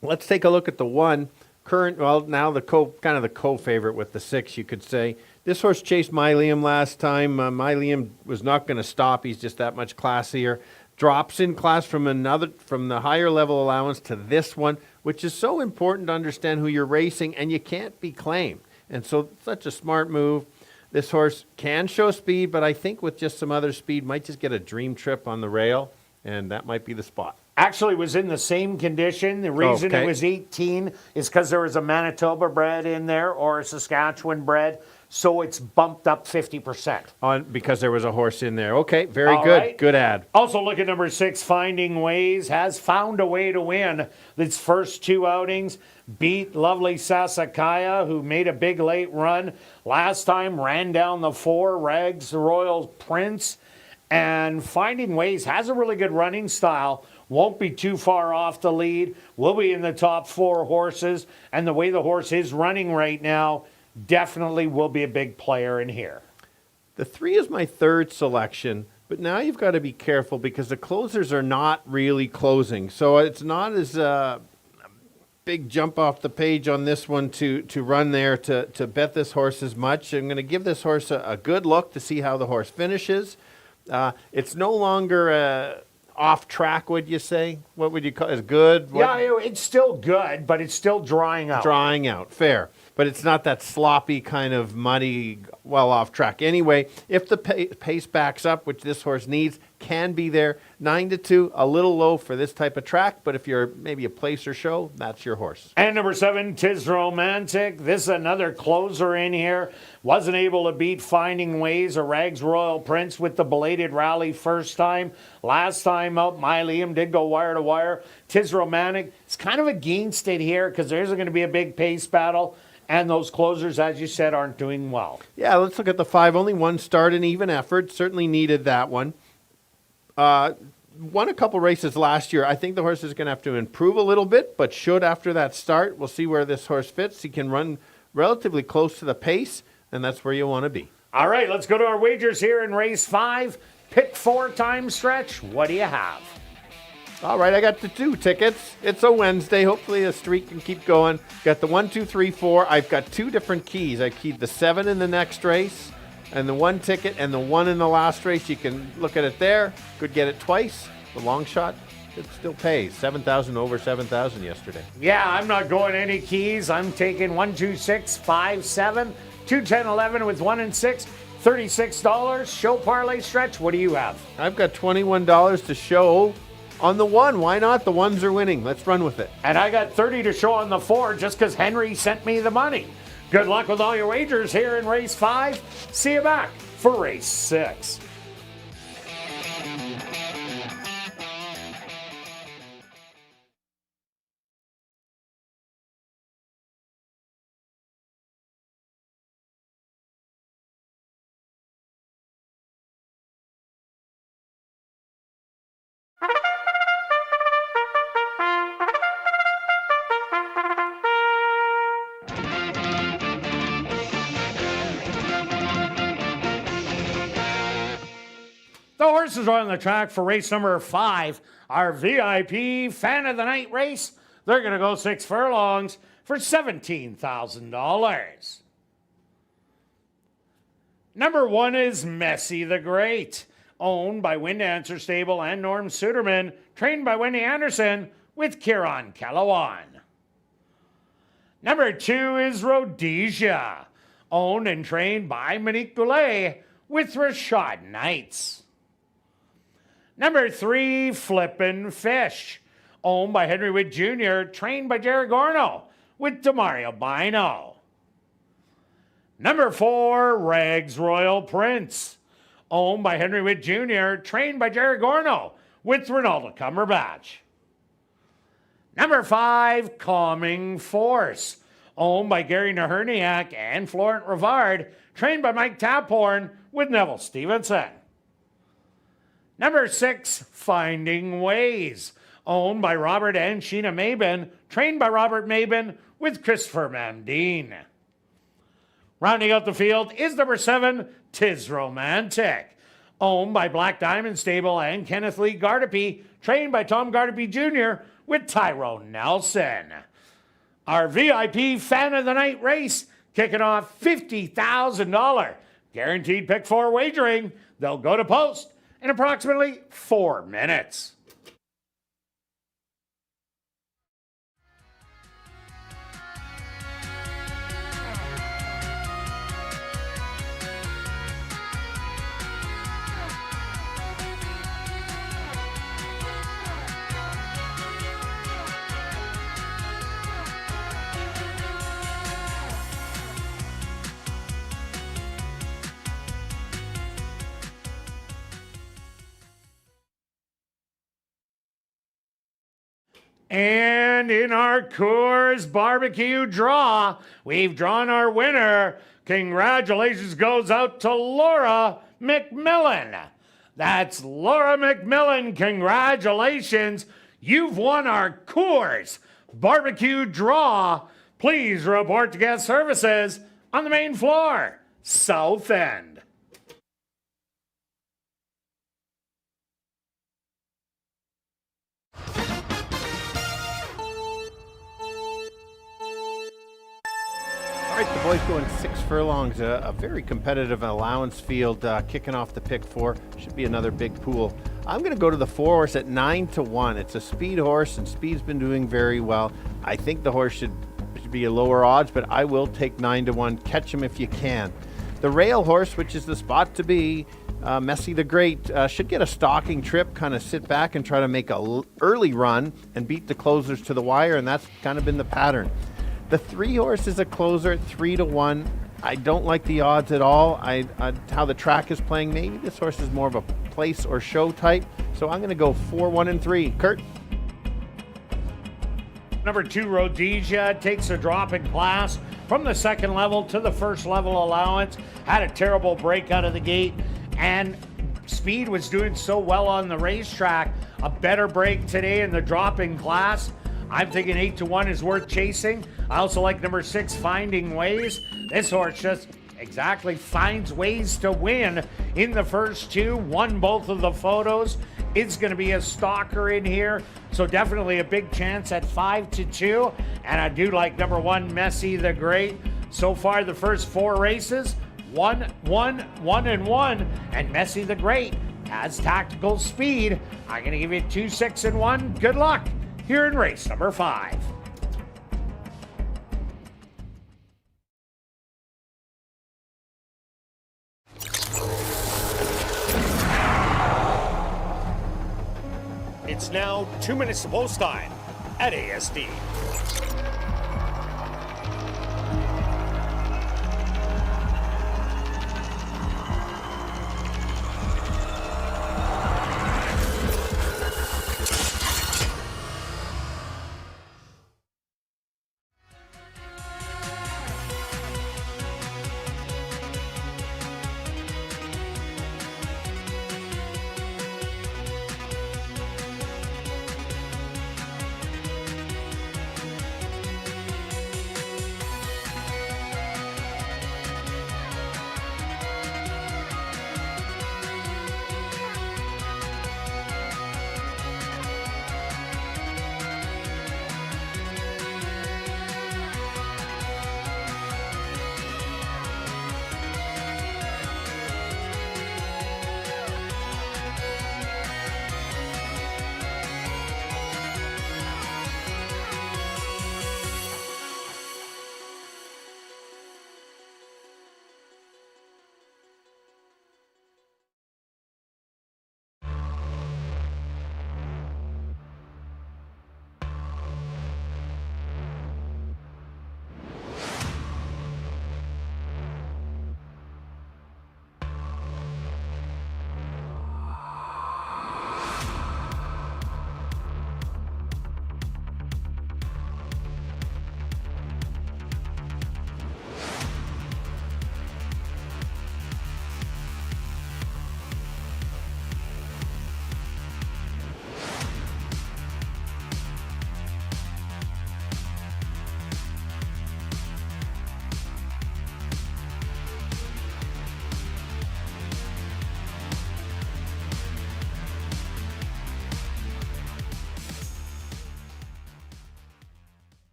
Let's take a look at the 1. Now the co-favorite with the 6, you could say. This horse chased My Liam last time. My Liam was not going to stop. He's just that much classier. Drops in class from the higher level allowance to this one, which is so important to understand who you're racing, and you can't be claimed. And so such a smart move. This horse can show speed, but I think with just some other speed, might just get a dream trip on the rail, and that might be the spot. Actually was in the same condition. The reason it was 18 is because there was a Manitoba bred in there or a Saskatchewan bred. So it's bumped up 50%. Because there was a horse in there. Okay, very All good. Right. Good ad. Also look at number 6, Finding Ways. Has found a way to win its first 2 outings. Beat Lovely Sasakaya, who made a big late run. Last time ran down the 4, Rags the Royal Prince. And Finding Ways has a really good running style. Won't be too far off the lead. Will be in the top 4 horses. And the way the horse is running right now, definitely will be a big player in here. The 3 is my third selection, but now you've got to be careful because the closers are not really closing. So it's not as big jump off the page on this one to run there to bet this horse as much. I'm going to give this horse a good look to see how the horse finishes. It's no longer off track, would you say? What would you call it? Is good? It's still good, but it's still drying out. Drying out, fair. But it's not that sloppy kind of muddy, well off track. Anyway, if the pace backs up, which this horse needs, can be there. 9-2, a little low for this type of track, but if you're maybe a place or show, that's your horse. And number 7, Tis Romantic. This is another closer in here. Wasn't able to beat Finding Ways or Rags Royal Prince with the belated rally first time. Last time out, My Liam did go wire to wire. Tis Romantic, it's kind of against it here because there's going to be a big pace battle. And those closers, as you said, aren't doing well. Yeah, let's look at the 5. Only 1 start and even effort. Certainly needed that one. Won a couple races last year. I think the horse is going to have to improve a little bit, but should after that start. We'll see where this horse fits. He can run relatively close to the pace, and that's where you want to be. All right, let's go to our wagers here in race 5. Pick 4 time stretch. What do you have? All right, I got the 2 tickets. It's a Wednesday. Hopefully the streak can keep going. Got the 1, 2, 3, 4. I've got 2 different keys. I keyed the 7 in the next race and the 1 ticket and the 1 in the last race. You can look at it there. Could get it twice. The long shot, it still pays. 7,000 over 7,000 yesterday. Yeah, I'm not going any keys. I'm taking 1, 2, 6, 5, 7, 2, 10, 11 with 1 and 6. $36. Show parlay stretch. What do you have? I've got $21 to show on the 1. Why not? The 1s are winning. Let's run with it. And I got 30 to show on the 4 just because Henry sent me the money. Good luck with all your wagers here in race 5. See you back for race 6. The horses are on the track for race number 5, our VIP Fan of the Night race. They're going to go 6 furlongs for $17,000. Number 1 is Messy the Great, owned by Wind Dancer Stable and Norm Suderman, trained by Wendy Anderson with Kieran Calawan. Number 2 is Rhodesia, owned and trained by Monique Goulet with Rashad Knights. Number 3, Flippin' Fish, owned by Henry Witt Jr., trained by Jerry Gorno with Demario Bino. Number 4, Regs Royal Prince, owned by Henry Witt Jr., trained by Jerry Gorno with Ronaldo Cumberbatch. Number 5, Calming Force, owned by Gary Naherniak and Florent Rivard, trained by Mike Taphorn with Neville Stevenson. Number 6, Finding Ways, owned by Robert and Sheena Mabin, trained by Robert Mabin with Christopher Mamdine. Rounding out the field is number 7, Tis Romantic, owned by Black Diamond Stable and Kenneth Lee Gardepy, trained by Tom Gardepy Jr. with Tyrone Nelson. Our VIP Fan of the Night race kicking off $50,000. Guaranteed pick 4 wagering. They'll go to post in approximately 4 minutes. And in our Coors Barbecue draw, we've drawn our winner. Congratulations goes out to Laura McMillan. That's Laura McMillan. Congratulations. You've won our Coors Barbecue draw. Please report to guest services on the main floor, South End. All right, the boys going 6 furlongs, a very competitive allowance field, kicking off the pick 4. Should be another big pool. I'm going to go to the 4 horse at 9-1. It's a speed horse, and speed's been doing very well. I think the horse should be a lower odds, but I will take 9-1. Catch him if you can. The rail horse, which is the spot to be, Messy the Great, should get a stalking trip, kind of sit back and try to make a early run and beat the closers to the wire, and that's kind of been the pattern. The 3 horse is a closer at 3-1. I don't like the odds at all. How the track is playing, maybe this horse is more of a place or show type. So I'm going to go 4, 1, and 3. Kirt? Number 2, Rhodesia, takes a drop in class from the second level to the first level allowance. Had a terrible break out of the gate, and speed was doing so well on the racetrack. A better break today in the drop in class. I'm thinking 8-1 is worth chasing. I also like number 6, Finding Ways. This horse just exactly finds ways to win in the first 2. Won both of the photos. It's going to be a stalker in here. So definitely a big chance at 5-2. And I do like number 1, Messy the Great. So far, the first 4 races, 1, 1, 1, and 1. And Messy the Great has tactical speed. I'm going to give you 2, 6, and 1. Good luck here in race number 5. It's now 2 minutes to post time at ASD.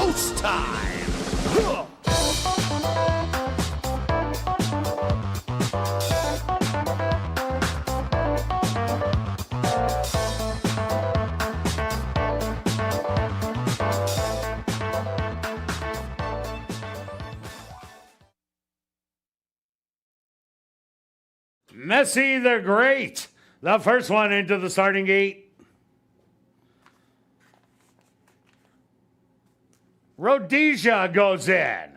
post time. Messi the Great, the first one into the starting gate. Rhodesia goes in.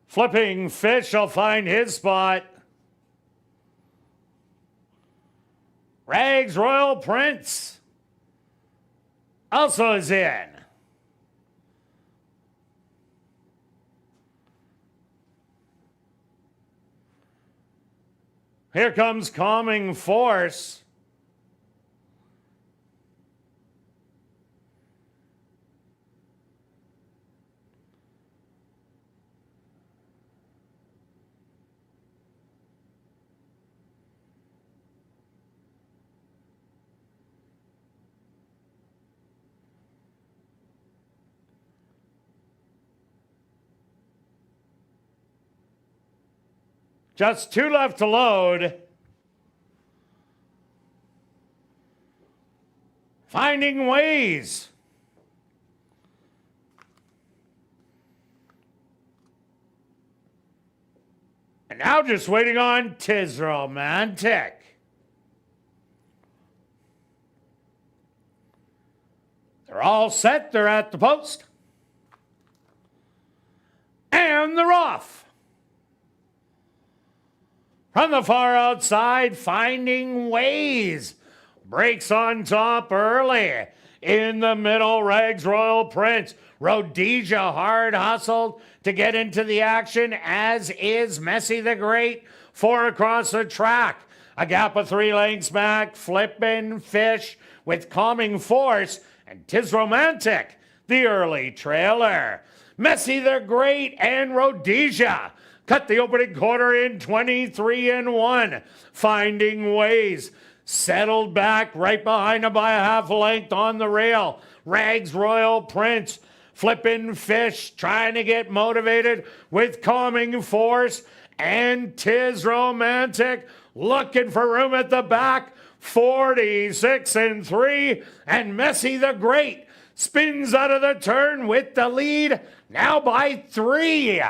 Flipping Fish will find his spot. Rags Royal Prince also is in. Here comes Calming Force. Just 2 left to load. Finding Ways. And now just waiting on Tis Romantic. They're all set. They're at the post. And they're off. From the far outside, Finding Ways. Breaks on top early. In the middle, Rags Royal Prince. Rhodesia hard hustled to get into the action, as is Messi the Great. 4 across the track. A gap of 3 lengths back. Flippin' Fish with Calming Force. And Tis Romantic, the early trailer. Messi the Great and Rhodesia cut the opening quarter in 23-1. Finding Ways settled back right behind him by a half length on the rail. Rags Royal Prince, Flippin' Fish trying to get motivated with Calming Force, and Tis Romantic looking for room at the back. 46-3, and Messi the Great spins out of the turn with the lead, now by 3.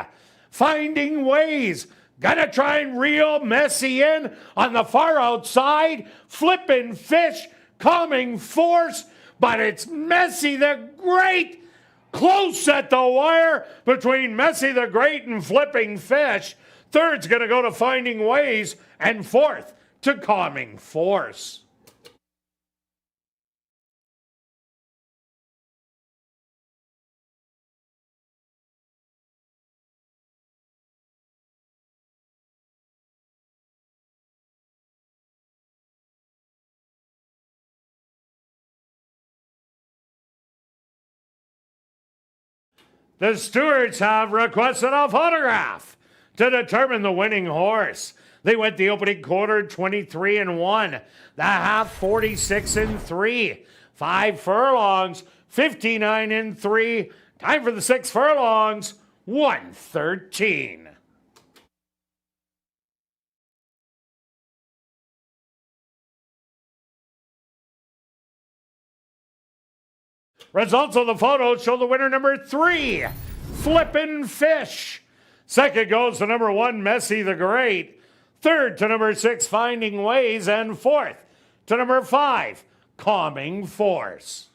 Finding Ways, gonna try and reel Messi in on the far outside. Flippin' Fish, Calming Force, but it's Messi the Great. Close at the wire between Messi the Great and Flipping Fish. Third's gonna go to Finding Ways, and fourth to Calming Force. The stewards have requested a photograph to determine the winning horse. They went the opening quarter 23-1, the half 46-3, 5 furlongs 59-3. Time for the 6 furlongs 113. Results of the photos show the winner number 3, Flippin' Fish. Second goes to number 1, Messi the Great. Third to number 6, Finding Ways. And fourth to number 5, Calming Force.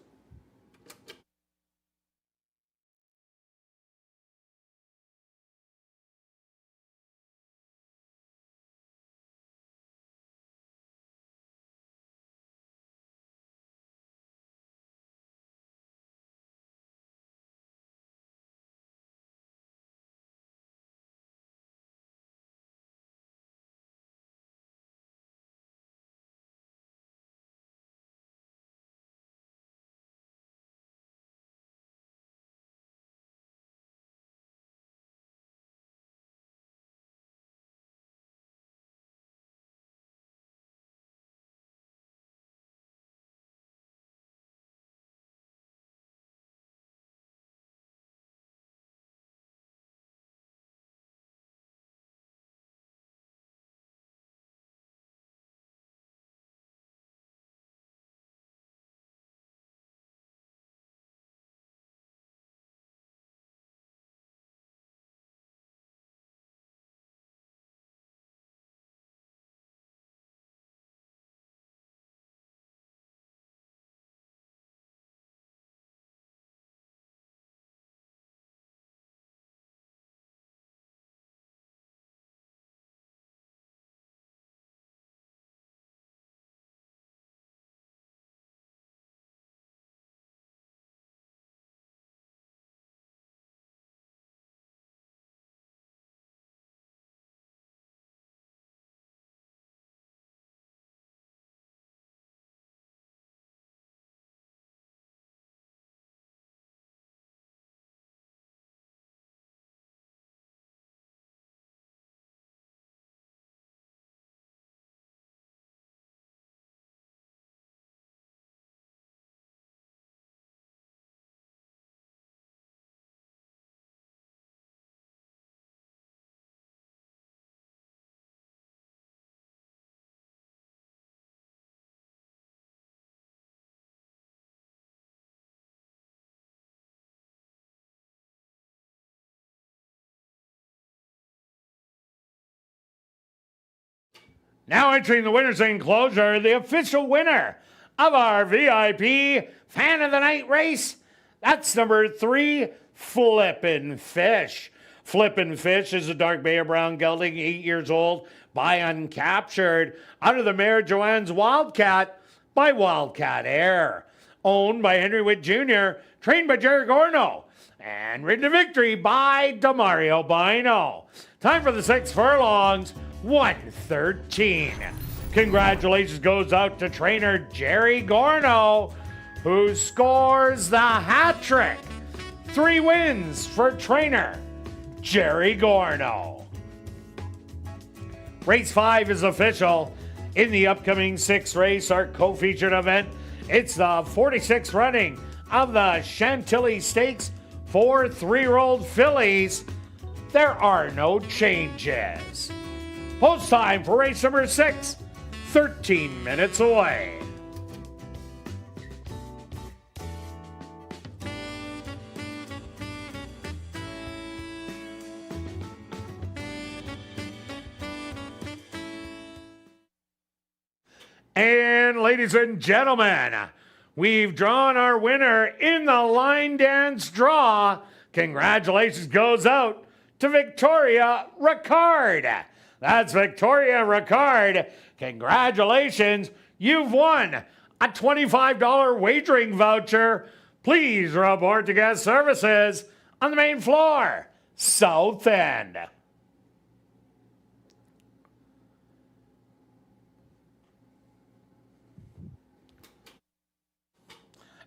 Now entering the winner's enclosure, the official winner of our VIP Fan of the Night race. That's number 3, Flippin' Fish. Flippin' Fish is a dark bay or brown gelding, 8 years old, by Uncaptured, under the mare Joanne's Wildcat by Wildcat Air. Owned by Henry Witt Jr., trained by Jerry Gorno, and ridden to victory by Demario Bino. Time for the 6 furlongs, 1:13. Congratulations goes out to trainer Jerry Gorno, who scores the hat trick. 3 wins for trainer Jerry Gorno. Race 5 is official. In the upcoming 6th race, our co-featured event, it's the 46th running of the Chantilly Stakes for 3-year-old fillies. There are no changes. Post time for race number 6, 13 minutes away. And ladies and gentlemen, we've drawn our winner in the line dance draw. Congratulations goes out to Victoria Ricard. That's Victoria Ricard. Congratulations. You've won a $25 wagering voucher. Please report to guest services on the main floor, South End.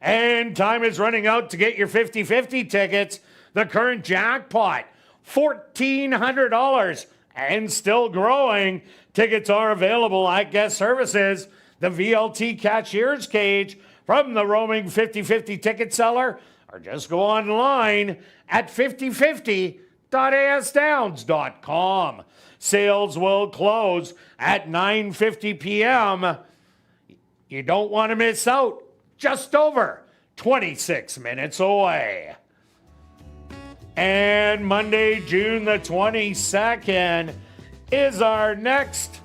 And time is running out to get your 50-50 tickets. The current jackpot, $1,400 and still growing. Tickets are available at guest services, the VLT cashier's cage from the roaming 50-50 ticket seller, or just go online at 5050.asdowns.com. Sales will close at 9:50 p.m. You don't want to miss out. Just over 26 minutes away. And Monday, June the 22nd is our next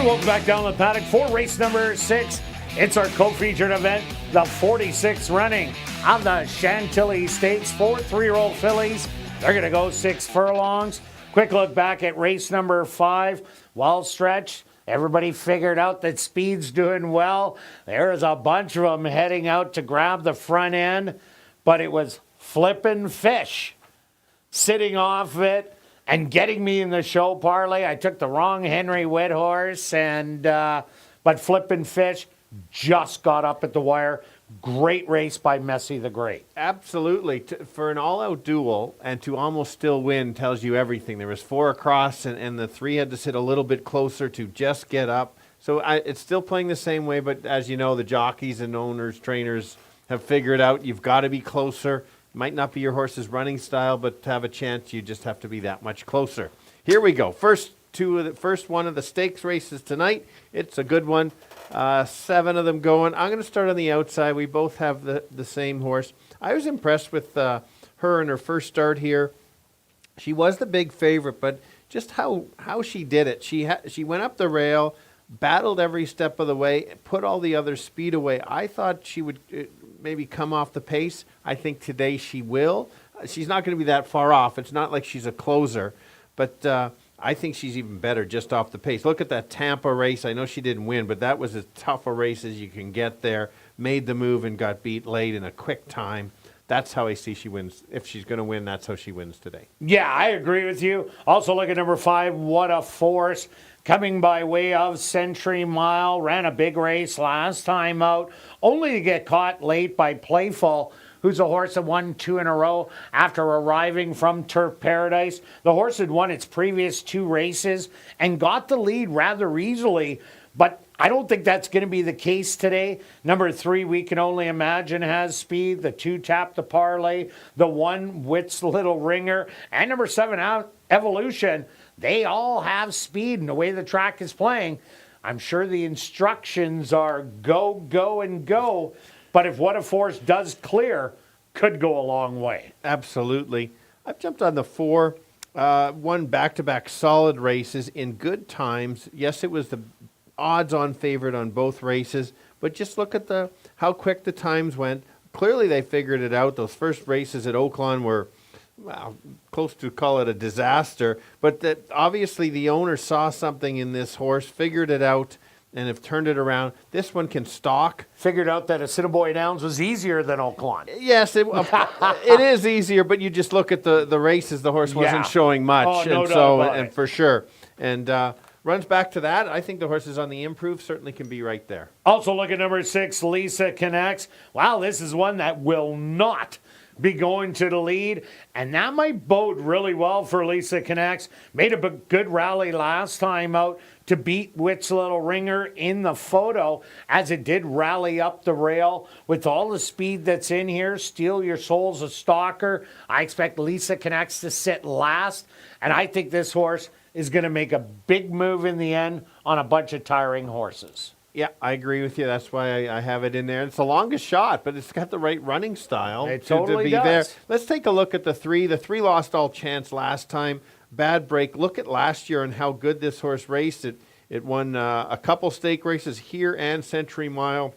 welcome back down the paddock for race number 6. It's our co-featured event, the 46th running of the Chantilly Stakes. 4 3-year-old fillies. They're going to go 6 furlongs. Quick look back at race number 5. Well stretched. Everybody figured out that speed's doing well. There's a bunch of them heading out to grab the front end, but it was Flippin' Fish sitting off it and getting me in the show parlay. I took the wrong Henry Whithorse, but Flippin' Fish just got up at the wire. Great race by Messi the Great. Absolutely. For an all-out duel and to almost still win tells you everything. There was 4 across, and the 3 had to sit a little bit closer to just get up. So it's still playing the same way, but as you know, the jockeys and owners, trainers have figured out you've got to be closer. Might not be your horse's running style, but to have a chance, you just have to be that much closer. Here we go. First one of the stakes races tonight. It's a good one. 7 of them going. I'm going to start on the outside. We both have the same horse. I was impressed with her in her first start here. She was the big favorite, but just how she did it. She went up the rail, battled every step of the way, put all the other speed away. I thought she would maybe come off the pace. I think today she will. She's not going to be that far off. It's not like she's a closer, but I think she's even better just off the pace. Look at that Tampa race. I know she didn't win, but that was as tough a race as you can get there. Made the move and got beat late in a quick time. That's how I see she wins. If she's going to win, that's how she wins today. Yeah, I agree with you. Also look at number 5, What a Force. Coming by way of Century Mile. Ran a big race last time out, only to get caught late by Playful, who's a horse that won 2 in a row after arriving from Turf Paradise. The horse had won its previous 2 races and got the lead rather easily, but I don't think that's going to be the case today. Number 3, We Can Only Imagine, has speed. The 2, Tap the Parlay. The 1, Wit's Little Ringer. And number 7, Evolution. They all have speed in the way the track is playing. I'm sure the instructions are go, go, and go. But if What a Force does clear, could go a long way. Absolutely. I've jumped on the 4. Won back-to-back solid races in good times. Yes, it was the odds-on favorite on both races, but just look at how quick the times went. Clearly they figured it out. Those first races at Oaklawn were close to call it a disaster, but that obviously the owner saw something in this horse, figured it out, and have turned it around. This one can stalk. Figured out that Assiniboia Downs was easier than Oaklawn. Yes, it is easier, but you just look at the races. The horse wasn't showing much, Oh, no and doubt so about and it. for sure, and runs back to that. I think the horse is on the improve. Certainly can be right there. Also look at number 6, Lisa Connects. Wow, this is one that will not be going to the lead, and that might bode really well for Lisa Connects. Made a good rally last time out to beat Wit's Little Ringer in the photo, as it did rally up the rail with all the speed that's in here. Steal Your Soul's a stalker. I expect Lisa Connects to sit last, and I think this horse is going to make a big move in the end on a bunch of tiring horses. Yeah, I agree with you. That's why I have it in there. It's the longest shot, but it's got the right running style It to totally be does. there. Let's take a look at the 3. The 3 lost all chance last time. Bad break. Look at last year and how good this horse raced. It won a couple stake races here and Century Mile.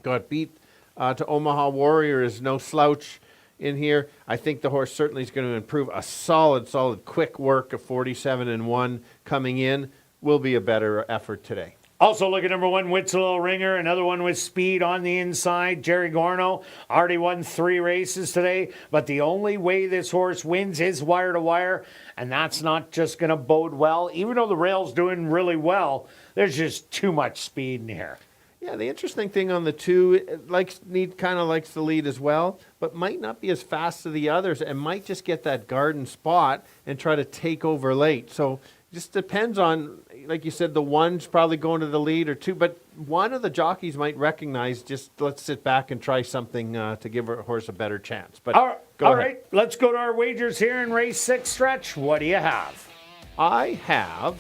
Got beat to Omaha Warrior. Is no slouch in here. I think the horse certainly is going to improve. A solid quick work of 47-1 coming in will be a better effort today. Also look at number 1, Wit's Little Ringer, another one with speed on the inside. Jerry Gorno already won 3 races today, but the only way this horse wins is wire to wire, and that's not just going to bode well. Even though the rail's doing really well, there's just too much speed in here. Yeah, the interesting thing on the 2, kind of likes the lead as well, but might not be as fast as the others and might just get that garden spot and try to take over late. So just depends on, like you said, the 1's probably going to the lead or 2, but one of the jockeys might recognize, just let's sit back and try something to give a horse a better chance. But All go ahead. right, let's go to our wagers here in race 6 stretch. What do you have? I have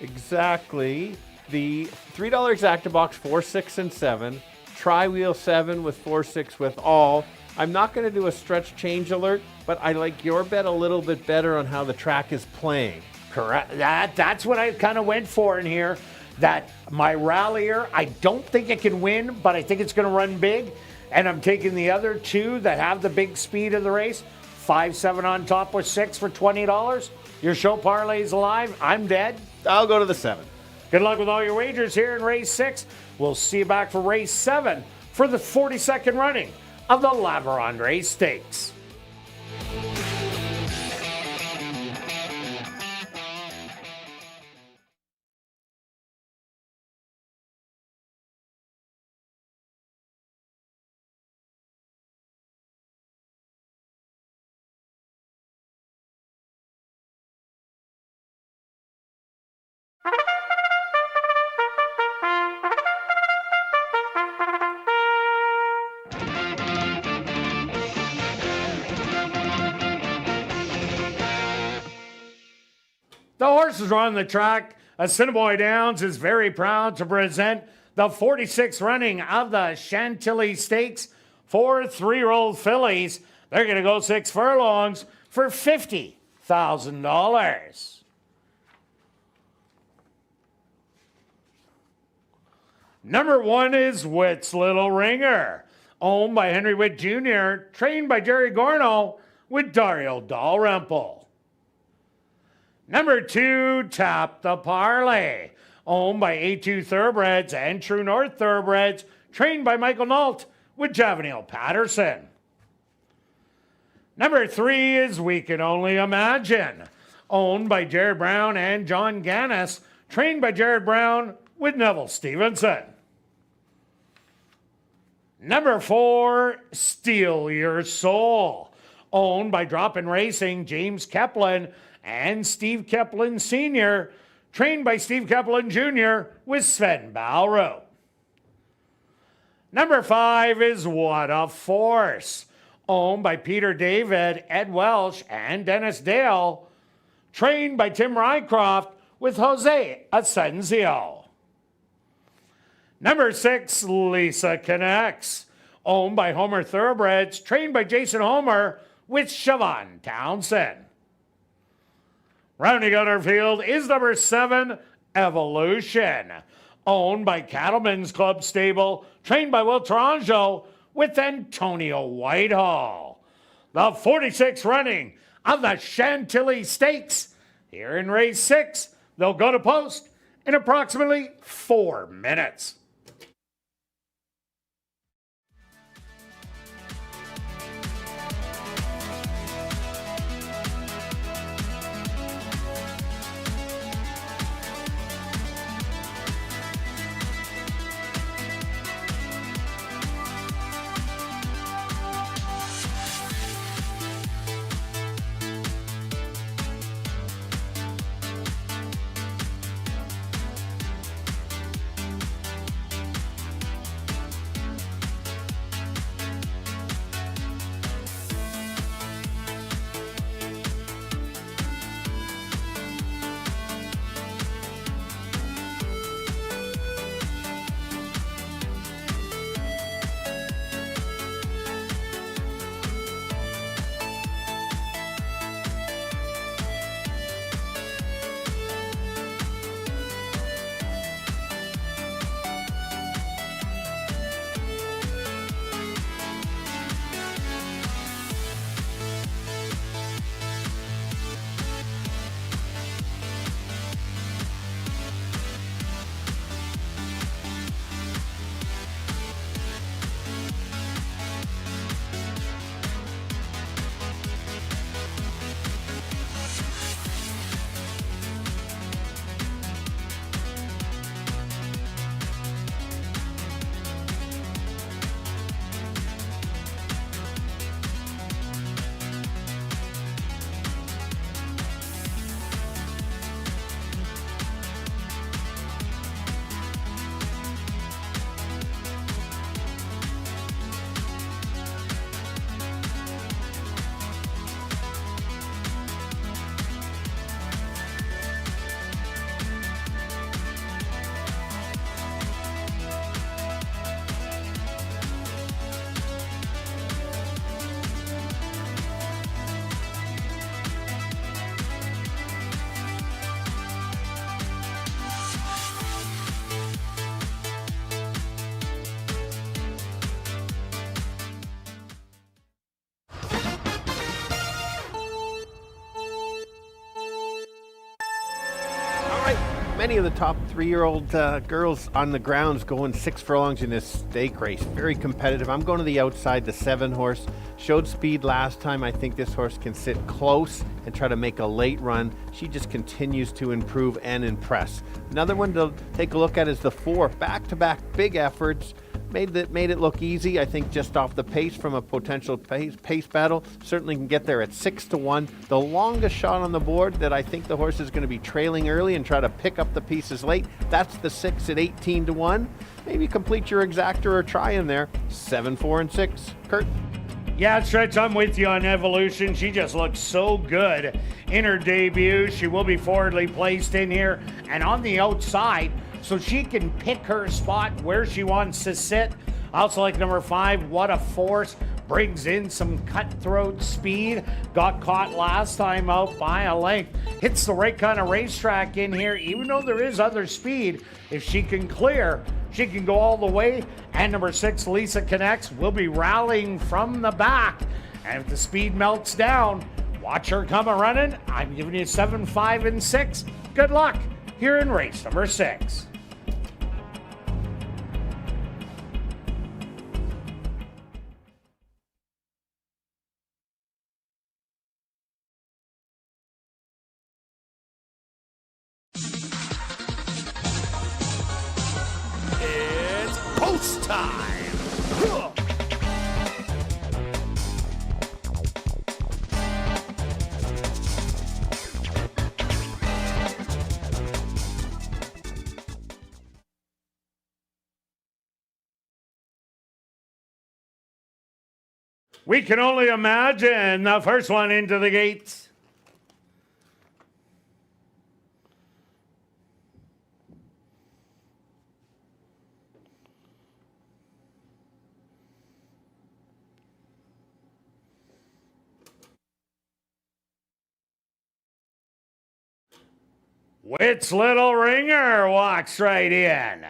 exactly the $3 exacta box 4, 6, and 7. Tri-wheel 7 with 4, 6 with all. I'm not going to do a stretch change alert, but I like your bet a little bit better on how the track is playing. Correct. That's what I kind of went for in here. that my rallier, I don't think it can win, but I think it's going to run big. And I'm taking the other two that have the big speed of the race. 5-7 on top with 6 for $20. Your show parlay's alive. I'm dead. I'll go to the 7. Good luck with all your wagers here in race 6. We'll see you back for race 7 for the 42nd running of the La Vérendrye Stakes. The horses are on the track. Assiniboia Downs is very proud to present the 46th running of the Chantilly Stakes for 3-year-old fillies. They're going to go 6 furlongs for $50,000. Number 1 is Witt's Little Ringer, owned by Henry Witt Jr., trained by Jerry Gorno with Dario Dalrymple. Number 2, Tap the Parlay, owned by A2 Thoroughbreds and True North Thoroughbreds, trained by Michael Nault with Javanil Patterson. Number 3 is We Can Only Imagine, owned by Jared Brown and John Gannis, trained by Jared Brown with Neville Stevenson. Number 4, Steal Your Soul, owned by Drop-In Racing, James Keplin, and Steve Keplin Sr., trained by Steve Keplin Jr. with Sven Balro. Number 5 is What a Force, owned by Peter David, Ed Welsh, and Dennis Dale, trained by Tim Rycroft with Jose Asensio. Number 6, Lisa Connects, owned by Homer Thoroughbreds, trained by Jason Homer with Siobhan Townsend. Rounding out our field is number 7, Evolution, owned by Cattlemen's Club Stable, trained by Will Taranjo with Antonio Whitehall. The 46th running of the Chantilly Stakes. Here in race 6, they'll go to post in approximately 4 minutes. many of the top 3-year-old girls on the grounds going 6 furlongs in this stake race. Very competitive. I'm going to the outside, the 7 horse. Showed speed last time. I think this horse can sit close and try to make a late run. She just continues to improve and impress. Another one to take a look at is the 4. Back-to-back big efforts. Made it look easy, I think, just off the pace from a potential pace battle. Certainly can get there at 6-1. The longest shot on the board that I think the horse is going to be trailing early and try to pick up the pieces late. That's the 6 at 18-1. Maybe complete your exactor or try in there. 7, 4, and 6. Kirt? Yeah, Stretch, I'm with you on Evolution. She just looks so good in her debut. She will be forwardly placed in here and on the outside, so she can pick her spot where she wants to sit. I also like number 5, What a Force. Brings in some cutthroat speed. Got caught last time out by a length. Hits the right kind of racetrack in here. Even though there is other speed, if she can clear, she can go all the way. And number 6, Lisa Connects, will be rallying from the back. And if the speed melts down, watch her come a running. I'm giving you 7, 5, and 6. Good luck here in race number 6. It's post time. We can only imagine the first one into the gates. Witt's Little Ringer walks right in.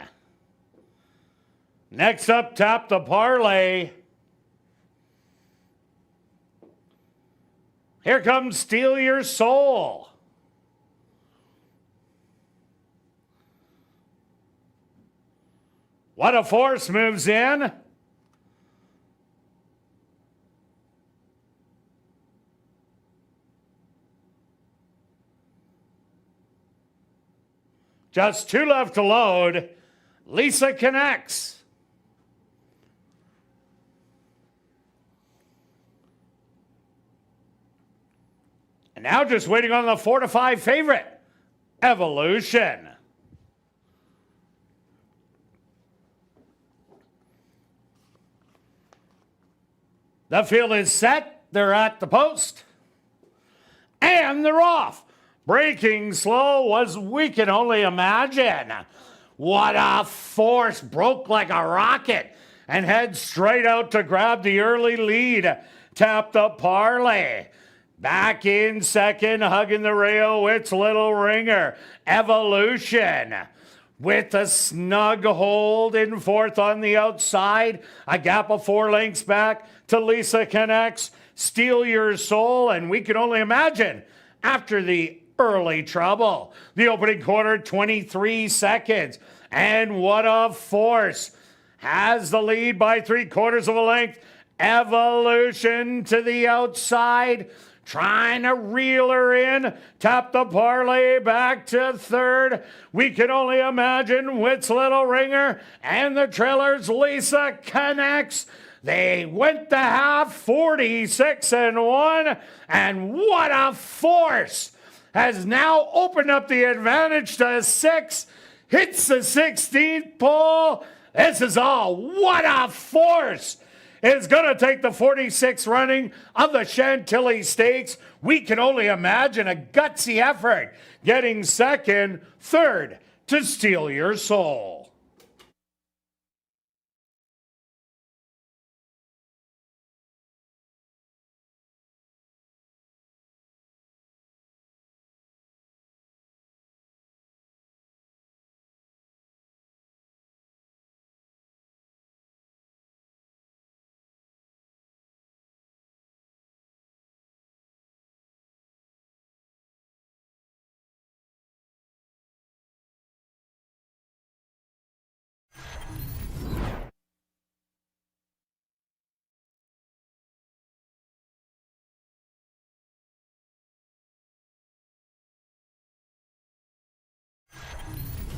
Next up, Tap the Parlay. Here comes Steal Your Soul. What a Force moves in. Just 2 left to load. Lisa Connects. And now just waiting on the 4 to 5 favorite, Evolution. The field is set. They're at the post. And they're off. Breaking slow was We Can Only Imagine. What a Force. Broke like a rocket and head straight out to grab the early lead. Tap the Parlay. Back in second, hugging the rail, Witt's Little Ringer. Evolution. With a snug hold in fourth on the outside. A gap of 4 lengths back to Lisa Connects. Steal Your Soul, and We Can Only Imagine after the early trouble. The opening quarter, 23 seconds. And What a Force has the lead by 3/4 of a length. Evolution to the outside, trying to reel her in. Tap the Parlay back to third. We Can Only Imagine, Witt's Little Ringer, and the trailers, Lisa Connects. They went the half, 46-1, and What a Force has now opened up the advantage to 6. Hits the 16th pole. This is all What a Force is going to take the 46th running of the Chantilly Stakes. We Can Only Imagine a gutsy effort, getting second, third to Steal Your Soul.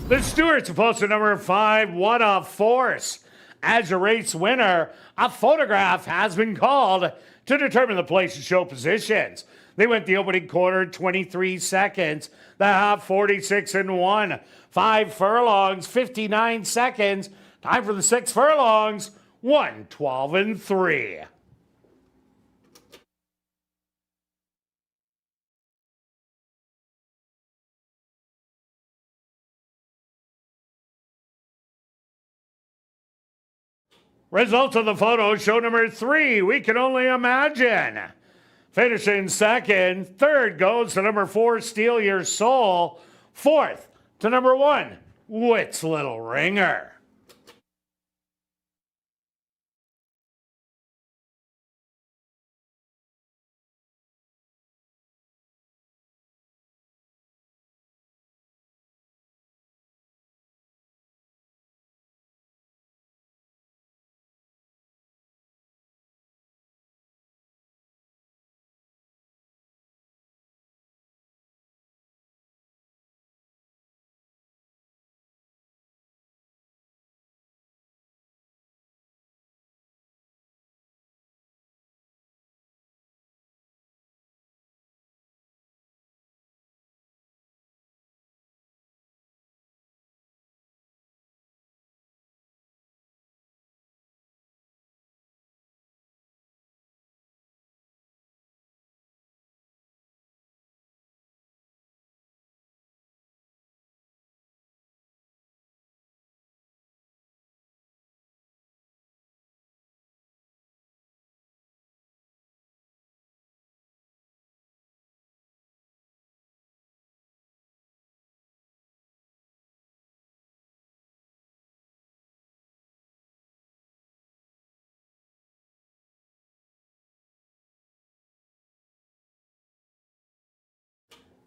The Stewarts have posted number 5, What a Force. As a race winner, a photograph has been called to determine the place and show positions. They went the opening quarter 23 seconds, the half 46 and 1, 5 furlongs 59 seconds. Time for the 6 furlongs 1:12 and 3. Results of the photo show number 3, We Can Only Imagine. Finishing second. Third goes to number 4, Steal Your Soul. Fourth to number 1, Wit's Little Ringer.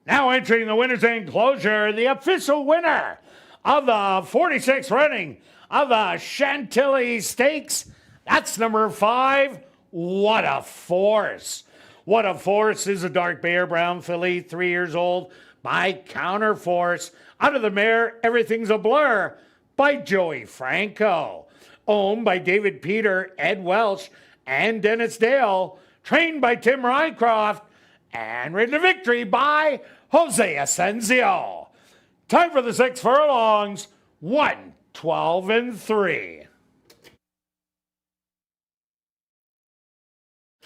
Now entering the winner's enclosure, the official winner of the 46th running of the Chantilly Stakes. That's number 5, What a Force. What a Force is a dark bear brown filly, 3 years old, by Counterforce. Out of the mare, Everything's a Blur, by Joey Franco. Owned by David Peter, Ed Welsh, and Dennis Dale. Trained by Tim Rycroft. And ridden to victory by Jose Asensio. Time for the 6 furlongs, 1:12 and 3.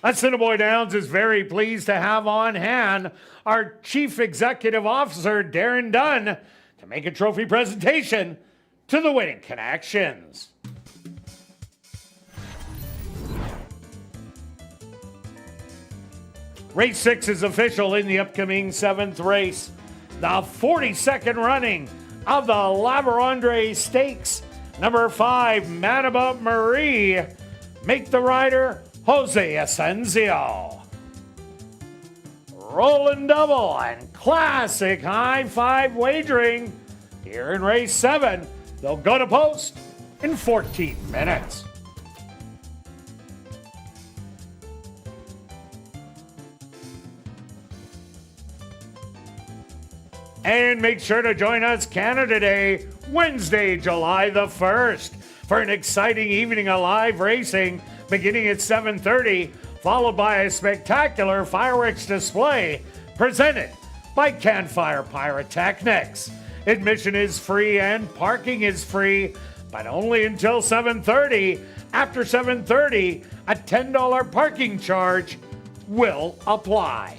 Assiniboia Downs is very pleased to have on hand our Chief Executive Officer, Darren Dunn, to make a trophy presentation to the winning connections. Race 6 is official in the upcoming 7th race. The 42nd running of the Laverandre Stakes. Number 5, Manitoba Marie. Make the rider Jose Asensio. Rolling double and classic high 5 wagering. Here in race 7, they'll go to post in 14 minutes. And make sure to join us Canada Day, Wednesday, July the 1st, for an exciting evening of live racing beginning at 7:30, followed by a spectacular fireworks display presented by Campfire Pyrotechnics. Admission is free and parking is free, but only until 7:30. After 7:30, a $10 parking charge will apply.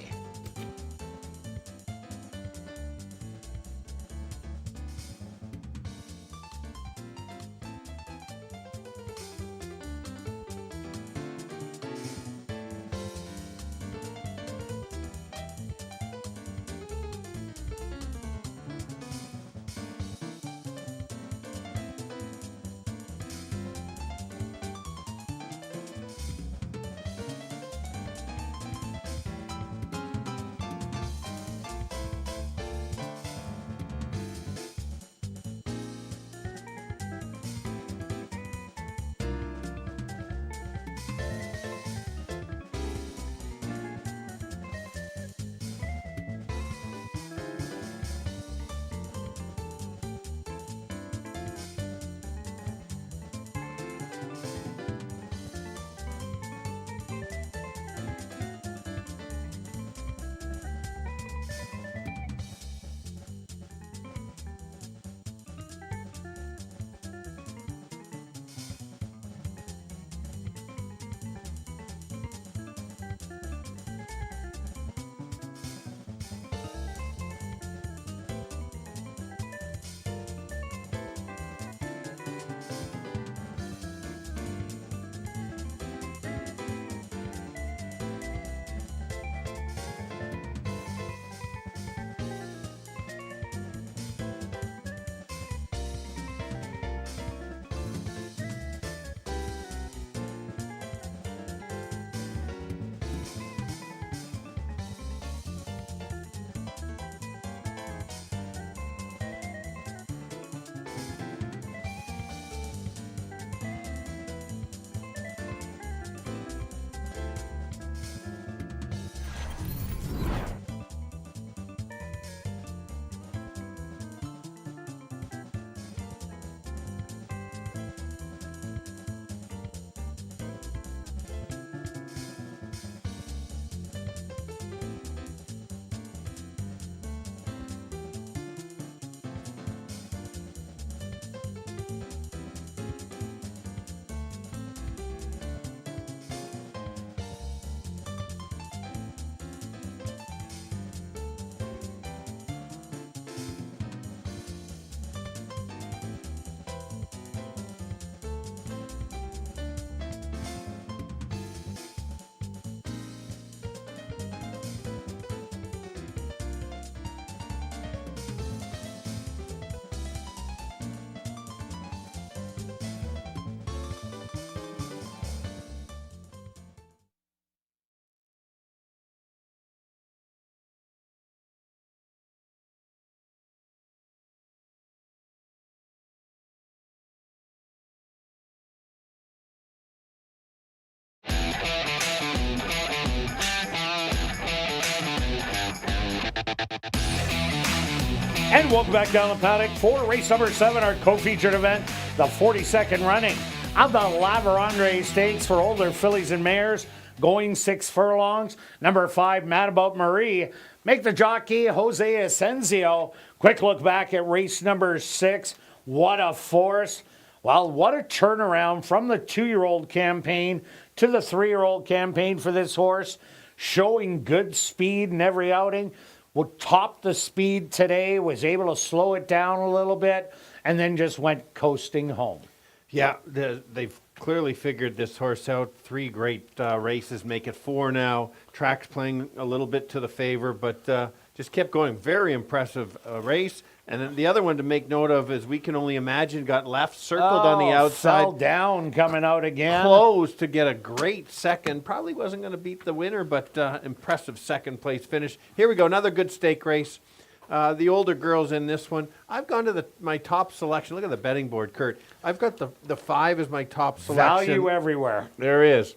And welcome back down the paddock for race number 7, our co-featured event, the 42nd running of the La Vérendrye Stakes for older fillies and mares, going 6 furlongs. Number 5, Mad About Marie. Make the jockey Jose Asensio. Quick look back at race number 6. What a force. Well, what a turnaround from the 2-year-old campaign to the 3-year-old campaign for this horse. Showing good speed in every outing. Will top the speed today, was able to slow it down a little bit, and then just went coasting home. Yeah, they've clearly figured this horse out. 3 great races, make it 4 now. Track's playing a little bit to the favor, but just kept going. Very impressive race. And then the other one to make note of is We Can Only Imagine, got left, circled on the outside. Fell down coming out again. Close to get a great second. Probably wasn't going to beat the winner, but impressive second place finish. Here we go, another good stake race. The older girls in this one. I've gone to my top selection. Look at the betting board, Kirt. I've got the 5 as my top selection. Value everywhere. There is.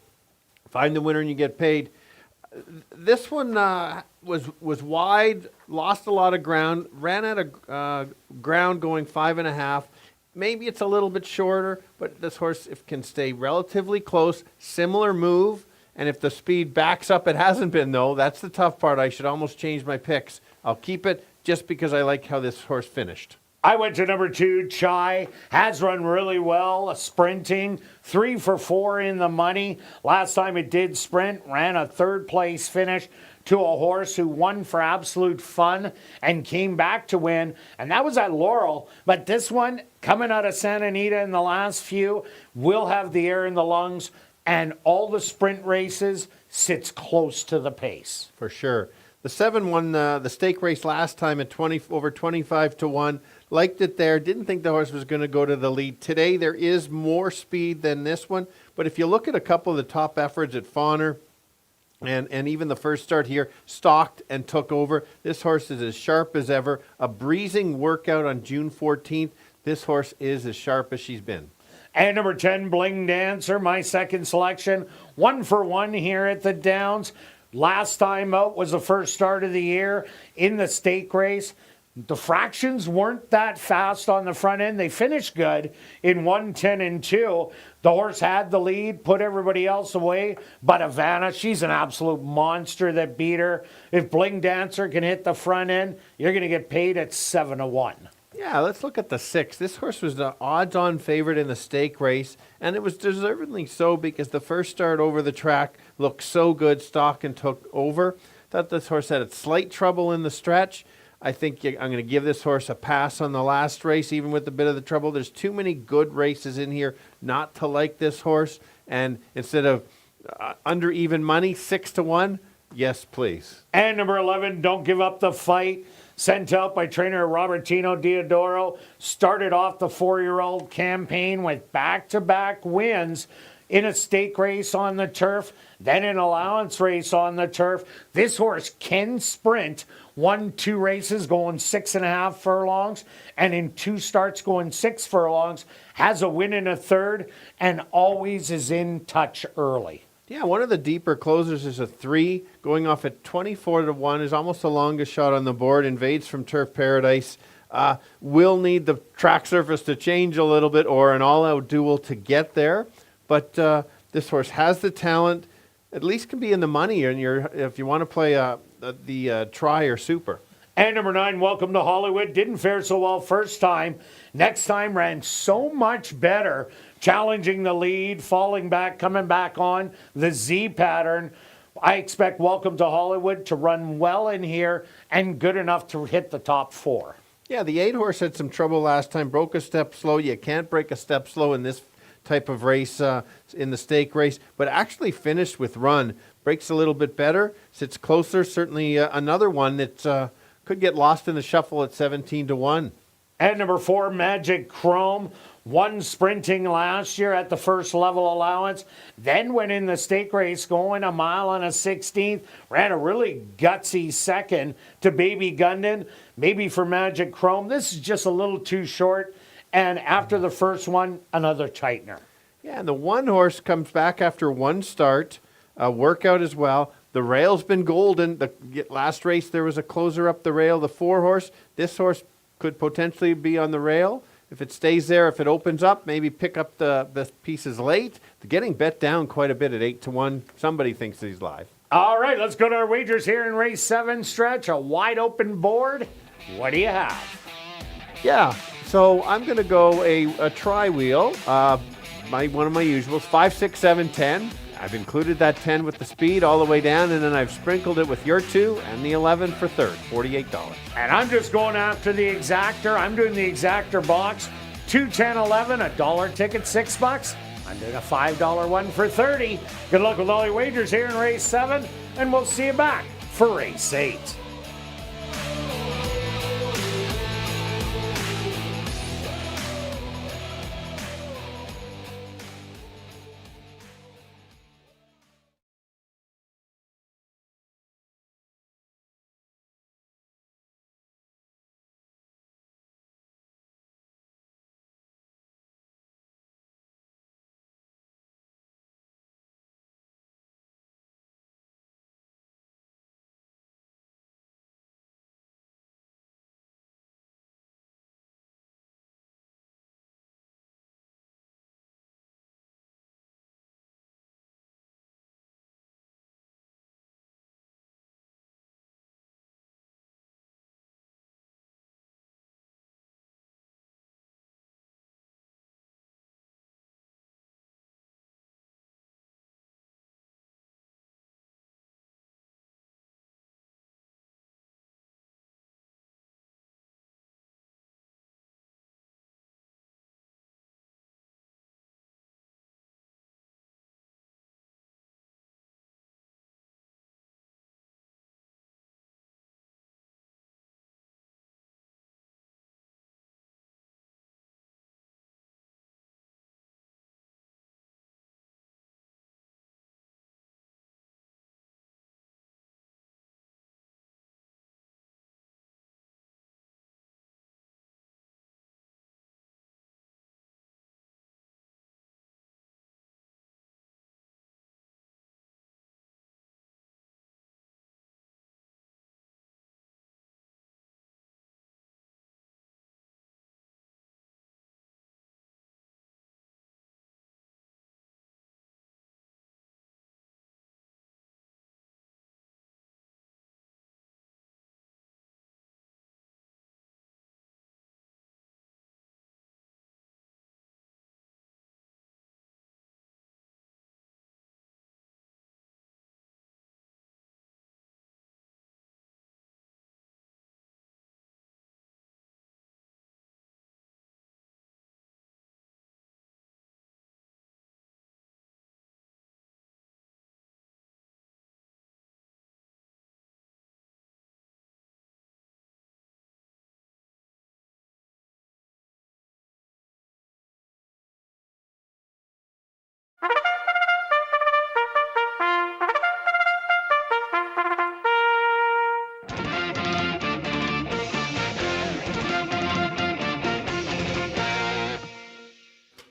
Find the winner and you get paid. This one was wide, lost a lot of ground, ran out of ground going 5.5. Maybe it's a little bit shorter, but this horse can stay relatively close, similar move, and if the speed backs up, it hasn't been though. That's the tough part. I should almost change my picks. I'll keep it just because I like how this horse finished. I went to number 2, Chai. Has run really well, sprinting. 3 for 4 in the money. Last time it did sprint, ran a 3rd place finish to a horse who won for absolute fun and came back to win. And that was at Laurel. But this one, coming out of Santa Anita in the last few, will have the air in the lungs. And all the sprint races sits close to the pace. For sure. The 7 won the stake race last time at over 25 to 1. Liked it there. Didn't think the horse was going to go to the lead. Today there is more speed than this one. But if you look at a couple of the top efforts at Fawner and even the first start here, stalked and took over. This horse is as sharp as ever. A breezing workout on June 14th. This horse is as sharp as she's been. And number 10, Bling Dancer, my second selection. 1 for 1 here at the Downs. Last time out was the first start of the year in the stake race. The fractions weren't that fast on the front end. They finished good in 1:10 and 2. The horse had the lead, put everybody else away. But Ivana, she's an absolute monster that beat her. If Bling Dancer can hit the front end, you're going to get paid at 7-1. Yeah, let's look at the 6. This horse was the odds-on favorite in the stake race, and it was deservedly so because the first start over the track looked so good. Stock and took over. Thought this horse had slight trouble in the stretch. I think I'm going to give this horse a pass on the last race, even with a bit of the trouble. There's too many good races in here not to like this horse. And instead of under even money, 6-1, yes, please. And number 11, Don't Give Up the Fight. Sent out by trainer Robertino Diodoro. Started off the 4-year-old campaign with back-to-back wins in a stake race on the turf, then an allowance race on the turf. This horse can sprint. 1-2 races going 6.5 furlongs, and in 2 starts going 6 furlongs. Has a win in a 3rd, and always is in touch early. Yeah, one of the deeper closers is a 3, going off at 24 to 1, is almost the longest shot on the board. Invades from Turf Paradise. Will need the track surface to change a little bit or an all-out duel to get there. But this horse has the talent, at least can be in the money if you want to play the try or super. And number 9, Welcome to Hollywood. Didn't fare so well first time. Next time ran so much better. Challenging the lead, falling back, coming back on the Z pattern. I expect Welcome to Hollywood to run well in here and good enough to hit the top 4. Yeah, the 8 horse had some trouble last time. Broke a step slow. You can't break a step slow in this type of race, in the stake race, but actually finished with run. Breaks a little bit better, sits closer. Certainly another one that could get lost in the shuffle at 17 to 1. And number 4, Magic Chrome. Won sprinting last year at the first level allowance. Then went in the stake race going a mile and a 16th. Ran a really gutsy second to Baby Gundan. Maybe for Magic Chrome. This is just a little too short. And after the first one, another tightener. Yeah, and the 1 horse comes back after 1 start. Workout as well. The rail's been golden. The last race, there was a closer up the rail. The 4 horse, this horse could potentially be on the rail. If it stays there, if it opens up, maybe pick up the pieces late. They're getting bet down quite a bit at 8-1. Somebody thinks he's live. All right, let's go to our wagers here in race 7 stretch. A wide open board. What do you have? Yeah, so I'm going to go a tri-wheel. One of my usuals, 5, 6, 7, 10. I've included that 10 with the speed all the way down, and then I've sprinkled it with your 2 and the 11 for third, $48. And I'm just going after the exactor. I'm doing the exactor box. 2, 10, 11, $1 ticket, $6. I'm doing a $5 one for 30. Good luck with all your wagers here in race 7, and we'll see you back for race 8.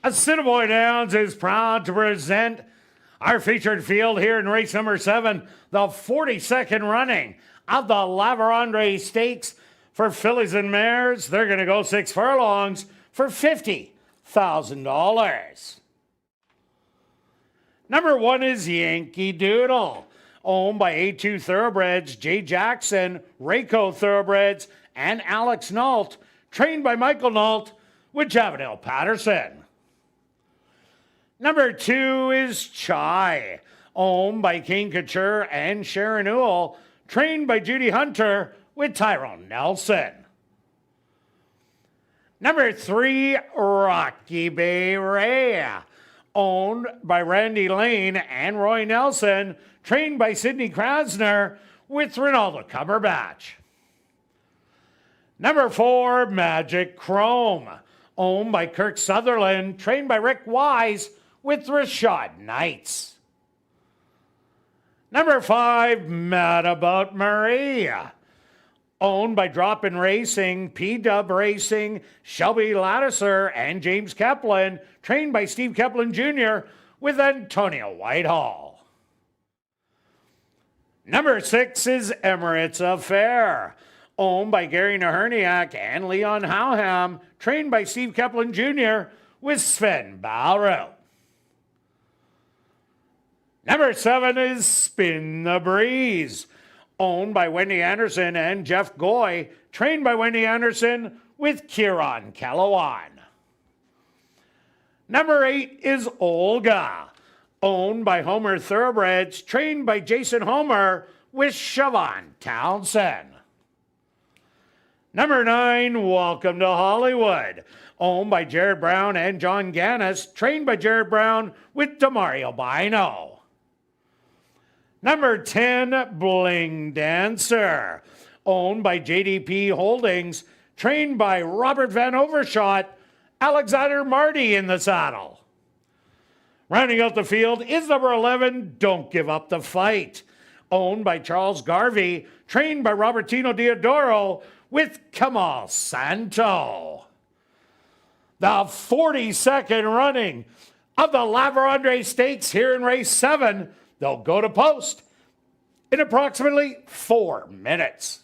Assiniboia Downs is proud to present our featured field here in race number 7, the 42nd running of the Lavarandre Stakes for fillies and mares. They're going to go 6 furlongs for $50,000. Number 1 is Yankee Doodle, owned by A2 Thoroughbreds, Jay Jackson, Rayco Thoroughbreds, and Alex Nault, trained by Michael Nault with Javanel Patterson. Number 2 is Chai, owned by King Couture and Sharon Newell, trained by Judy Hunter with Tyrone Nelson. Number 3, Rocky Bay Ray, owned by Randy Lane and Roy Nelson, trained by Sidney Krasner with Ronaldo Cumberbatch. Number 4, Magic Chrome, owned by Kirk Sutherland, trained by Rick Wise with Rashad Knights. Number 5, Mad About Maria, owned by Drop-In Racing, P-Dub Racing, Shelby Lattiser, and James Kaplan, trained by Steve Kaplan Jr. with Antonio Whitehall. Number 6 is Emirates Affair, owned by Gary Naherniak and Leon Howham, trained by Steve Kaplan Jr. with Sven Balro. Number 7 is Spin the Breeze, owned by Wendy Anderson and Jeff Goy, trained by Wendy Anderson with Kieran Calawan. Number 8 is Olga, owned by Homer Thoroughbreds, trained by Jason Homer with Siobhan Townsend. Number 9, Welcome to Hollywood, owned by Jared Brown and John Gannis, trained by Jared Brown with Demario Bino. Number 10, Bling Dancer, owned by JDP Holdings, trained by Robert Van Overshot, Alexander Marty in the saddle. Rounding out the field is number 11, Don't Give Up the Fight, owned by Charles Garvey, trained by Robertino Diodoro with Kamal Santo. The 42nd running of the Lavra Stakes here in race 7. They'll go to post in approximately 4 minutes.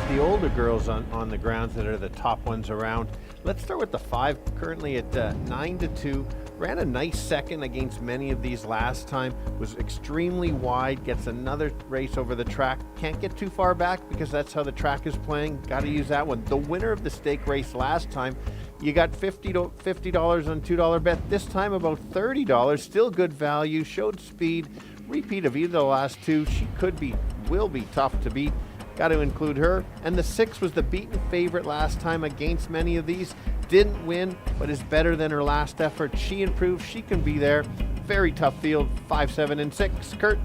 The older girls on the grounds that are the top ones around. Let's start with the 5, currently at 9-2. Ran a nice second against many of these last time. Was extremely wide, gets another race over the track. Can't get too far back because that's how the track is playing. Got to use that one. The winner of the stake race last time, you got $50 on $2 bet. This time about $30. Still good value, showed speed. Repeat of either of the last 2. She will be tough to beat. Got to include her. And the 6 was the beaten favorite last time against many of these. Didn't win, but is better than her last effort. She improved. She can be there. Very tough field. 5, 7, and 6. Kirt.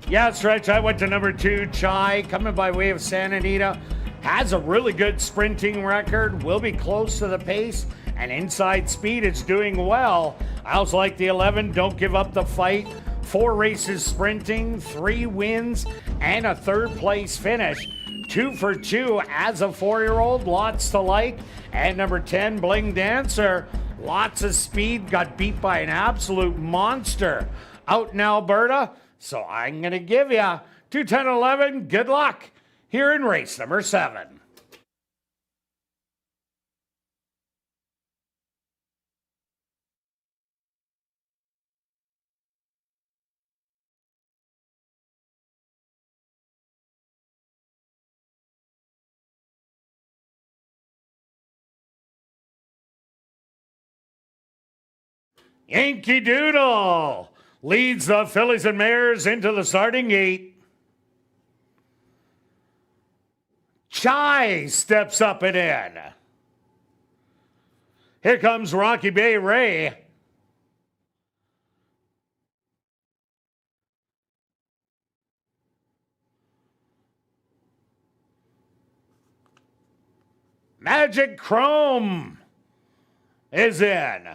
Yeah, Stretch. I went to number 2, Chai, coming by way of Santa Anita. Has a really good sprinting record. Will be close to the pace. And inside speed, it's doing well. I also like the 11, Don't Give Up the Fight. 4 races sprinting, 3 wins, and a 3rd place finish. 2 for 2 as a 4-year-old, lots to like. And number 10, Bling Dancer, lots of speed, got beat by an absolute monster out in Alberta. So I'm going to give you 2, 10, 11, good luck here in race number 7. Yankee Doodle, leads the fillies and mares into the starting gate. Chai steps up and in. Here comes Rocky Bay Ray. Magic Chrome is in.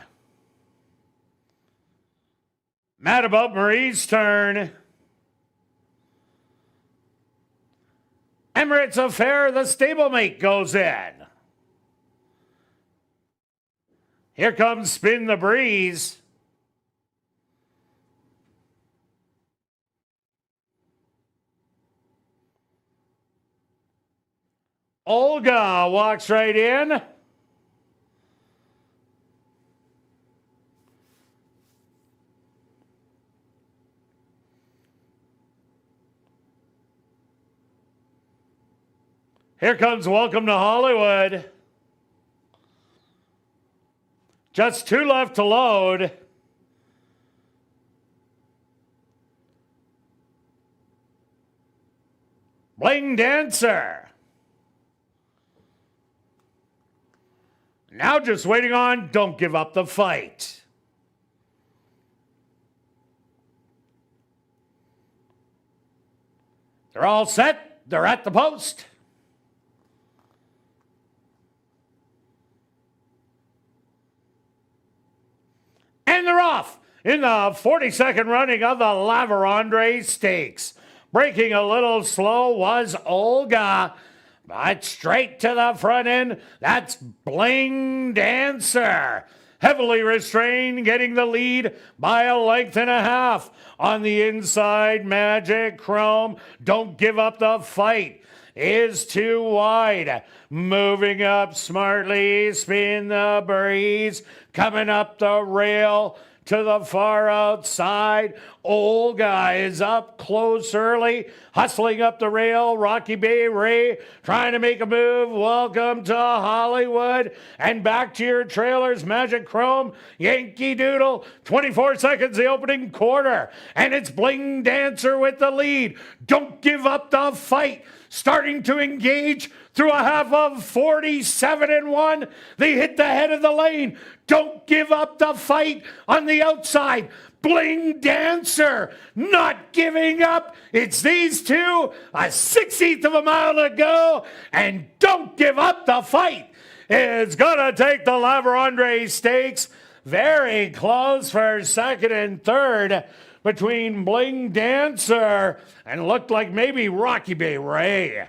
Mad About Marie's turn. Emirates Affair, the stablemate, goes in. Here comes Spin the Breeze. Olga walks right in. Here comes Welcome to Hollywood. Just 2 left to load. Bling Dancer. Now just waiting on Don't Give Up the Fight. They're all set. They're at the post. And they're off in the 42nd running of the Lavarandre Stakes. Breaking a little slow was Olga, but straight to the front end, that's Bling Dancer. Heavily restrained, getting the lead by a length and a half. On the inside, Magic Chrome, Don't Give Up the Fight, is too wide. Moving up smartly, Spin the Breeze, coming up the rail to the far outside. Olga is up close early, hustling up the rail. Rocky Bay Ray trying to make a move. Welcome to Hollywood. And back to your trailers, Magic Chrome, Yankee Doodle. 24 seconds, the opening quarter. And it's Bling Dancer with the lead. Don't Give Up the Fight, starting to engage through a half of 47-1. They hit the head of the lane. Don't Give Up the Fight on the outside. Bling Dancer not giving up. It's these two, a 16th of a mile to go, and Don't Give Up the Fight is gonna take the Lavarandre Stakes. Very close for second and third between Bling Dancer and looked like maybe Rocky Bay Ray.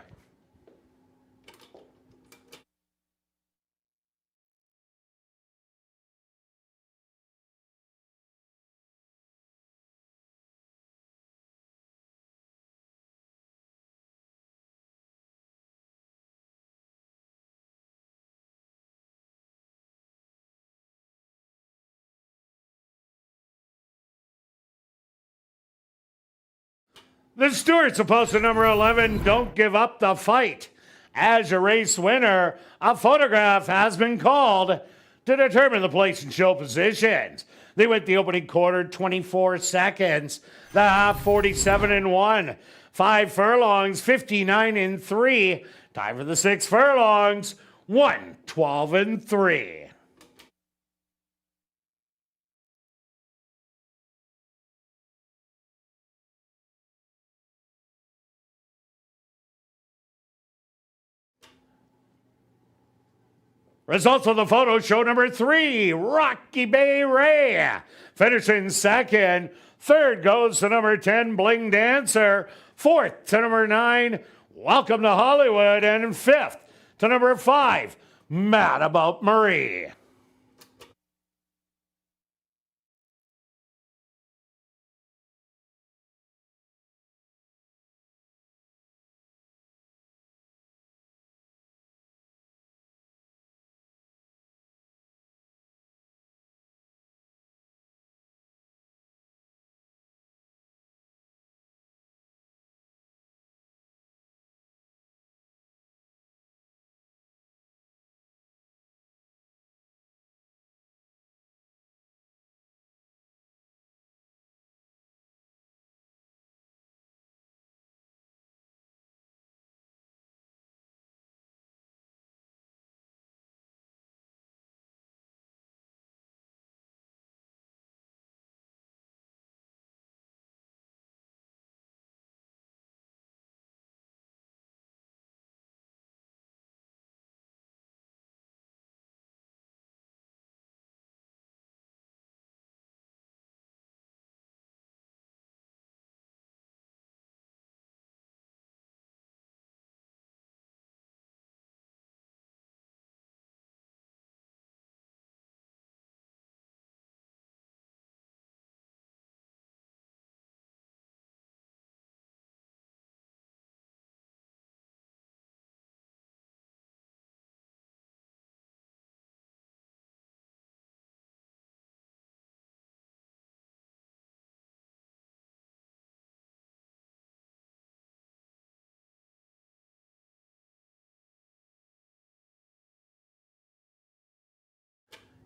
The Stewart's opposed to number 11, Don't Give Up the Fight. As your race winner, a photograph has been called to determine the place and show positions. They went the opening quarter 24 seconds, the half 47-1, 5 furlongs 59-3, time for the 6 furlongs 112-3. Results of the photo show number 3, Rocky Bay Ray. Finishing second. Third goes to number 10, Bling Dancer. Fourth to number 9, Welcome to Hollywood. And fifth to number 5, Mad About Marie.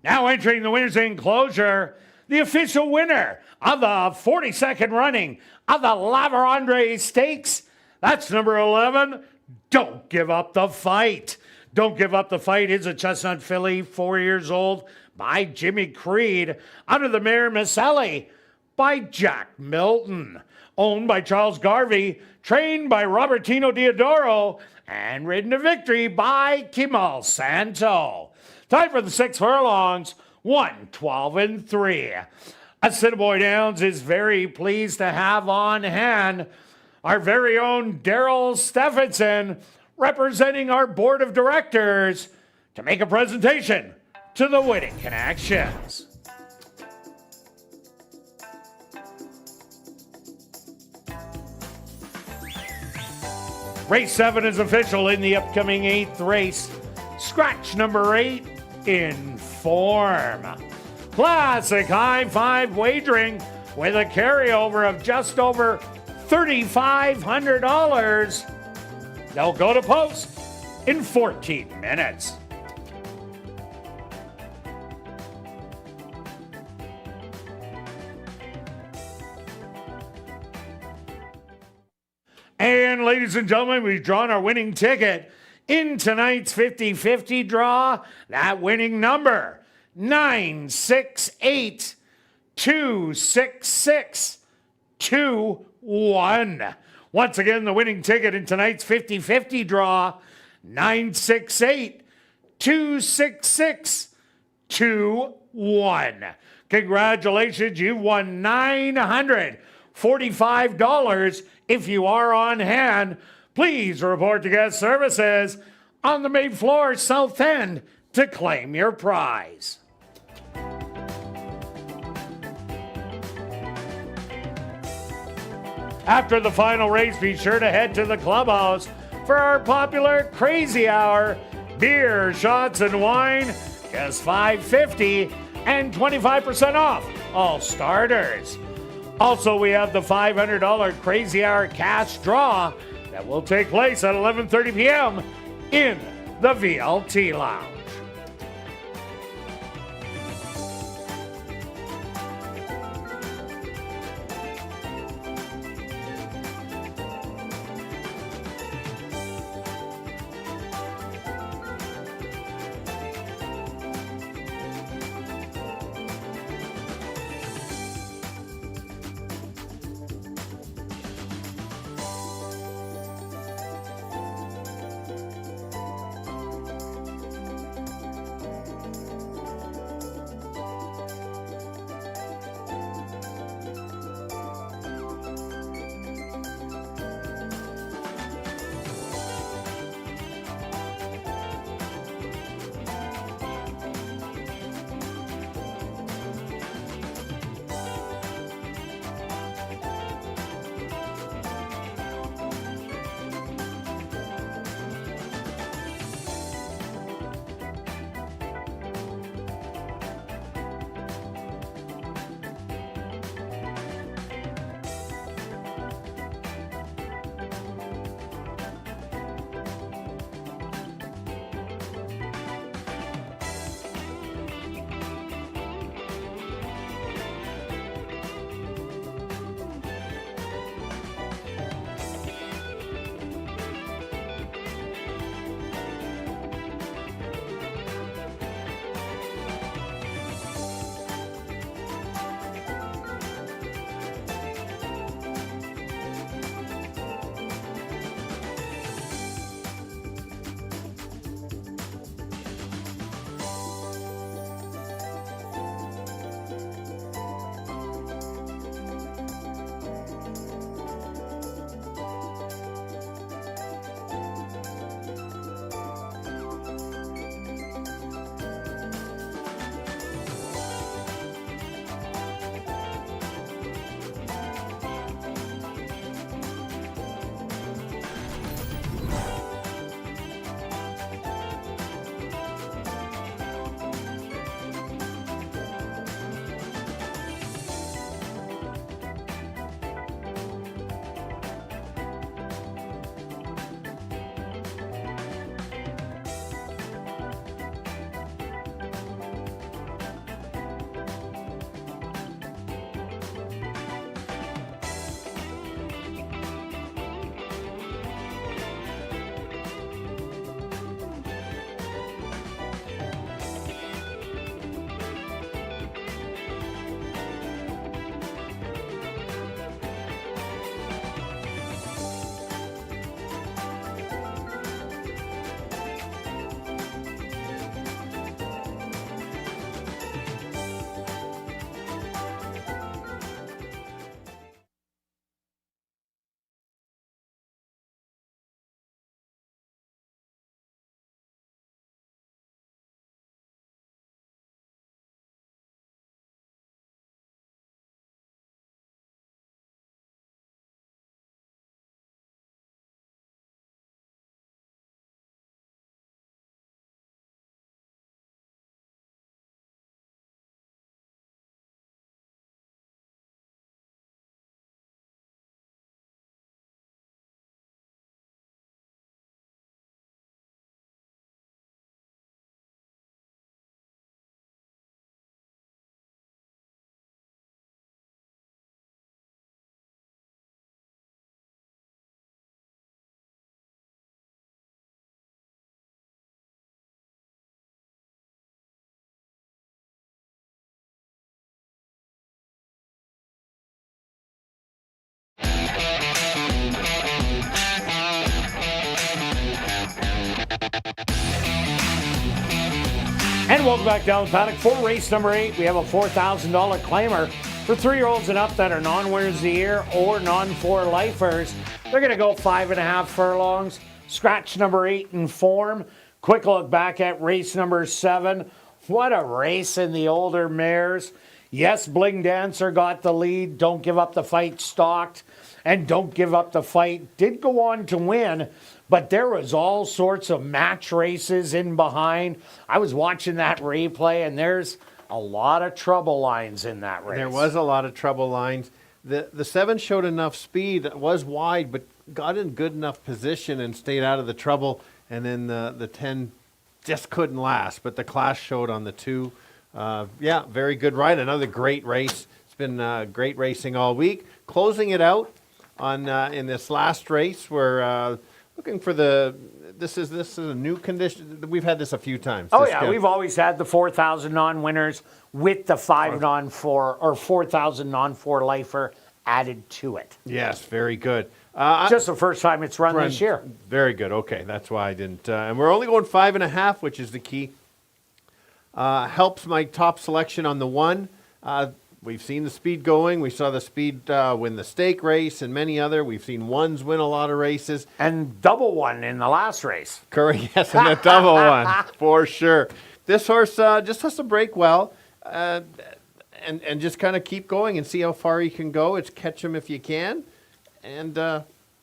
Now entering the winner's enclosure, the official winner of the 42nd running of the La Vérendrye Stakes. That's number 11, Don't Give Up the Fight. Don't Give Up the Fight is a chestnut filly, 4 years old, by Jimmy Creed, under the mare Misselli by Jack Milton. Owned by Charles Garvey, trained by Robertino Diodoro, and ridden to victory by Kimal Santo. Time for the 6 furlongs, 1:12-3. Assiniboia Downs is very pleased to have on hand our very own Daryl Stephenson, representing our board of directors, to make a presentation to the winning connections. Race 7 is official in the upcoming 8th race. Scratch number 8 in form. Classic high five wagering with a carryover of just over $3,500. They'll go to post in 14 minutes. And ladies and gentlemen, we've drawn our winning ticket in tonight's 50-50 draw. That winning number, 968-266-21. Once again, the winning ticket in tonight's 50-50 draw, 968-266-21. Congratulations, you've won $945. If you are on hand, please report to guest services on the main floor, south end, to claim your prize. After the final race, be sure to head to the clubhouse for our popular Crazy Hour. Beer, shots, and wine, just $5.50 and 25% off all starters. Also, we have the $500 Crazy Hour cash draw that will take place at 11:30 p.m. in the VLT Lounge. And welcome back down the paddock for race number 8. We have a $4,000 claimer for 3-year-olds and up that are non-winners of the year or non-4 lifers. They're going to go 5.5 furlongs. Scratch number 8 in form. Quick look back at race number 7. What a race in the older mares. Yes, Bling Dancer got the lead. Don't Give Up the Fight stalked. And Don't Give Up the Fight did go on to win. But there was all sorts of match races in behind. I was watching that replay, and there's a lot of trouble lines in that race. There was a lot of trouble lines. The 7 showed enough speed. It was wide, but got in good enough position and stayed out of the trouble. And then the 10 just couldn't last. But the class showed on the 2. Yeah, very good ride. Another great race. It's been great racing all week. Closing it out on in this last race, we're looking for this is a new condition. We've had this a few times. Oh, yeah. We've always had the 4,000 non-winners with the 5 non-4 or 4,000 non-4 lifer added to it. Yes, very good. Just the first time it's run this year. Very good. Okay, that's why I didn't. And we're only going 5.5, which is the key. Helps my top selection on the 1. We've seen the speed going. We saw the speed win the stake race and many other. We've seen 1s win a lot of races. And double 1 in the last race. Correct, yes, and a double 1, for sure. This horse just has to break well and just kind of keep going and see how far he can go. It's catch him if you can. And,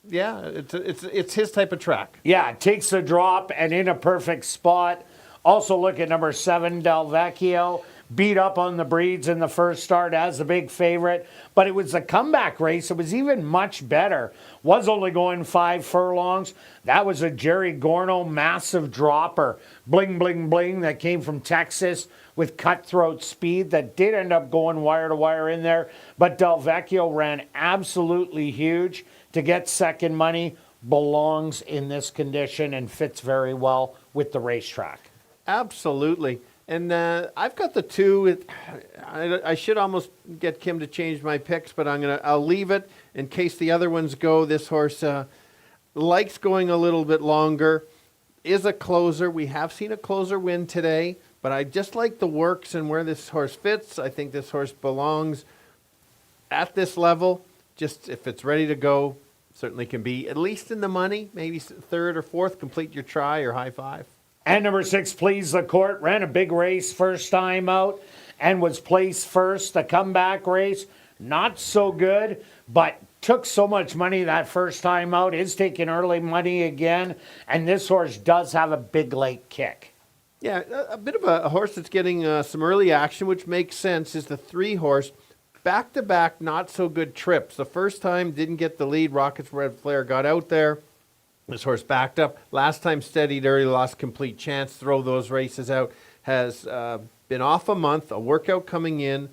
yeah, it's his type of track. Yeah, it takes a drop and in a perfect spot. Also look at number 7, Del Vecchio. Beat up on the breeds in the first start as the big favorite, but it was a comeback race. It was even much better. Was only going 5 furlongs. That was a Jerry Gorno massive dropper. Bling, bling, bling that came from Texas with cutthroat speed that did end up going wire to wire in there. But Del Vecchio ran absolutely huge to get second money. Belongs in this condition and fits very well with the racetrack. Absolutely. And I've got the 2. I should almost get Kim to change my picks, but I'll leave it in case the other ones go. This horse likes going a little bit longer, is a closer. We have seen a closer win today, but I just like the works and where this horse fits. I think this horse belongs at this level. Just if it's ready to go, certainly can be at least in the money, maybe 3rd or 4th, complete your try or high 5. And number 6, Please the Court, ran a big race first time out and was placed first. The comeback race, not so good, but took so much money that first time out, is taking early money again, and this horse does have a big late kick. Yeah, a bit of a horse that's getting some early action, which makes sense, is the 3 horse. Back-to-back, not so good trips. The first time didn't get the lead. Rockets Red Flare got out there. This horse backed up. Last time steadied early, lost complete chance. Throw those races out. Has been off a month. A workout coming in.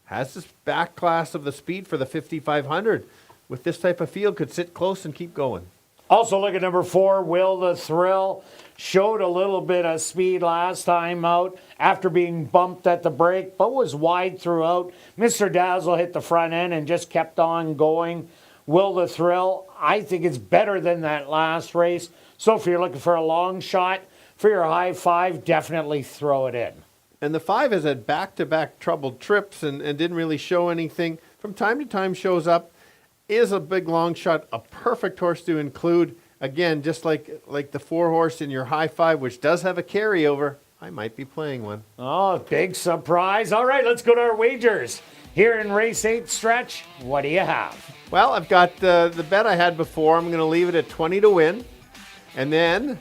Has this back class of the speed for the 5,500. With this type of field, could sit close and keep going. Also look at number 4, Will the Thrill. Showed a little bit of speed last time out after being bumped at the break, but was wide throughout. Mr. Dazzle hit the front end and just kept on going. Will the Thrill, I think it's better than that last race. So if you're looking for a long shot for your high 5, definitely throw it in. And the 5 has had back-to-back troubled trips and didn't really show anything. From time to time shows up, is a big long shot, a perfect horse to include. Again, just like the 4 horse in your high 5, which does have a carryover, I might be playing one. Oh, big surprise. All right, let's go to our wagers. Here in race 8 stretch, what do you have? Well, I've got the bet I had before. I'm going to leave it at 20 to win. And then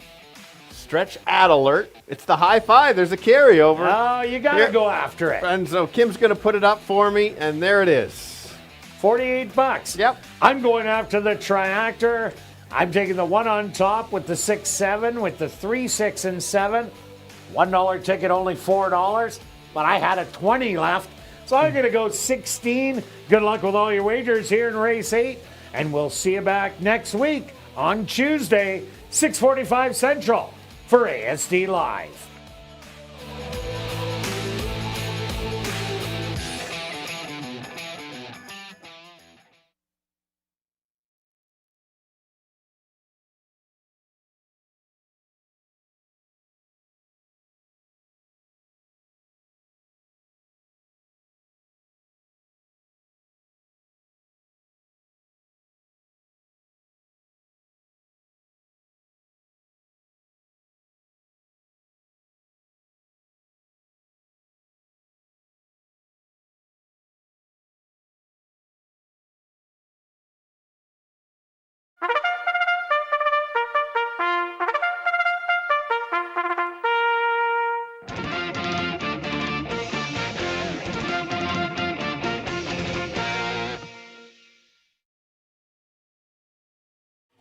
stretch ad alert. It's the high 5. There's a carryover. Oh, you got to go after it. And so Kim's going to put it up for me, and there it is. $48. Yep. I'm going after the triactor. I'm taking the 1 on top with the 6, 7, with the 3, 6, and 7. $1 ticket, only $4. But I had a 20 left. So I'm going to go 16. Good luck with all your wagers here in race 8. And we'll see you back next week on Tuesday, 6:45 Central for ASD Live.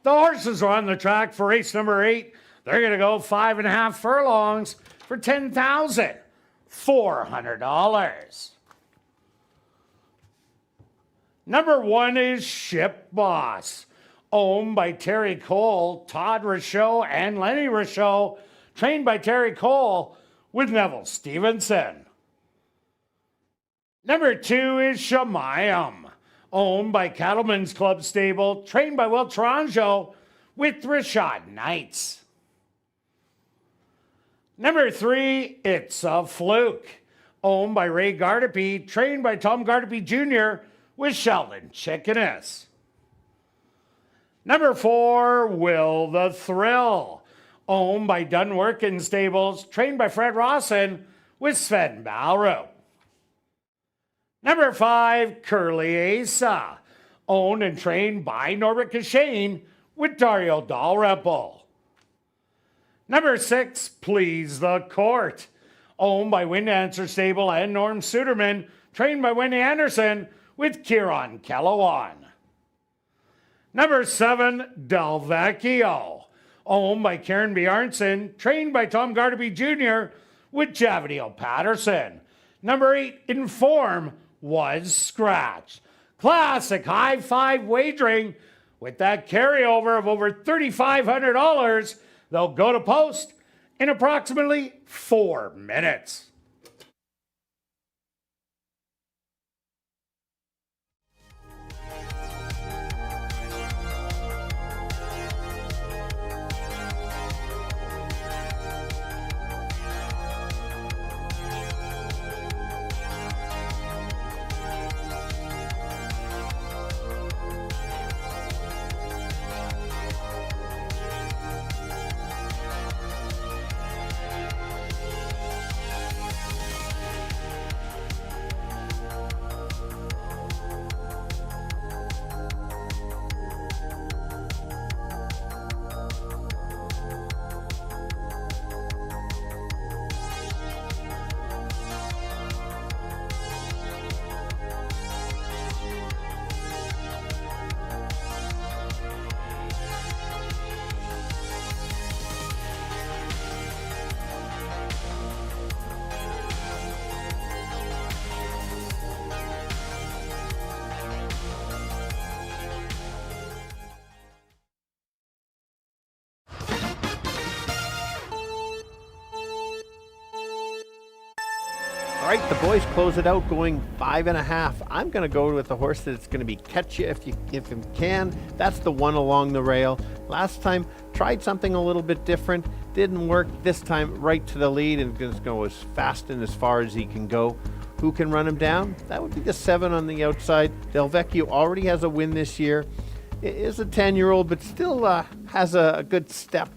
The horses are on the track for race number 8. They're going to go 5.5 furlongs for $10,400. Number 1 is Ship Boss, owned by Terry Cole, Todd Rochot, and Lenny Rochot, trained by Terry Cole with Neville Stevenson. Number 2 is Shemayim, owned by Cattlemen's Club Stable, trained by Will Taranjo with Rashad Knights. Number 3, It's a Fluke, owned by Ray Gardepy, trained by Tom Gardepy Jr. with Sheldon Chickeness. Number 4, Will the Thrill, owned by Dunworkin Stables, trained by Fred Rawson with Sven Balro. Number 5, Curly Asa, owned and trained by Norbert Kashane with Dario Dalrymple. Number 6, Please the Court, owned by Wind Answer Stable and Norm Suderman, trained by Wendy Anderson with Kieran Kellawan. Number 7, Del Vecchio, owned by Karen Bjarnson, trained by Tom Gardepy Jr. with Javidio Patterson. Number 8, Inform Was Scratch. Classic high five wagering with that carryover of over $3,500. They'll go to post in approximately 4 minutes. All right, the boys close it out going 5.5. I'm going to go with the horse that's going to be Catch You If You Can. That's the one along the rail. Last time, tried something a little bit different. Didn't work. This time, right to the lead and going to go as fast and as far as he can go. Who can run him down? That would be the 7 on the outside. Del Vecchio already has a win this year. It is a 10-year-old, but still has a good step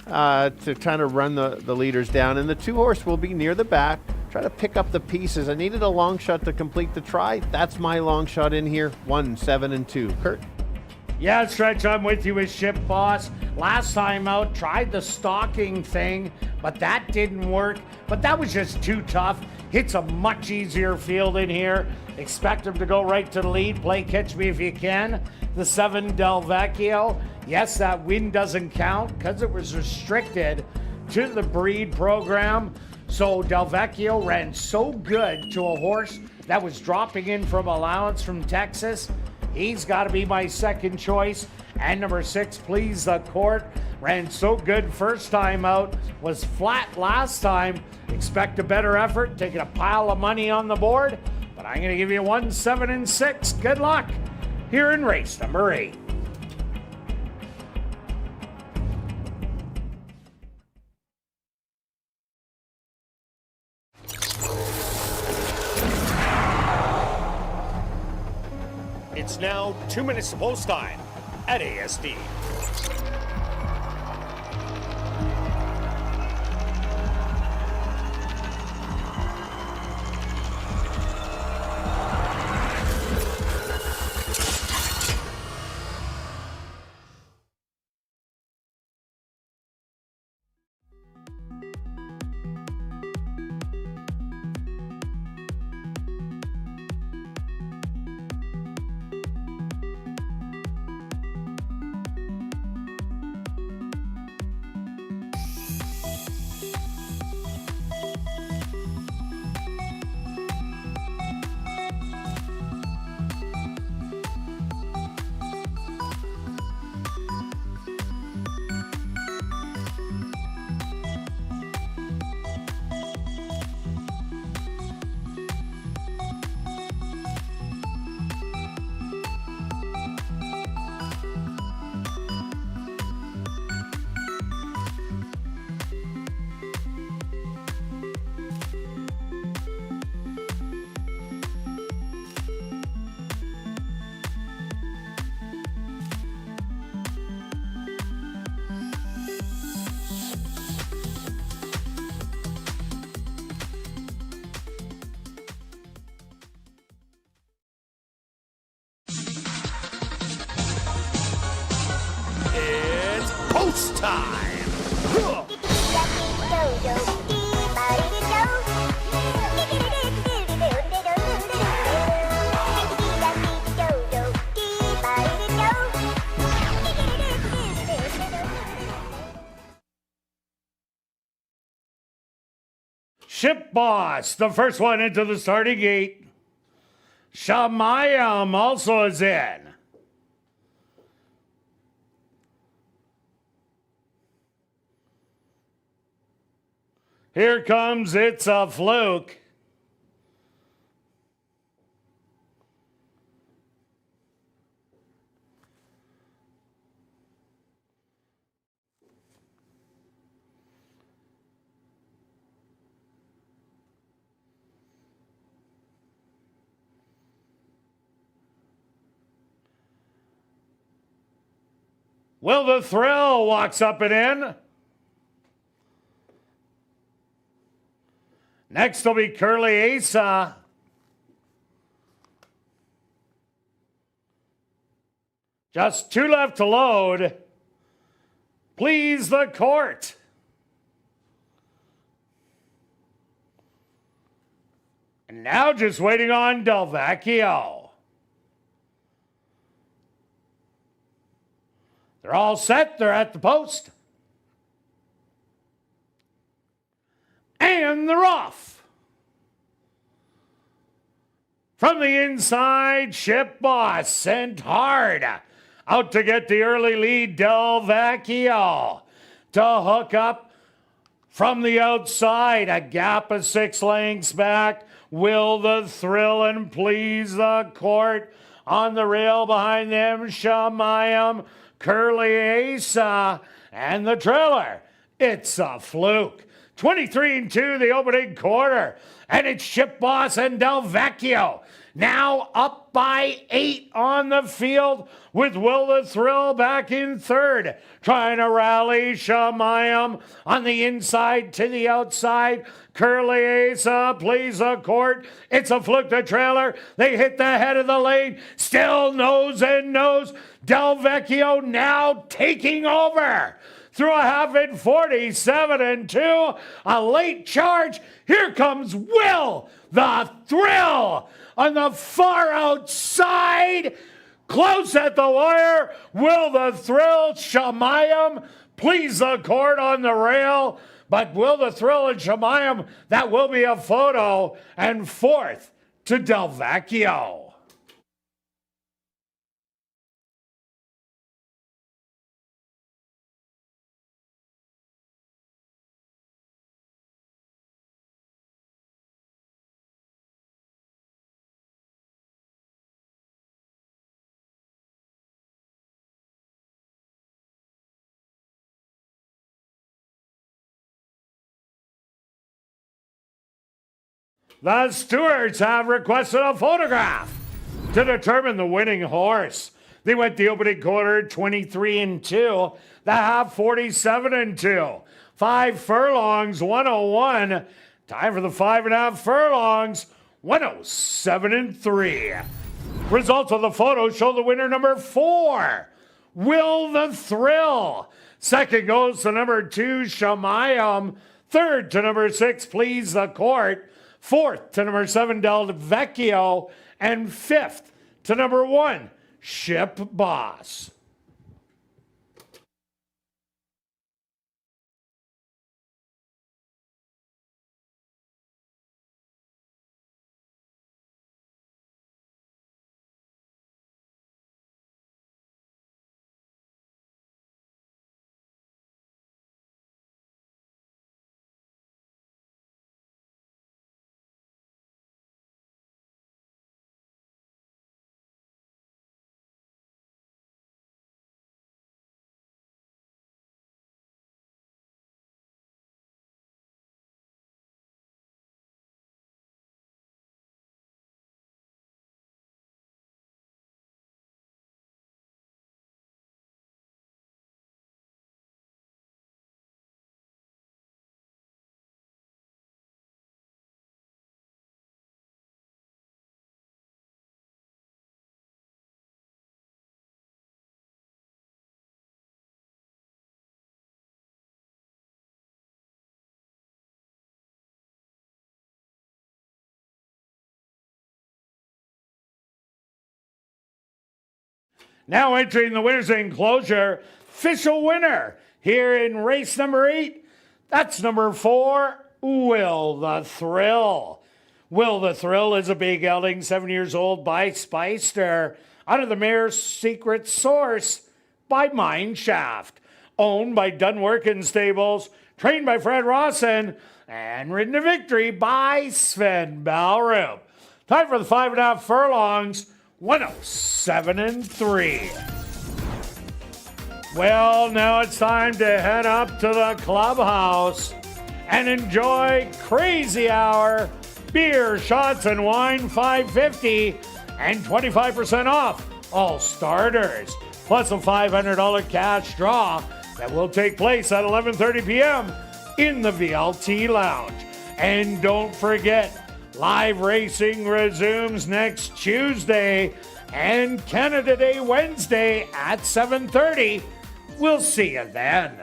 to try to run the leaders down. And the 2 horse will be near the back. Try to pick up the pieces. I needed a long shot to complete the try. That's my long shot in here. 1, 7, and 2. Kirt? Yeah, Stretch, I'm with you with Ship Boss. Last time out, tried the stalking thing, but that didn't work. But that was just too tough. Hits a much easier field in here. Expect him to go right to the lead. Play Catch Me If You Can. The 7, Del Vecchio. Yes, that win doesn't count because it was restricted to the breed program. So Del Vecchio ran so good to a horse that was dropping in from allowance from Texas. He's got to be my second choice. And number 6, Please the Court, ran so good first time out, was flat last time. Expect a better effort, taking a pile of money on the board. But I'm going to give you 1, 7, and 6. Good luck here in race number 8. It's now 2 minutes to post time at ASD. post time. Ship Boss, the first one into the starting gate. Shamayam also is in. Here comes It's a Fluke. Will the Thrill walks up and in. Next will be Curly Asa. Just 2 left to load. Please the Court. And now just waiting on Del Vecchio. They're all set. They're at the post. And they're off. From the inside, Ship Boss sent hard. Out to get the early lead, Del Vecchio. To hook up from the outside. A gap of 6 lengths back. Will the Thrill and Please the Court. On the rail behind them, Shamayam, Curly Asa, and the trailer. It's a Fluke. 23-2 the opening quarter. And it's Ship Boss and Del Vecchio. Now up by 8 on the field with Will the Thrill back in third. Trying to rally Shamayam on the inside to the outside. Curly Asa, Please the Court. It's a Fluke the trailer. They hit the head of the lane. Still nose and nose. Del Vecchio now taking over. Through a half in 47-2. A late charge. Here comes Will the Thrill on the far outside. Close at the wire. Will the Thrill, Shamayam, Please the Court on the rail. But Will the Thrill and Shamayam, that will be a photo. And fourth to Del Vecchio. The stewards have requested a photograph to determine the winning horse. They went the opening quarter 23-2, the half 47-2. 5 furlongs, 101. Time for the 5.5 furlongs, 107-3. Results of the photo show the winner number 4, Will the Thrill. Second goes to number 2, Shamayam. Third to number 6, Please the Court. Fourth to number 7, Del Vecchio. And fifth to number 1, Ship Boss. Now entering the winner's enclosure, official winner here in race number 8. That's number 4, Will the Thrill. Will the Thrill is a big gelding, 7 years old, by Speister, out of the mare's secret source by Mineshaft, owned by Dunworkin Stables, trained by Fred Rawson, and ridden to victory by Sven Balrup. Time for the 5.5 furlongs, 107-3. Well, now it's time to head up to the clubhouse and enjoy Crazy Hour, beer, shots, and wine, $5.50, and 25% off all starters, plus a $500 cash draw that will take place at 11:30 p.m. in the VLT Lounge. And don't forget, live racing resumes next Tuesday and Canada Day Wednesday at 7:30. We'll see you then.